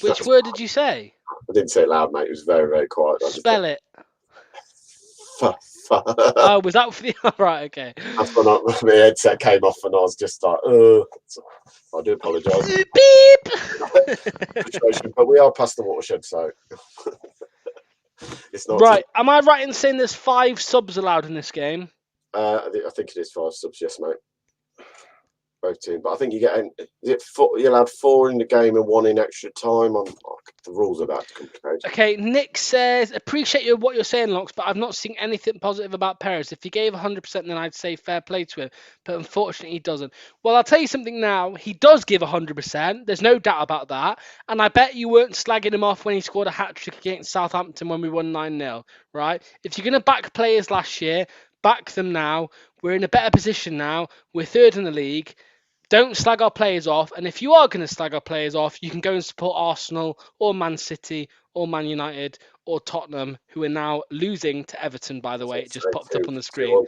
Which word did you say? I didn't say it loud, mate. It was very, very quiet. Spell it. Oh, was that for the right? Okay. That's when my headset came off, and I was just like, I do apologise. Beep. But we are past the watershed, so it's not right. Am I right in saying there's 5 subs allowed in this game? I think it is 5 subs, yes, mate. Both teams, but I think you get you're allowed 4 in the game and 1 in extra time. The rules are that complicated. Okay, Nick says, appreciate what you're saying, Lox, but I've not seen anything positive about Perez. If he gave 100%, then I'd say fair play to him, but unfortunately he doesn't. Well, I'll tell you something now. He does give 100%. There's no doubt about that, and I bet you weren't slagging him off when he scored a hat-trick against Southampton when we won 9-0, right? If you're going to back players last year, back them now. We're in a better position now. We're 3rd in the league. Don't slag our players off. And if you are going to slag our players off, you can go and support Arsenal or Man City or Man United or Tottenham, who are now losing to Everton, by the way. It just popped up on the screen.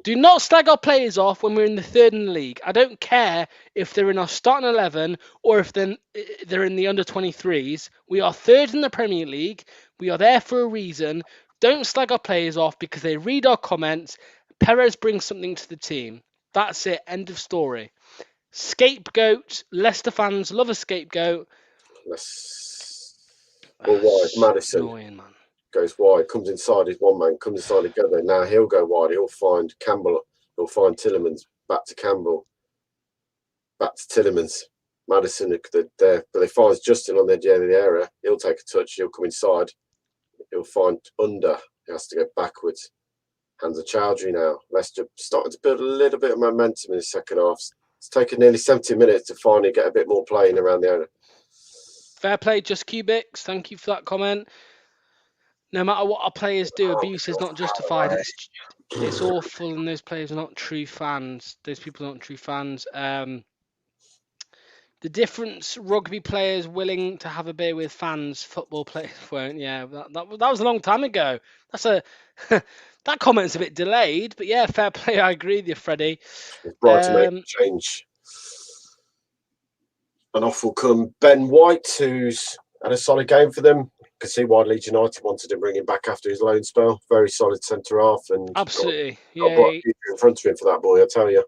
Do not slag our players off when we're in the 3rd in the league. I don't care if they're in our starting 11 or if they're in the under-23s. We are 3rd in the Premier League. We are there for a reason. Don't slag our players off because they read our comments. Perez brings something to the team. That's it. End of story. Scapegoat. Leicester fans love a scapegoat. Well, wide. Madison annoying, man. Goes wide, comes inside his one man, comes inside together. Now he'll go wide. He'll find Campbell. He'll find Tillemans. Back to Campbell. Back to Tillemans. Madison there, but they find Justin on the edge of the area. He'll take a touch. He'll come inside. He'll find under. He has to go backwards. Hands are Chowdhury now. Leicester starting to build a little bit of momentum in the second half. It's taken nearly 70 minutes to finally get a bit more playing around the area. Fair play, Just Cubics. Thank you for that comment. No matter what our players do, abuse is not justified. It's awful, and those players are not true fans. Those people aren't true fans. The difference: rugby players willing to have a beer with fans, football players won't. Yeah, that was a long time ago. That comment's a bit delayed, but yeah, fair play. I agree with you, Freddie. It's bright to make a change. And off will come Ben White, who's had a solid game for them. You can see why Leeds United wanted to bring him back after his loan spell. Very solid centre half, and absolutely, got in front of him for that boy, I tell you.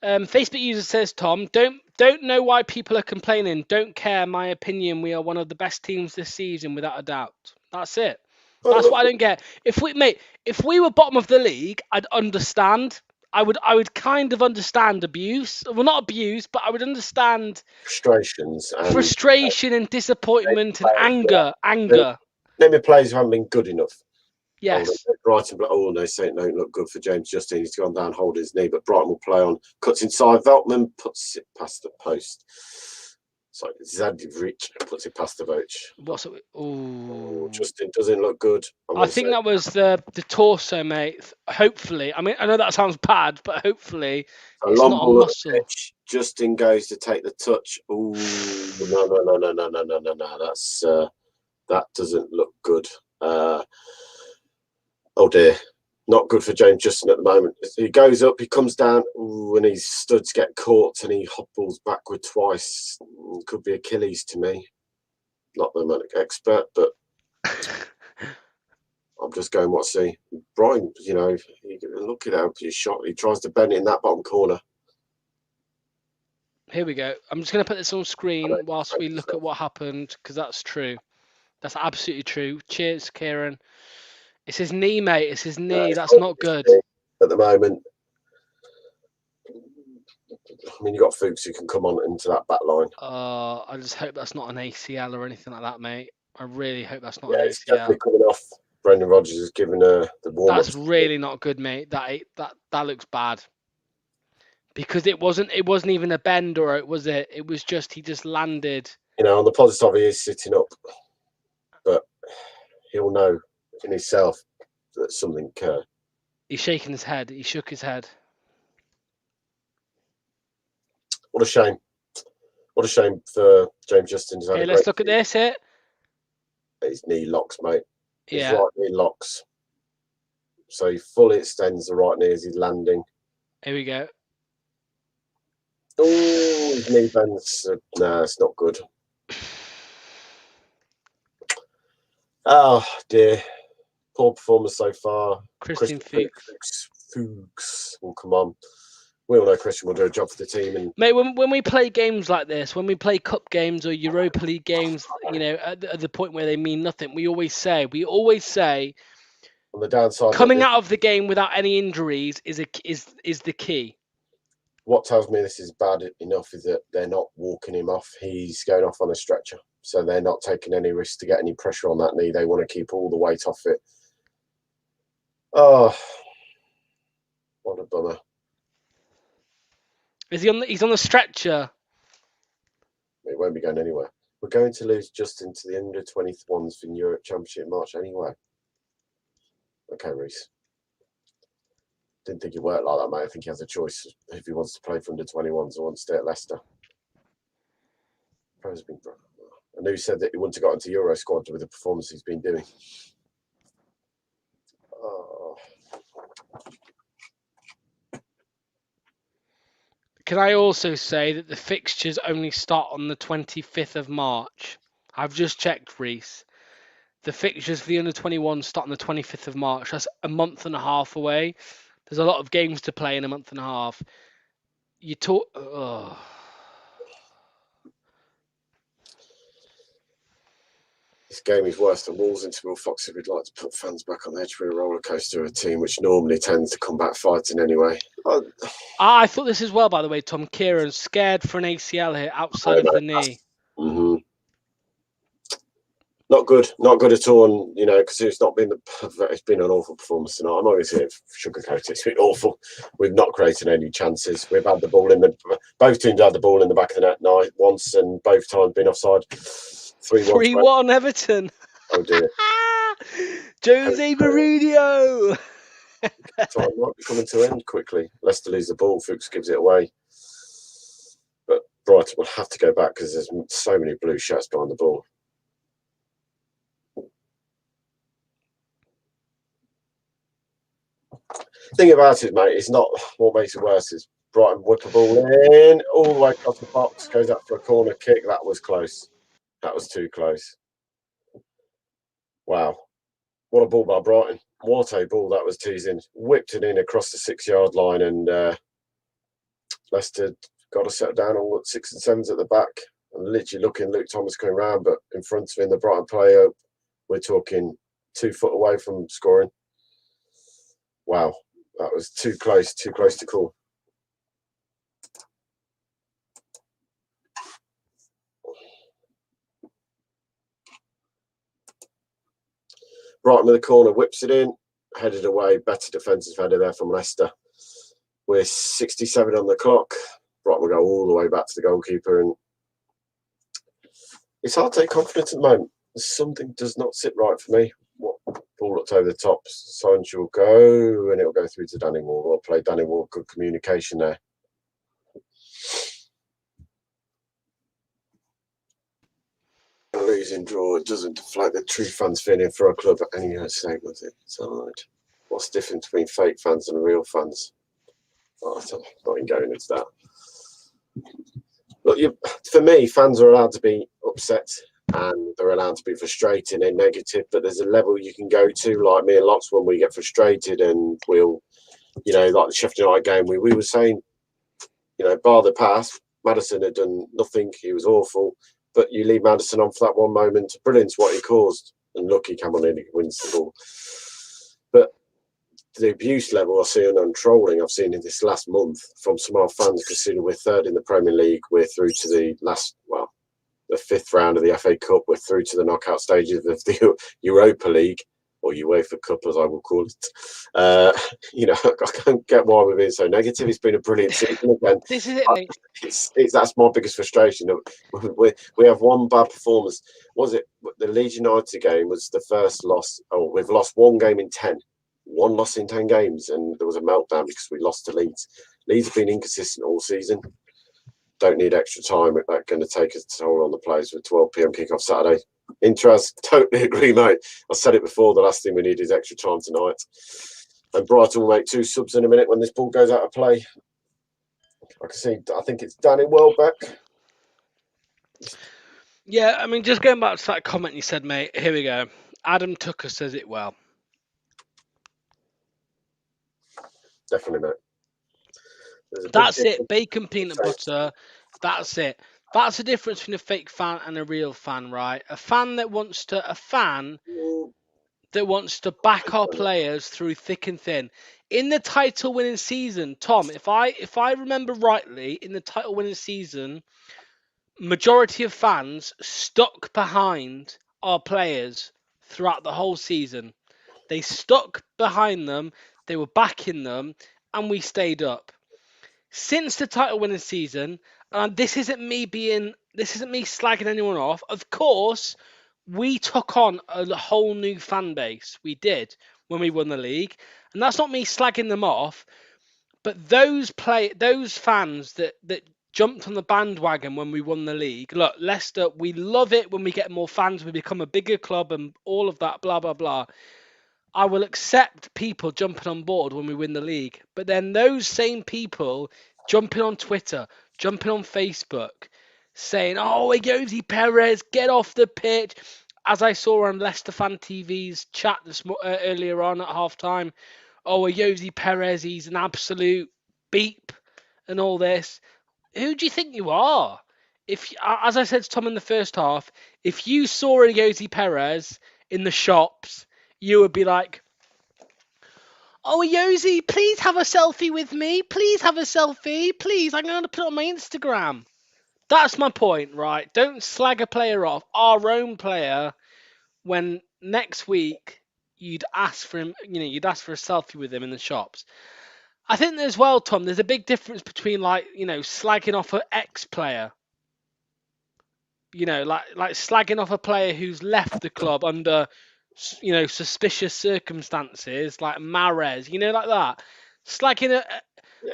Facebook user says, Tom, don't know why people are complaining. Don't care. My opinion, we are one of the best teams this season, without a doubt. That's it. That's what I don't get. If we were bottom of the league, I'd understand. I would kind of understand abuse. Well, not abuse, but I would understand frustration and disappointment and anger. Name of players who haven't been good enough. Yes. Brighton, they say it don't look good for James Justin. He's gone down, hold his knee, but Brighton will play on. Cuts inside. Veltman puts it past the post. Sorry, Zadivich puts it past the poach. What's it? Oh, Justin doesn't look good. I think that was the torso, mate. Hopefully, I mean, I know that sounds bad, but hopefully it's not a muscle. Pitch. Justin goes to take the touch. Ooh, no. That's that doesn't look good. Oh dear. Not good for James Justin at the moment. He goes up, he comes down, and his studs get caught, and he hobbles backward twice. Could be Achilles to me. Not the medic expert, but I'm just going, what's he? Brian, look at how he's shot. He tries to bend it in that bottom corner. Here we go. I'm just going to put this on screen whilst we look at what happened, because that's true. That's absolutely true. Cheers, Kieran. It's his knee, mate. It's his knee. That's not good. At the moment. I mean, you got Fuchs who can come on into that back line. I just hope that's not an ACL or anything like that, mate. I really hope that's not Yeah, an it's ACL. definitely coming off. Brendan Rodgers has given the warm up. That's really not good, mate. That looks bad. Because it wasn't even a bend, or it was just he just landed. You know, on the positive, he is sitting up, but he'll know in himself that something. He's shaking his head. He shook his head. What a shame. What a shame for James Justin. Hey, let's look at this here. His knee locks, mate. His Yeah. right knee locks. So he fully extends the right knee as he's landing. Here we go. Oh, his knee bends. No, it's not good. Oh, dear. Poor performance so far. Christian Fuchs. Oh, come on. We all know Christian will do a job for the team. And mate, when we play games like this, when we play cup games or Europa League games, you know, at the point where they mean nothing, we always say on the downside, coming out of the game without any injuries is the key. What tells me this is bad enough is that they're not walking him off. He's going off on a stretcher. So they're not taking any risk to get any pressure on that knee. They want to keep all the weight off it. Oh, what a bummer. Is he on? He's on the stretcher. It won't be going anywhere. We're going to lose Justin to the under-21s for Europe Championship in March anyway. Okay, Reese. Didn't think it worked like that, mate. I think he has a choice if he wants to play for under-21s or wants to stay at Leicester. I knew he said that he wouldn't have got into Euro squad with the performance he's been doing. Oh. Can I also say that the fixtures only start on the 25th of March? I've just checked, Reese. The fixtures for the under-21 start on the 25th of March. That's a month and a half away. There's a lot of games to play in a month and a half. You talk. Oh. This game is worse than Wolves into Will Fox if we'd like to put fans back on the edge for a roller coaster of a team which normally tends to come back fighting anyway. I thought this as well, by the way, Tom. Kieran, scared for an ACL here outside of the knee. Mm-hmm. Not good at all. And, you know, because it's been an awful performance tonight. I'm not going to say it sugarcoat it. It's been awful. We've not created any chances. We've had the ball both teams had the ball in the back of the net once, and both times been offside. 3-1 Everton. Oh dear. Jose Mourinho. Time might be coming to an end quickly. Leicester lose the ball. Fuchs gives it away. But Brighton will have to go back because there's so many blue shirts behind the ball. Thing about it, mate, it's not what makes it worse is Brighton whip the ball in all the way across the box, goes up for a corner kick. That was close. That was too close. Wow. What a ball by Brighton. What a ball that was teasing. Whipped it in across the 6-yard line, and Leicester got to settle down on 6 and 7s at the back. And literally looking, Luke Thomas coming round, but in front of him, the Brighton player, we're talking 2 foot away from scoring. Wow. That was too close to call. Brighton with the corner, whips it in, headed away. Better defensive header there from Leicester. We're 67 on the clock. Brighton will go all the way back to the goalkeeper, and it's hard to take confidence at the moment. Something does not sit right for me. Ball looked over the top. Sancho will go, and it'll go through to Danny Moir. Well played, Danny Moir. Good communication there. A losing draw, it doesn't deflate the true fans feeling for a club at any state, was it? It's all right. What's the difference between fake fans and real fans? Oh, I'm not even going into that. Look, for me, fans are allowed to be upset and they're allowed to be frustrated and negative, but there's a level you can go to, like me and Locks, when we get frustrated and we'll, you know, like the Sheffield United game, we were saying, you know, bar the pass, Maddison had done nothing, he was awful, but you leave Maddison on for that one moment, brilliant what he caused, and look, he came on in, he wins the ball. But the abuse level I see on trolling I've seen in this last month from some of our fans, considering we're third in the Premier League, we're through to the the fifth round of the FA Cup, we're through to the knockout stages of the Europa League, or UEFA Cup as I will call it. You know, I can't get why we're being so negative. It's been a brilliant season again. This is it, mate. That's my biggest frustration. We have one bad performance. Was it the Leeds United game was the first loss? Oh, we've lost one game in 10. One loss in 10 games, and there was a meltdown because we lost to Leeds. Leeds have been inconsistent all season. Don't need extra time. That's going to take a toll on the players with 12 p.m. kickoff Saturday. Intras, totally agree, mate. I said it before. The last thing we need is extra time tonight. And Brighton will make 2 subs in a minute when this ball goes out of play. I can see. I think it's Danny Welbeck. Yeah, I mean, just going back to that comment you said, mate. Here we go. Adam Tucker says it well. Definitely, mate. That's it. Bacon, peanut butter. That's it. That's the difference between a fake fan and a real fan, right? A fan that wants to back our players through thick and thin. In the title-winning season, Tom, if I remember rightly, in the title-winning season, majority of fans stuck behind our players throughout the whole season. They stuck behind them. They were backing them, and we stayed up. Since the title-winning season, and this isn't me slagging anyone off. Of course, we took on a whole new fan base. We did when we won the league, and that's not me slagging them off. But those fans that jumped on the bandwagon when we won the league. Look, Leicester, we love it when we get more fans. We become a bigger club and all of that. Blah blah blah. I will accept people jumping on board when we win the league. But then those same people jumping on Twitter, jumping on Facebook, saying, oh, Ayoze Perez, get off the pitch. As I saw on Leicester Fan TV's chat earlier on at halftime, oh, Ayoze Perez, he's an absolute beep and all this. Who do you think you are? If, as I said to Tom in the first half, if you saw Ayoze Perez in the shops, you would be like, oh, Ayoze, please have a selfie with me. Please have a selfie. Please, I'm going to put it on my Instagram. That's my point, right? Don't slag a player off, our own player, when next week you'd ask for him, you'd ask for a selfie with him in the shops. I think as well, Tom, there's a big difference between slagging off an ex-player. Like slagging off a player who's left the club under suspicious circumstances, like Mahrez, like that. Slagging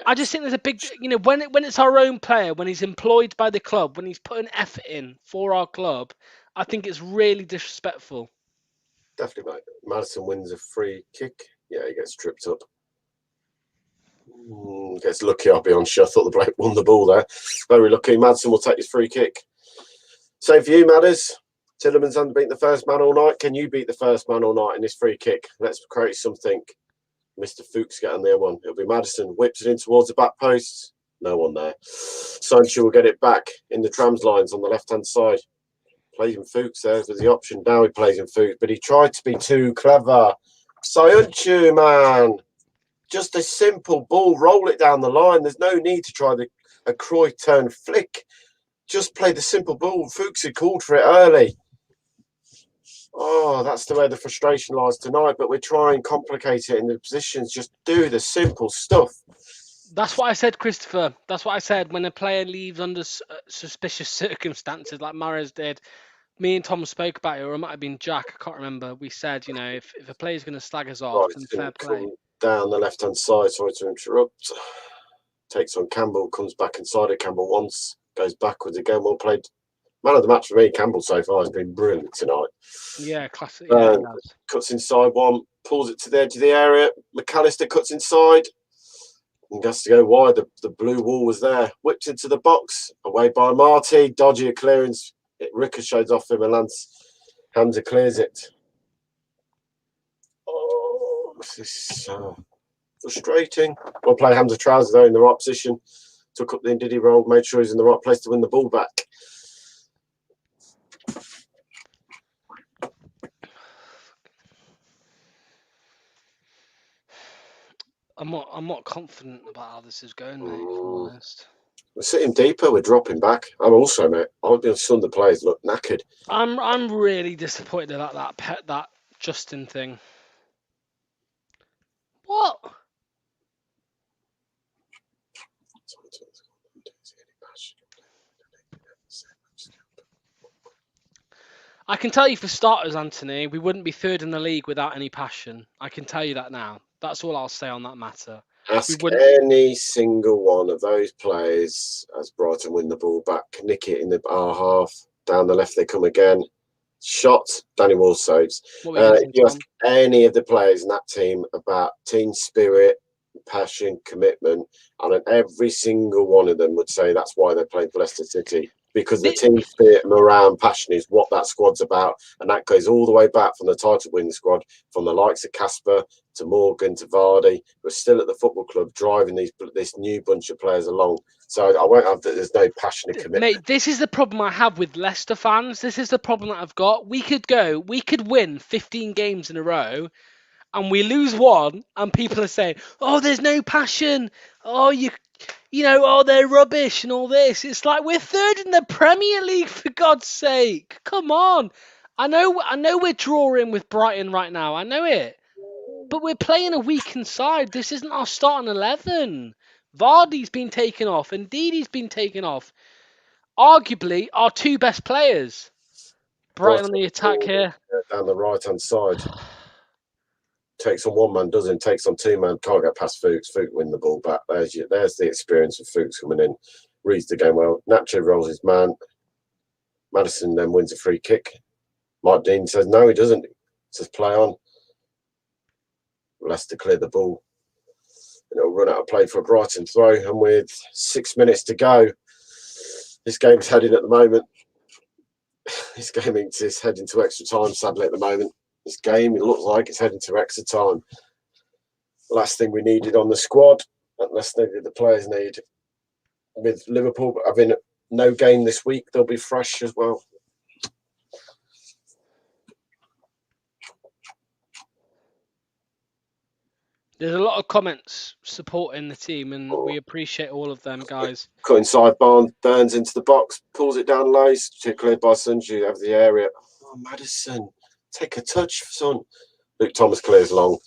I just think there's a big, when it's our own player, when he's employed by the club, when he's putting effort in for our club, I think it's really disrespectful. Definitely, mate. Madison wins a free kick. Yeah, he gets tripped up. Gets lucky, I'll be honest. I thought the bloke won the ball there. Very lucky. Madison will take his free kick. Same for you, Madders. Tillerman's hasn't beaten the first man all night. Can you beat the first man all night in this free kick? Let's create something. Mr. Fuchs get on there one. It'll be Madison. Whips it in towards the back post. No one there. Sancho will get it back in the trams lines on the left-hand side. Plays in Fuchs there with the option. Now he plays in Fuchs, but he tried to be too clever. Sancho, man. Just a simple ball. Roll it down the line. There's no need to try a Cruyff turn flick. Just play the simple ball. Fuchs had called for it early. Oh, that's the way the frustration lies tonight. But we're trying to complicate it in the positions. Just do the simple stuff. That's what I said, Christopher. That's what I said. When a player leaves under suspicious circumstances, like Mahrez did, me and Tom spoke about it, or it might have been Jack. I can't remember. We said, if a player's going to slag us off, then fair play. Down the left-hand side, sorry to interrupt. Takes on Campbell, comes back inside it. Campbell once, goes backwards again. Well played. Man of the match for me, Campbell so far has been brilliant tonight. Yeah, classic. Yeah, cuts inside one, pulls it to the edge of the area. McAllister cuts inside and has to go wide. The blue wall was there. Whipped into the box, away by Marty. Dodgy clearance. It ricochets off him and lands. Hamza clears it. Oh, this is frustrating. Well played, Hamza Trousers though in the right position. Took up the Ndidi roll, made sure he's in the right place to win the ball back. I'm not confident about how this is going, mate. If I'm honest. We're sitting deeper. We're dropping back. I'm also, mate. I've been some of the players look knackered. I'm really disappointed about that Justin thing. What? I can tell you for starters, Anthony, we wouldn't be third in the league without any passion. I can tell you that now. That's all I'll say on that matter. Ask any single one of those players as Brighton win the ball back, nick it in our half, down the left they come again. Shot, Danny Wall saves. If you ask any of the players in that team about team spirit, passion, commitment, and every single one of them would say that's why they're playing for Leicester City. Because the team spirit, morale, passion is what that squad's about. And that goes all the way back from the title winning squad, from the likes of Casper to Morgan to Vardy. We're still at the football club driving this new bunch of players along. So I won't have that. There's no passionate commitment. Mate, this is the problem I have with Leicester fans. This is the problem that I've got. We could win 15 games in a row and we lose one and people are saying, oh, there's no passion. Oh, oh, they're rubbish and all this. It's like we're third in the Premier League, for God's sake. Come on. I know we're drawing with Brighton right now. I know it. But we're playing a weakened side. This isn't our starting 11. Vardy's been taken off and Ndidi's been taken off. Arguably our two best players. Brighton on the attack here. Down the right-hand side. Takes on one man, doesn't. Takes on two man, can't get past Fuchs. Fuchs win the ball back. There's the experience of Fuchs coming in. Reads the game well. Nacho rolls his man. Maddison then wins a free kick. Mike Dean says no, he doesn't. Says play on. Leicester clear the ball. And it'll run out of play for a Brighton throw. And with 6 minutes to go, this game's heading at the moment. This game is heading to extra time, sadly, at the moment. This game, it looks like it's heading to extra time. Last thing we needed on the squad, last thing the players need. With Liverpool having no game this week, they'll be fresh as well. There's a lot of comments supporting the team, and we appreciate all of them, guys. Cut inside, Burns into the box, pulls it down low, cleared by Sunju over the area. Oh, Maddison, take a touch, son. Luke Thomas clears long.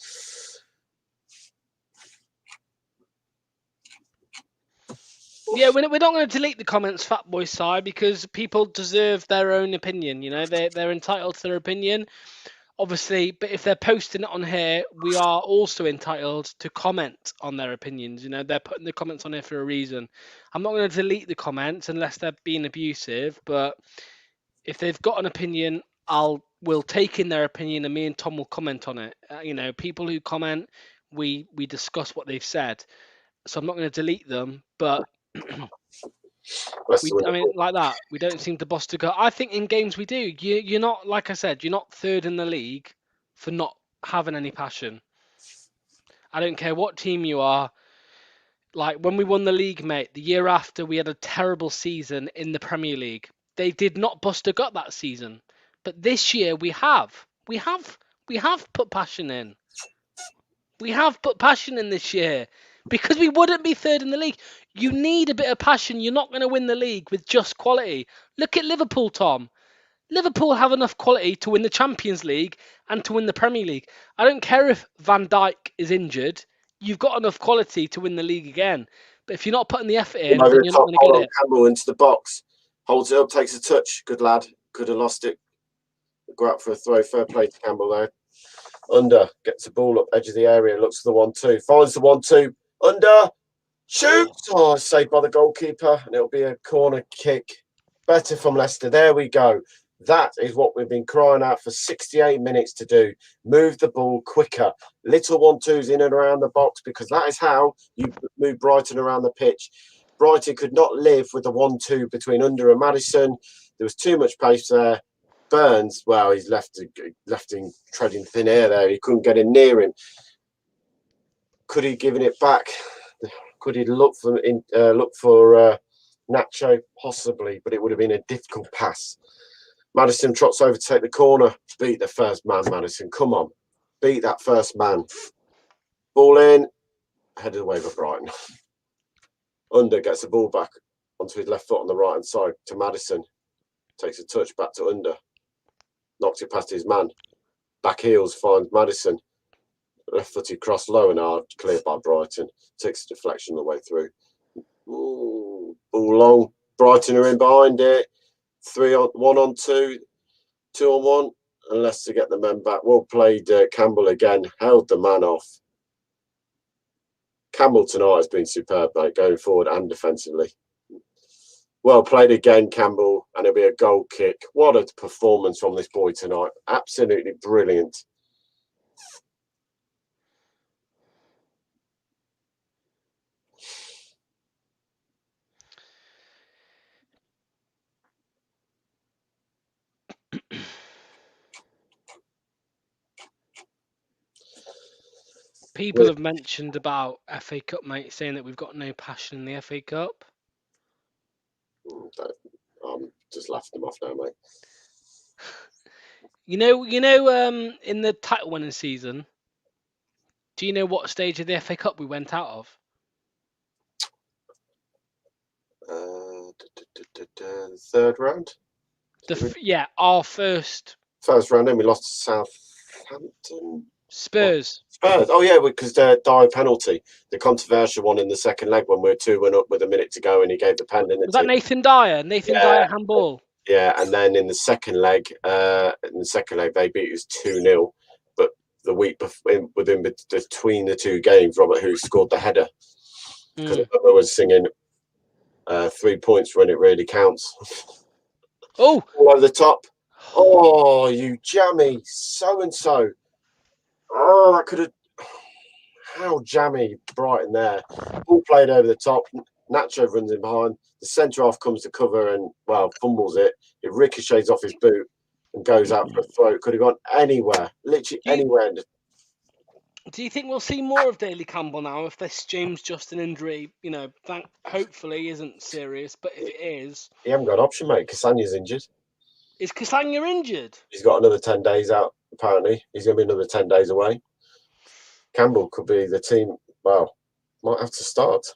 Yeah, we're not going to delete the comments, Fat Boy side, because people deserve their own opinion. You know, they're entitled to their opinion. Obviously, but if they're posting it on here, we are also entitled to comment on their opinions. You know, they're putting the comments on here for a reason. I'm not going to delete the comments unless they're being abusive, but if they've got an opinion, we'll take in their opinion and me and Tom will comment on it. You know, people who comment, we discuss what they've said. So I'm not going to delete them, but like that, we don't seem to boss to go. I think in games we do. You're not, like I said, you're not third in the league for not having any passion. I don't care what team you are. Like when we won the league, mate, the year after we had a terrible season in the Premier League. They did not bust a gut that season. But this year we have put passion in. We have put passion in this year. Because we wouldn't be third in the league. You need a bit of passion. You're not going to win the league with just quality. Look at Liverpool, Tom. Liverpool have enough quality to win the Champions League and to win the Premier League. I don't care if Van Dijk is injured. You've got enough quality to win the league again. But if you're not putting the effort in, then you're not going to get it. Campbell into the box. Holds it up, takes a touch. Good lad. Could have lost it. Go out for a throw. Fair play to Campbell there. Under. Gets the ball up edge of the area. Looks for the 1-2. Finds the 1-2. Under, shoots. Oh, saved by the goalkeeper, and it'll be a corner kick. Better from Leicester. There we go. That is what we've been crying out for 68 minutes to do. Move the ball quicker. Little 1-2s in and around the box, because that is how you move Brighton around the pitch. Brighton could not live with the 1-2 between Under and Maddison. There was too much pace there. Burns, well, he's left him treading thin air there. He couldn't get in near him. Could he given it back? Could he look for Nacho? Possibly, but it would have been a difficult pass. Maddison trots over to take the corner. Beat the first man, Maddison. Come on. Beat that first man. Ball in. headed away by Brighton. Under gets the ball back onto his left foot on the right hand side to Maddison. Takes a touch back to Under. Knocks it past his man. Back heels finds Maddison. Left footed cross low and hard, cleared by Brighton. Takes a deflection all the way through. Ooh, ball long. Brighton are in behind it. 1 on 2, 2 on 1. And Leicester get the men back. Well played, Campbell again. Held the man off. Campbell tonight has been superb, mate, going forward and defensively. Well played again, Campbell, and it'll be a goal kick. What a performance from this boy tonight. Absolutely brilliant. People have mentioned about FA Cup, mate, saying that we've got no passion in the FA Cup. I'm just laughing them off now, mate. You know, in the title winning season, do you know what stage of the FA Cup we went out of? Third round? Yeah, our first round, then we lost to Southampton. Spurs. Oh yeah, because the Dyer penalty, the controversial one in the second leg when we were 2-1 up with a minute to go, and he gave the pen. Was that Nathan Dyer? Dyer handball. Yeah, and then in the second leg, they beat us 2-0. But the week between the two games, Robert Hughes scored the header because I was singing 3 points when it really counts. Oh, all over the top. Oh, you jammy so and so. Oh, that could have. How jammy Brighton there. Ball played over the top. Nacho runs in behind. The centre half comes to cover and, well, fumbles it. It ricochets off his boot and goes out for a throw. It could have gone anywhere, literally anywhere. Do you think we'll see more of Daly Campbell now if this James Justin injury, hopefully isn't serious, but if it is... He haven't got an option, mate. Castanya's injured. Is Castagna injured? He's got another 10 days out, apparently. He's going to be another 10 days away. Campbell could be the team, well, might have to start.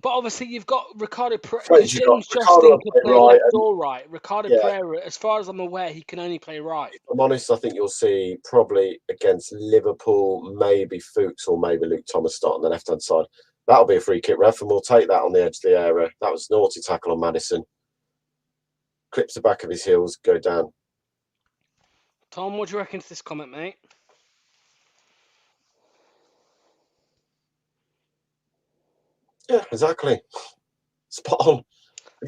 But obviously you've got Ricardo Pereira. James Justin could play left or right. Ricardo Pereira, as far as I'm aware, he can only play right. If I'm honest, I think you'll see probably against Liverpool, maybe Fuchs or maybe Luke Thomas start on the left-hand side. That'll be a free kick, ref, and we'll take that on the edge of the area. That was a naughty tackle on Maddison. Clips the back of his heels, go down. Tom, what do you reckon to this comment, mate? Yeah, exactly. Spot on.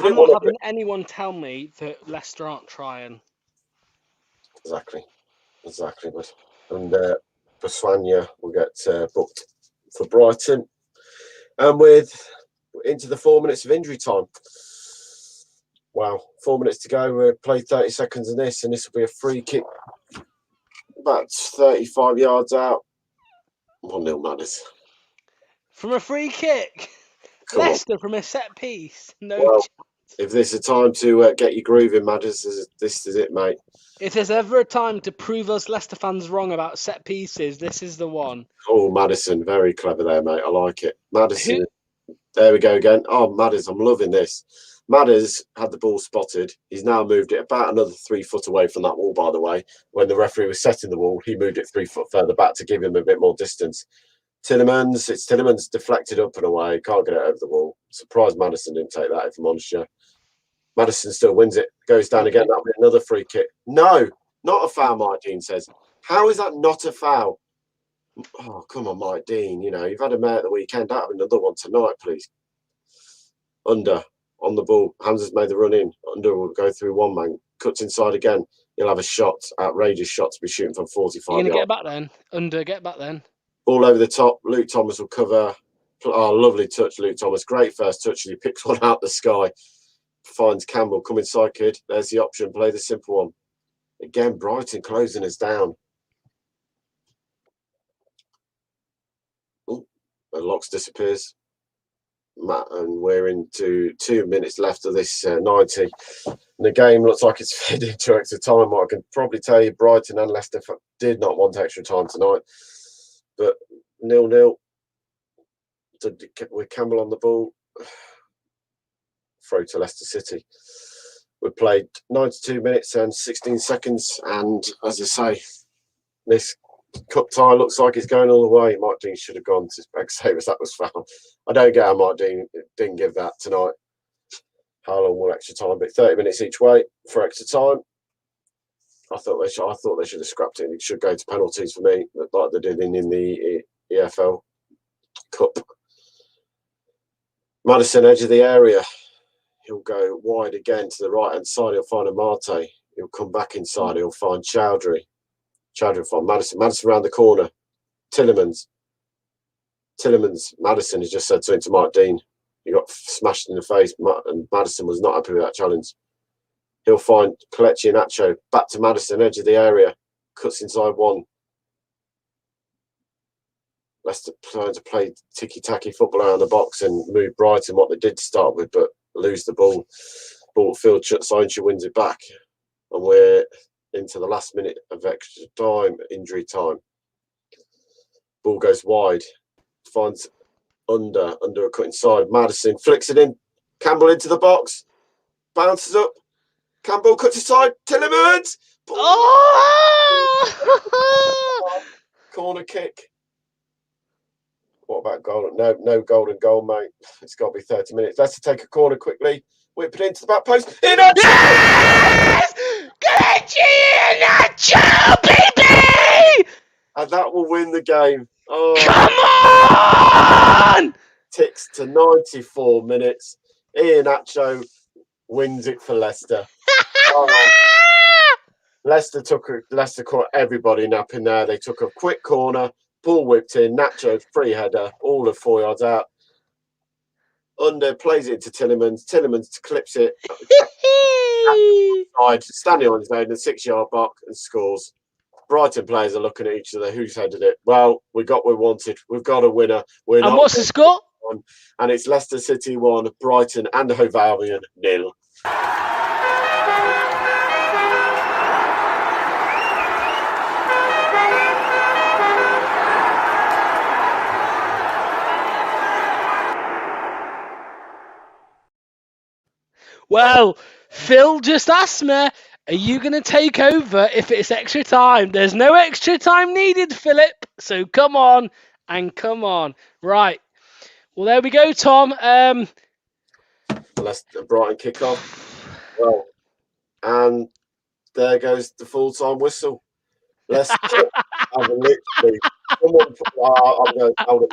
I'm not having anyone tell me that Leicester aren't trying. Exactly. But and Baswanya will get booked for Brighton. And into the 4 minutes of injury time. Wow, 4 minutes to go. We'll play 30 seconds in this, and this will be a free kick about 35 yards out. 1-0 Madders. From a free kick? Leicester from a set piece? No chance. If this is a time to get you grooving, Madders, this is it, mate. If there's ever a time to prove us Leicester fans wrong about set pieces, this is the one. Oh, Maddison, very clever there, mate. I like it. Maddison, there we go again. Oh, Madders, I'm loving this. Madders had the ball spotted. He's now moved it about another 3 foot away from that wall, by the way. When the referee was setting the wall, he moved it 3 foot further back to give him a bit more distance. Tillemans deflected up and away. Can't get it over the wall. Surprised Maddison didn't take that, if I'm honest. Maddison still wins it. Goes down again. That'll be another free kick. No, not a foul, Mike Dean says. How is that not a foul? Oh, come on, Mike Dean. You've had a mare at the weekend. Have another one tonight, please. Under. On the ball. Hamza's made the run in. Under will go through one man. Cuts inside again. He'll have a shot. Outrageous shot to be shooting from 45 yards. You're going to get back then. Under, get back then. Ball over the top. Luke Thomas will cover. Oh, lovely touch, Luke Thomas. Great first touch. He picks one out the sky. Finds Campbell. Come inside, kid. There's the option. Play the simple one. Again, Brighton closing us down. Oh, the locks disappears. Matt, and we're into 2 minutes left of this 90. And the game looks like it's fading to extra time. I can probably tell you Brighton and Leicester did not want extra time tonight. But 0-0. stood with Campbell on the ball. Throw to Leicester City. We played 92 minutes and 16 seconds, and as I say, this cup tie looks like it's going all the way. Mike Dean should have gone to Specsavers. That was foul. I don't get how Mike Dean didn't give that tonight. How long will extra time? But 30 minutes each way for extra time. I thought they should have scrapped it. It should go to penalties for me, like they did in the EFL Cup. Madison, edge of the area. He'll go wide again to the right-hand side. He'll find Amate. He'll come back inside. He'll find Chowdhury. Chowdhury will find Madison. Madison around the corner. Tillemans. Madison has just said something to Mike Dean. He got smashed in the face, and Madison was not happy with that challenge. He'll find Kelechi Iheanacho. Back to Madison, edge of the area. Cuts inside one. Leicester trying to play ticky-tacky football around the box and move Brighton, what they did to start with, but lose the ball. Ball field shuts on, she wins it back. And we're into the last minute of extra time, injury time. Ball goes wide. Finds under a cut inside. Madison flicks it in. Campbell into the box. Bounces up. Campbell cuts inside. Tillemans! Oh! Corner kick. What about goal? No golden goal, mate. It's got to be 30 minutes. Let's take a corner quickly. Whip it into the back post. Yes! Nacho, baby! And that will win the game. Oh, Come on! Ticks to 94 minutes. Iheanacho wins it for Leicester. Oh. Leicester caught everybody napping there. They took a quick corner. Ball whipped in, Nacho free header, all of 4 yards out. Under plays it to Tillemans. Tillemans clips it. Standing on his own in the 6-yard box and scores. Brighton players are looking at each other. Who's headed it? Well, we got what we wanted. We've got a winner. And what's the score? And it's Leicester City 1, Brighton and Hove Albion 0. Well, Phil just asked me, are you going to take over if it's extra time? There's no extra time needed, Philip. So come on and come on. Right. Well, there we go, Tom. Leicester Brighton kick off. Well, and there goes the full-time whistle. Leicester have literally. Hold on,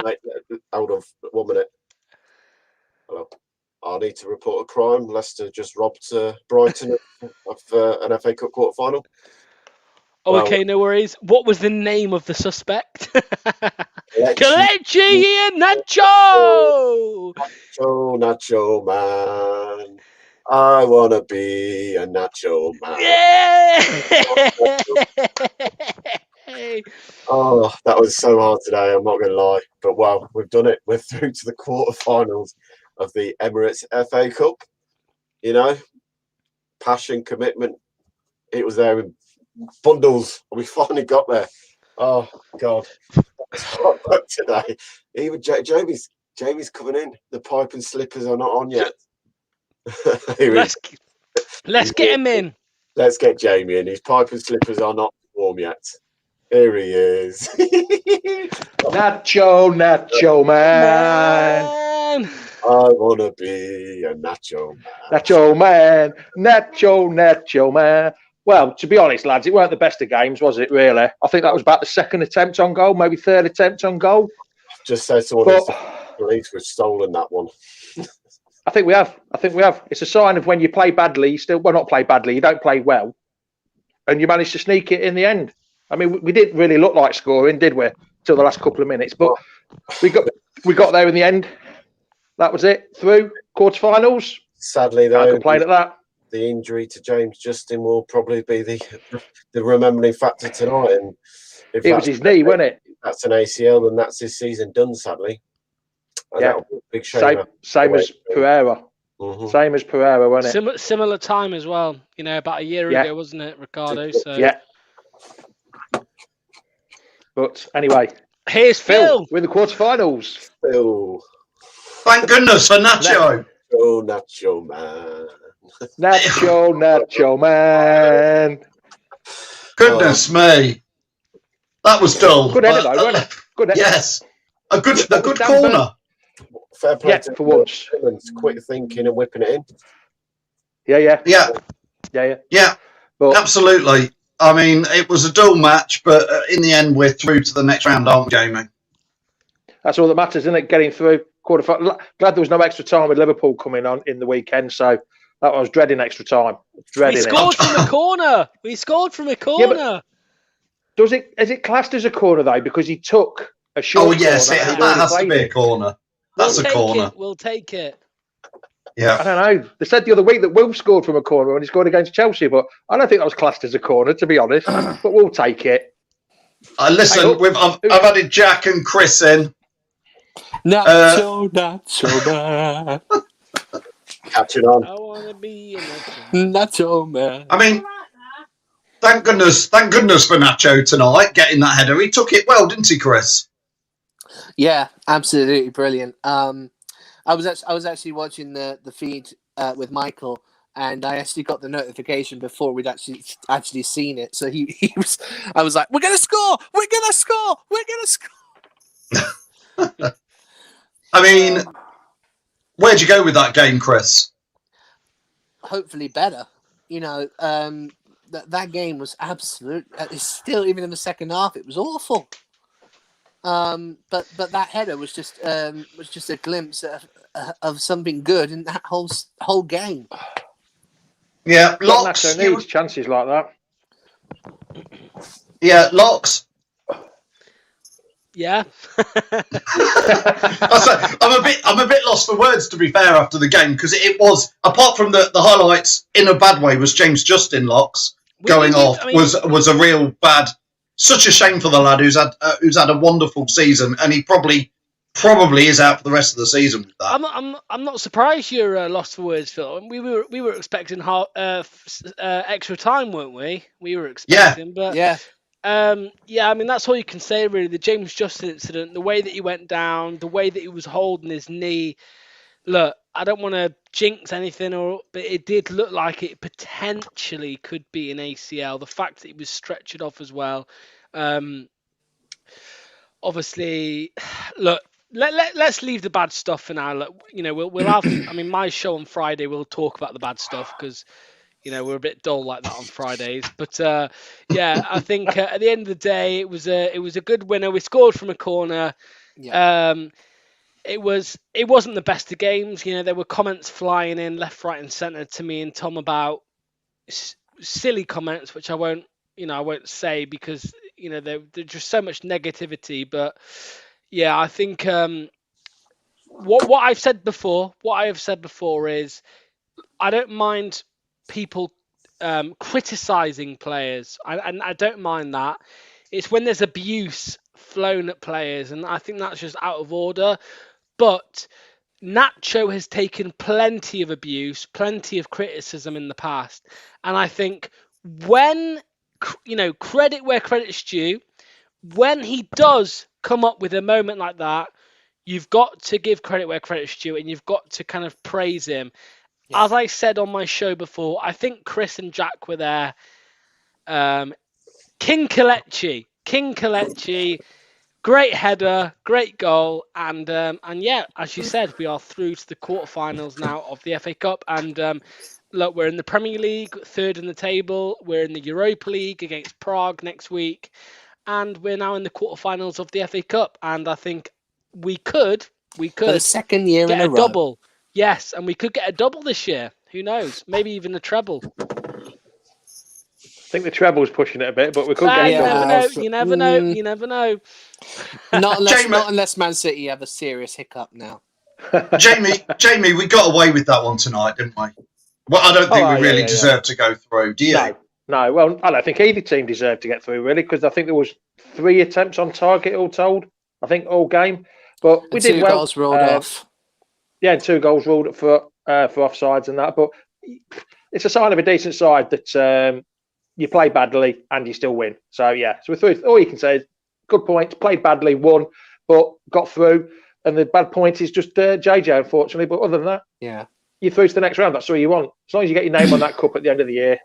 mate. Hold on 1 minute. Hello. I need to report a crime. Leicester just robbed Brighton of an FA Cup quarter-final. Oh, well, okay, no worries. What was the name of the suspect? Kelechi Iheanacho! Nacho man. I want to be a Nacho man. Yeah! Oh, that was so hard today, I'm not going to lie. But, well, we've done it. We're through to the quarterfinals of the Emirates FA Cup. You know, passion, commitment. It was there in bundles. We finally got there. Oh, God. It's hot work today. Even Jamie's coming in. The pipe and slippers are not on yet. Let's get him in. Let's get Jamie in. His pipe and slippers are not warm yet. Here he is. Nacho man. I want to be a Nacho man. Nacho man. Well, to be honest, lads, it weren't the best of games, was it, really? I think that was about the second attempt on goal, maybe third attempt on goal. Just said to one of the police we've stolen that one. I think we have. It's a sign of when you play badly, not play badly, you don't play well, and you manage to sneak it in the end. I mean, we didn't really look like scoring, did we, till the last couple of minutes? But we got there in the end. That was it. Through quarterfinals. Sadly, though, can't complain at that. The injury to James Justin will probably be the remembering factor tonight. And if it was his knee, wasn't it? If that's an ACL, then that's his season done, sadly. And yeah. Big shame. Same as Pereira. Mm-hmm. Same as Pereira, wasn't it? Similar time as well. You know, about a year ago, wasn't it, Ricardo? So yeah. But anyway, here's Phil. We're in the quarterfinals. Phil. Thank goodness for Nacho. Nacho, man. Nacho, man. Goodness me. That was dull. Good header, though, wasn't it? Good header. Yes. A good Dan corner. Fair play Yeah, to for once. Quick thinking and whipping it in. Yeah. But Absolutely. I mean, it was a dull match, but in the end, we're through to the next round, aren't we, Jamie? that's all that matters, isn't it? Getting through quarterfinal. Glad there was no extra time with Liverpool coming on in the weekend, so that I was dreading extra time. We scored from a corner. We scored from a corner. Is it classed as a corner though? Because he took a short corner. Yes, that has to be a corner. That's a corner. We'll take it. Yeah. I don't know. They said the other week that Wolves scored from a corner and he scored against Chelsea, but I don't think that was classed as a corner, to be honest. But we'll take it. Listen, I've added Jack and Chris in. Nacho, man. Catching on. I want to be Nacho, man. I mean, thank goodness for Nacho tonight getting that header. He took it well, didn't he, Chris? Yeah, absolutely brilliant. I was actually watching the feed with Michael, and I actually got the notification before we'd actually seen it. So he was. I was like, "We're gonna score! We're gonna score! We're gonna score!" I mean, where'd you go with that game, Chris? Hopefully better. You know, that game was absolute. It's still, even in the second half, it was awful. But that header was just a glimpse of something good in that whole game. Yeah, Locks. Needs chances like that. Yeah, Locks. Yeah. I'm a bit lost for words, to be fair, after the game, because it was, apart from the highlights in a bad way, was James Justin Locks going off. I mean, was a real bad. Such a shame for the lad who's had a wonderful season, and he probably is out for the rest of the season with that. I'm not surprised you're lost for words, Phil. We were expecting extra time, weren't we? We were expecting, but yeah. I mean, that's all you can say, really. The James Justin incident, the way that he went down, the way that he was holding his knee. Look, I don't want to jinx anything, but it did look like it potentially could be an ACL. The fact that he was stretched off as well. Obviously, look, let's leave the bad stuff for now. Look, you know, we'll have. I mean, my show on Friday, we'll talk about the bad stuff because, you know, we're a bit dull like that on Fridays. But yeah, I think at the end of the day, it was a good winner. We scored from a corner. Yeah. It wasn't the best of games. You know, there were comments flying in left, right, and centre to me and Tom about silly comments, which I won't say because, you know, there's just so much negativity. But yeah, I think what I have said before is I don't mind people criticizing players. I don't mind that. It's when there's abuse flown at players, and I think that's just out of order. But Nacho has taken plenty of abuse, plenty of criticism in the past. And I think when, you know, credit where credit's due, when he does come up with a moment like that, you've got to give credit where credit's due and you've got to kind of praise him. Yeah. As I said on my show before, I think Chris and Jack were there. King Kelechi. Great header, great goal, and yeah, as you said, we are through to the quarterfinals now of the FA Cup, and look, we're in the Premier League, third in the table. We're in the Europa League against Prague next week, and we're now in the quarterfinals of the FA Cup. And I think we could for the second year get in a row. Double. Yes, and we could get a double this year. Who knows? Maybe even a treble. I think the treble's pushing it a bit, but we could get it. You never know. Not unless Man City have a serious hiccup now. Jamie, we got away with that one tonight, didn't we? Well, I don't think we really deserved to go through. Do you? No. Well, I don't think either team deserved to get through, really, because I think there was 3 attempts on target all told. I think all game, but we did well. 2 goals ruled off. Yeah, 2 goals ruled for offsides and that. But it's a sign of a decent side that you play badly and you still win. So yeah, so we're through. All you can say is good points. Played badly, won, but got through. and the bad point is just JJ, unfortunately. But other than that, Yeah, you're through to the next round. That's all you want. As long as you get your name on that cup at the end of the year,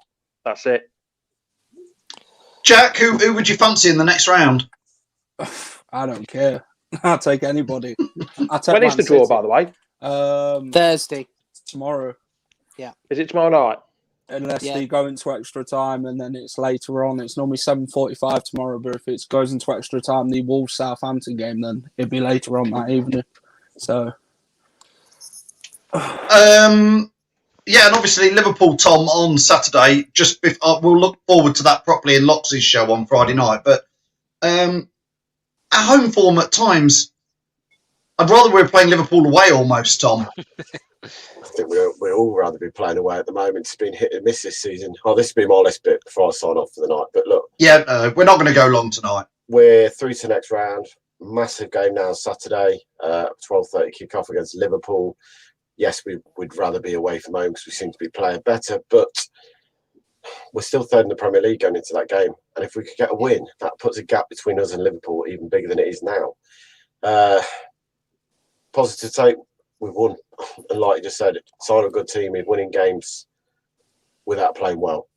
that's it. Jack, who would you fancy in the next round? I don't care. I'll take anybody. I'll take When is Man the draw, City. by the way? Thursday. Tomorrow. Is it tomorrow night? Unless Yeah. they go into extra time and then it's later on. It's normally 7:45 tomorrow, but if it goes into extra time, the Wolves Southampton game, then it'd be later on that evening. So, yeah, and obviously Liverpool, Tom, on Saturday. We'll look forward to that properly in Lox's show on Friday night. But at home form at times, I'd rather we were playing Liverpool away almost, Tom. I think we'd all rather be playing away at the moment. It's been hit and miss this season. Oh, this will be my last bit before I sign off for the night. But look, yeah, we're not going to go long tonight. We're through to the next round. Massive game now Saturday, 12:30 kick-off against Liverpool. Yes, we'd rather be away from home because we seem to be playing better, but we're still third in the Premier League going into that game. And if we could get a win, that puts a gap between us and Liverpool even bigger than it is now. Positive take, we've won. And like you just said, sign a good team, we're winning games without playing well.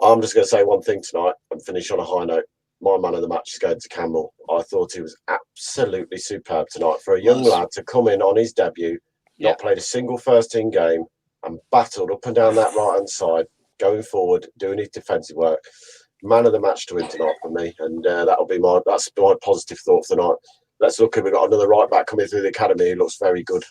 I'm just going to say one thing tonight and finish on a high note. My man of the match is going to Campbell. I thought he was absolutely superb tonight. For a young lad to come in on his debut, not played a single first-team game, and battled up and down that right-hand side, going forward, doing his defensive work. Man of the match to win tonight for me, and that's my positive thought for the night. Let's look, we've got another right back coming through the academy who looks very good.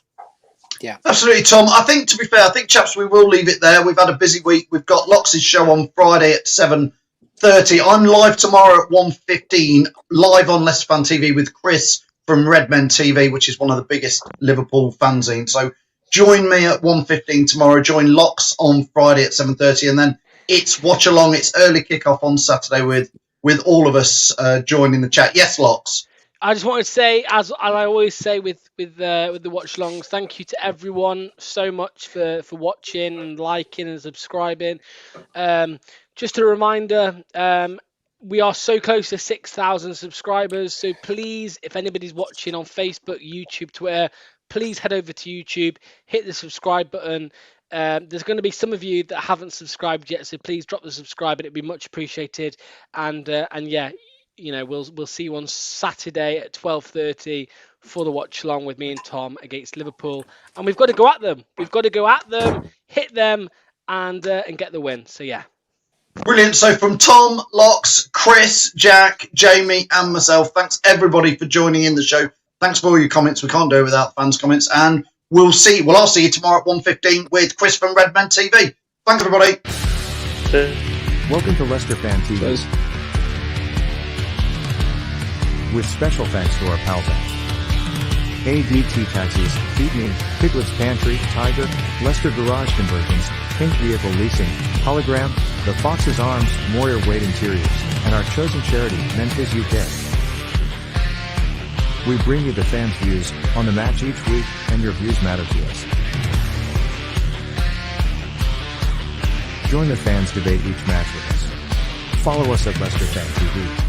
Yeah, absolutely, Tom. I think, to be fair, chaps, we will leave it there. We've had a busy week. We've got Lox's show on Friday at 7:30. I'm live tomorrow at 1:15, live on Leicester Fan TV with Chris from Redmen TV, which is one of the biggest Liverpool fanzines. So join me at 1:15 tomorrow. Join Lox on Friday at 7:30, and then it's watch along. It's early kickoff on Saturday with all of us joining the chat. Yes, Lox. I just wanted to say, as I always say with the watch longs, thank you to everyone so much for watching and liking and subscribing. Just a reminder, we are so close to 6,000 subscribers. So please, if anybody's watching on Facebook, YouTube, Twitter, please head over to YouTube, hit the subscribe button. There's going to be some of you that haven't subscribed yet, so please drop the subscribe, and it'd be much appreciated. And yeah, you know, we'll see you on Saturday at 12:30 for the watch along with me and Tom against Liverpool, and we've got to go at them. We've got to go at them, hit them, and get the win. So yeah. Brilliant. So from Tom, Lox, Chris, Jack, Jamie, and myself, thanks everybody for joining in the show. Thanks for all your comments. We can't do it without fans' comments, and I'll see you tomorrow at 1:15 with Chris from Redmen TV. Thanks, everybody. Welcome to Leicester Fan TV. Cheers. With special thanks to our pals at ADT Taxis, Feed Me, Piglet's Pantry, Tiger, Leicester Garage Conversions, Pink Vehicle Leasing, Hollogram, The Fox's Arms, Moir Wade Interiors, and our chosen charity, MENPHYSUK. We bring you the fans' views on the match each week, and your views matter to us. Join the fans' debate each match with us. Follow us at Leicester Fan TV.